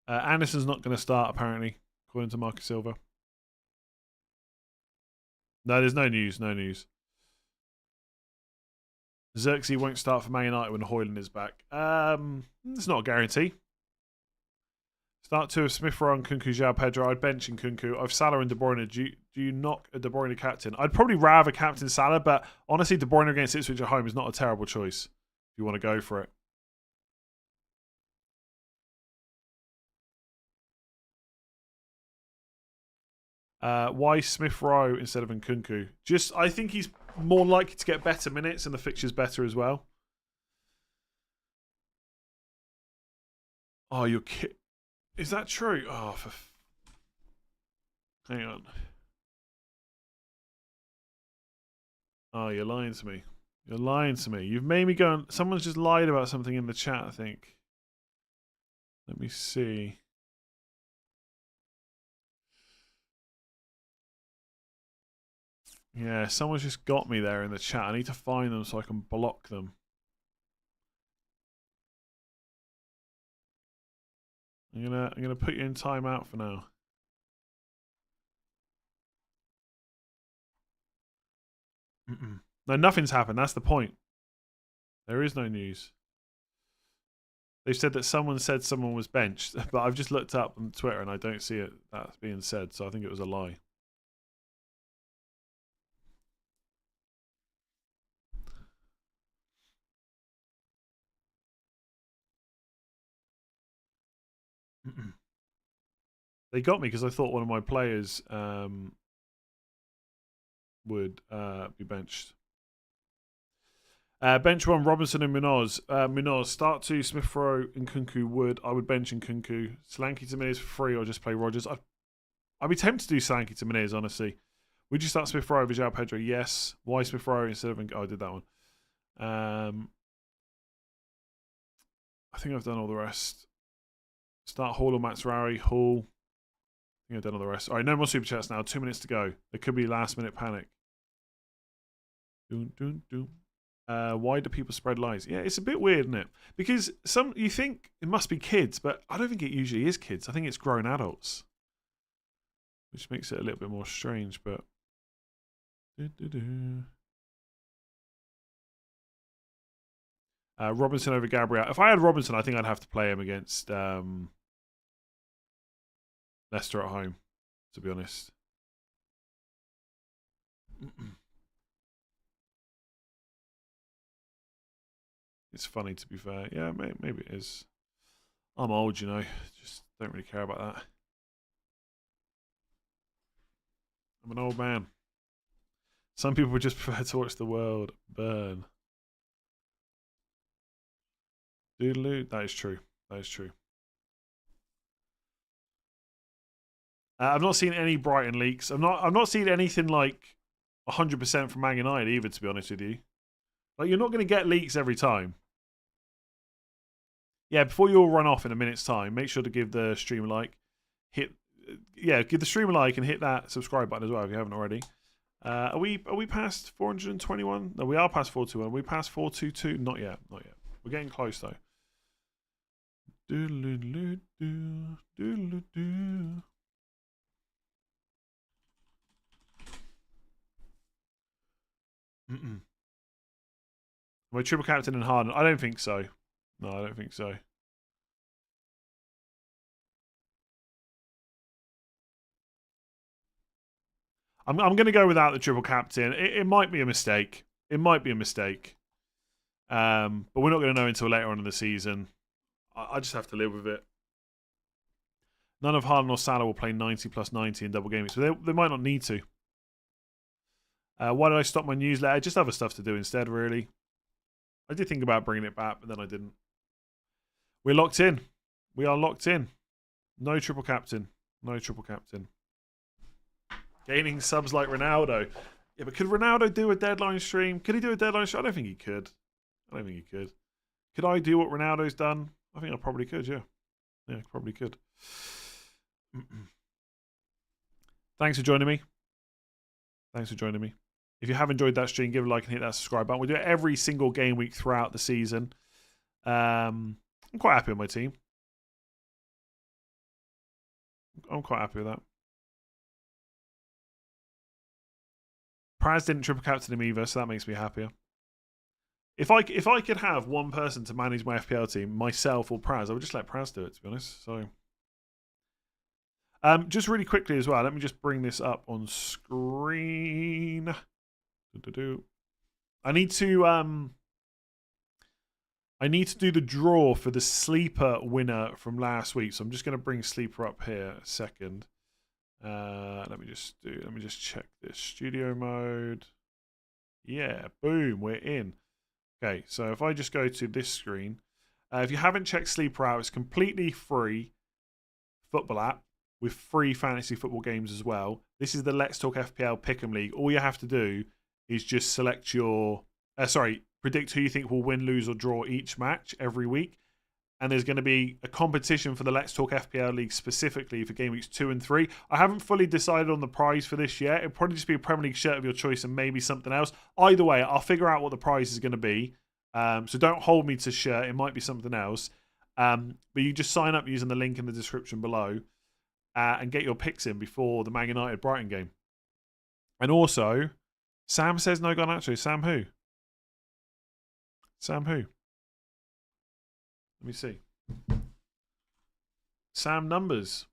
Anderson's not going to start, apparently, according to Marcus Silva. No, there's no news. No news. Xerxes won't start for Man United when Højlund is back. It's not a guarantee. Start 2 of Smith Rowe and Kunku, João Pedro. I'd bench in Kunku. I've Salah and De Bruyne. Do you knock a De Bruyne captain? I'd probably rather captain Salah, but honestly, De Bruyne against Ipswich at home is not a terrible choice if you want to go for it. Why Smith Rowe instead of Nkunku? I think he's more likely to get better minutes and the fixture's better as well. Oh, you're kidding. Is that true? Oh, hang on. Oh, you're lying to me. You're lying to me. You've made me go on. Someone's just lied about something in the chat, I think. Let me see. Yeah, someone's just got me there in the chat. I need to find them so I can block them. I'm gonna put you in timeout for now. No, nothing's happened. That's the point. There is no news. They've said that someone said someone was benched, but I've just looked up on Twitter and I don't see it that's being said, so I think it was a lie. They got me because I thought one of my players would be benched. Bench 1, Robinson and Munoz. Munoz, start 2, Smith Rowe and Kunku Wood. I would bench in Kunku. Solanke to Menez for free or just play Rodgers. I'd be tempted to do Solanke to Menez, honestly. Would you start Smith Rowe over João Pedro? Yes. Why Smith Rowe instead of... Oh, I did that one. I think I've done all the rest. Start Hall or Matsurawi. Hall. I think I've done all the rest. All right, no more super chats now. 2 minutes to go. There could be last minute panic. Why do people spread lies? Yeah, it's a bit weird, isn't it? Because you think it must be kids, but I don't think it usually is kids. I think it's grown adults, which makes it a little bit more strange. But Robinson over Gabriel. If I had Robinson, I think I'd have to play him against Leicester at home, to be honest. It's funny, to be fair. Yeah, maybe it is. I'm old, you know. Just don't really care about that. I'm an old man. Some people would just prefer to watch the world burn. Doodaloo. That is true. That is true. I've not seen any Brighton leaks. I've not seen anything like 100% from Man United either, to be honest with you. Like, you're not going to get leaks every time. Yeah, before you all run off in a minute's time, make sure to give the stream a like. Give the stream a like and hit that subscribe button as well if you haven't already. Are we past 421? No, we are past 421. Are we past 422? Not yet. Not yet. We're getting close though. Doodle-doo, doodle-doo. Am I triple captain and Harden? I don't think so. No, I don't think so. I'm going to go without the triple captain. It might be a mistake. It might be a mistake. But we're not going to know until later on in the season. I just have to live with it. None of Harden or Salah will play 90 plus 90 in double gaming, so they might not need to. Why did I stop my newsletter? Just other stuff to do instead, really. I did think about bringing it back, but then I didn't. We're locked in. We are locked in. No triple captain. No triple captain. Gaining subs like Ronaldo. Yeah, but could Ronaldo do a deadline stream? Could he do a deadline stream? I don't think he could. I don't think he could. Could I do what Ronaldo's done? I think I probably could, yeah. Yeah, I probably could. Thanks for joining me. Thanks for joining me. If you have enjoyed that stream, give a like and hit that subscribe button. We do it every single game week throughout the season. I'm quite happy with my team. I'm quite happy with that. Praz didn't triple captain him either, so that makes me happier. If I could have one person to manage my FPL team, myself or Praz, I would just let Praz do it, to be honest. So, just really quickly as well, let me just bring this up on screen. I need to do the draw for the sleeper winner from last week. So I'm just going to bring sleeper up here a second. Let me just check this studio mode. Yeah, boom, we're in. Okay, so if I just go to this screen, if you haven't checked Sleeper out, it's completely free football app with free fantasy football games as well. This is the Let's Talk FPL Pick'em League. All you have to do is just select your, predict who you think will win, lose, or draw each match every week. And there's going to be a competition for the Let's Talk FPL League specifically for game weeks 2 and 3. I haven't fully decided on the prize for this yet. It'll probably just be a Premier League shirt of your choice and maybe something else. Either way, I'll figure out what the prize is going to be. So don't hold me to shirt. It might be something else. But you just sign up using the link in the description below and get your picks in before the Man United Brighton game. And also, Sam says no Garnacho. Sam who? Sam who? Let me see. Sam Numbers.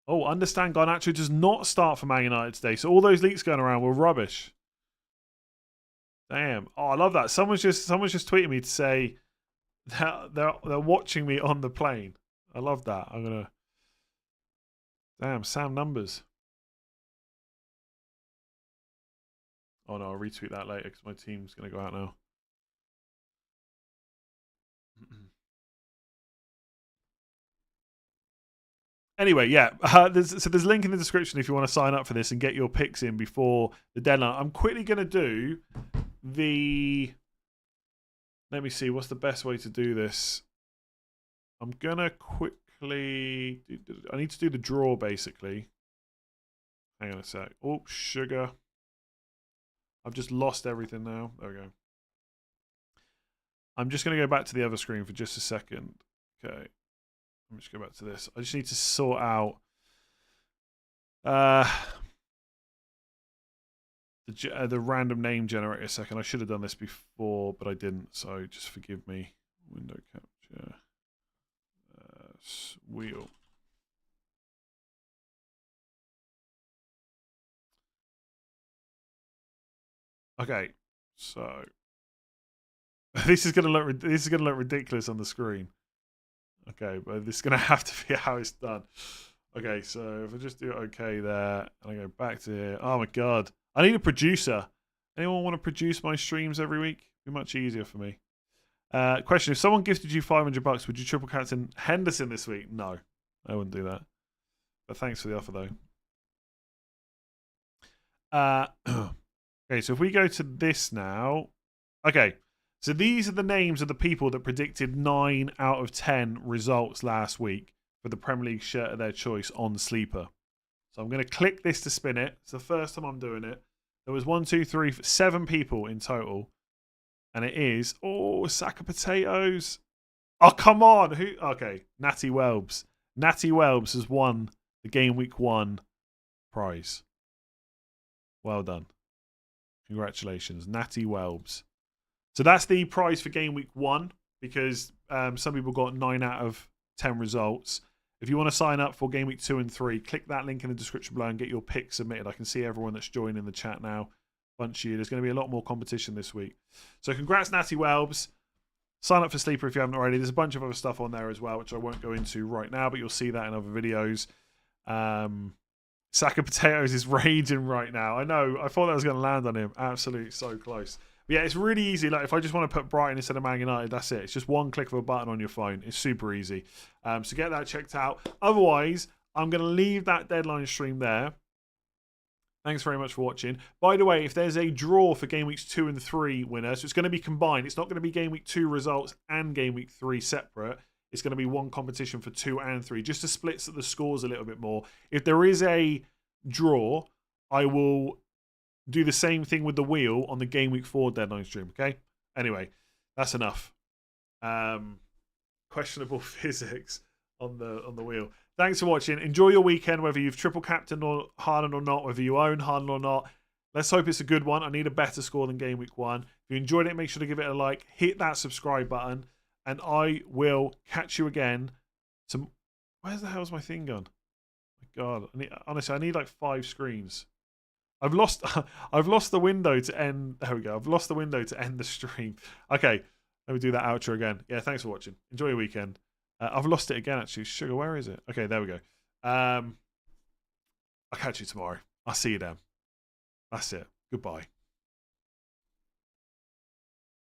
Oh, understand Garnacho does not start for Man United today. So all those leaks going around were rubbish. Damn. Oh, I love that. Someone's just tweeting me to say that they're watching me on the plane. I love that. I'm gonna. Damn, Sam Numbers. Oh no, I'll retweet that later because my team's going to go out now. Anyway, yeah. There's a link in the description if you want to sign up for this and get your picks in before the deadline. I'm quickly going to do the... Let me see, what's the best way to do this? I'm going to quickly... I need to do the draw, basically. Hang on a sec. Oh, sugar. I've just lost everything now. There we go. I'm just going to go back to the other screen for just a second. Okay. Let me just go back to this. I just need to sort out the random name generator a second. I should have done this before, but I didn't, so just forgive me. Window capture. Wheel. Okay, so this is gonna look ridiculous on the screen. Okay, but this is gonna have to be how it's done. Okay, so if I just do okay there, and I go back to here. Oh my god, I need a producer. Anyone want to produce my streams every week? It'd be much easier for me. Question: if someone gifted you $500, would you triple captain Henderson this week? No, I wouldn't do that. But thanks for the offer, though. Okay, so if we go to this now. Okay, so these are the names of the people that predicted 9 out of 10 results last week for the Premier League shirt of their choice on Sleeper. So I'm going to click this to spin it. It's the first time I'm doing it. There was 7 people in total. And it is, oh, sack of potatoes. Oh, come on. Who? Okay, Natty Welbs. Natty Welbs has won the Game Week 1 prize. Well done. Congratulations, Natty Welbs. So that's the prize for Game Week 1 because some people got 9 out of 10 results. If you want to sign up for Game Week 2 and 3, click that link in the description below and get your picks submitted. I can see everyone that's joined in the chat now. Bunch of you. There's going to be a lot more competition this week. So congrats, Natty Welbs. Sign up for Sleeper if you haven't already. There's a bunch of other stuff on there as well, which I won't go into right now, but you'll see that in other videos. Sack of potatoes is raging right now. I know. I thought that was going to land on him. Absolutely so close. But yeah, it's really easy. Like if I just want to put Brighton instead of Man United, that's it. It's just one click of a button on your phone. It's super easy. So get that checked out. Otherwise, I'm going to leave that deadline stream there. Thanks very much for watching. By the way, if there's a draw for Game Weeks 2 and 3 winners, so it's going to be combined. It's not going to be Game Week 2 results and Game Week 3 separate. It's going to be one competition for 2 and 3, just to split the scores a little bit more. If there is a draw, I will do the same thing with the wheel on the Game Week 4 deadline stream, okay? Anyway, that's enough. Questionable physics on the wheel. Thanks for watching. Enjoy your weekend, whether you've triple captained or Haaland or not, whether you own Haaland or not. Let's hope it's a good one. I need a better score than Game Week 1. If you enjoyed it, make sure to give it a like. Hit that subscribe button. And I will catch you again. Where the hell's my thing gone? My God. Honestly, I need like 5 screens. I've lost the window to end. There we go. I've lost the window to end the stream. Okay. Let me do that outro again. Yeah, thanks for watching. Enjoy your weekend. I've lost it again, actually. Sugar, where is it? Okay, there we go. I'll catch you tomorrow. I'll see you then. That's it. Goodbye.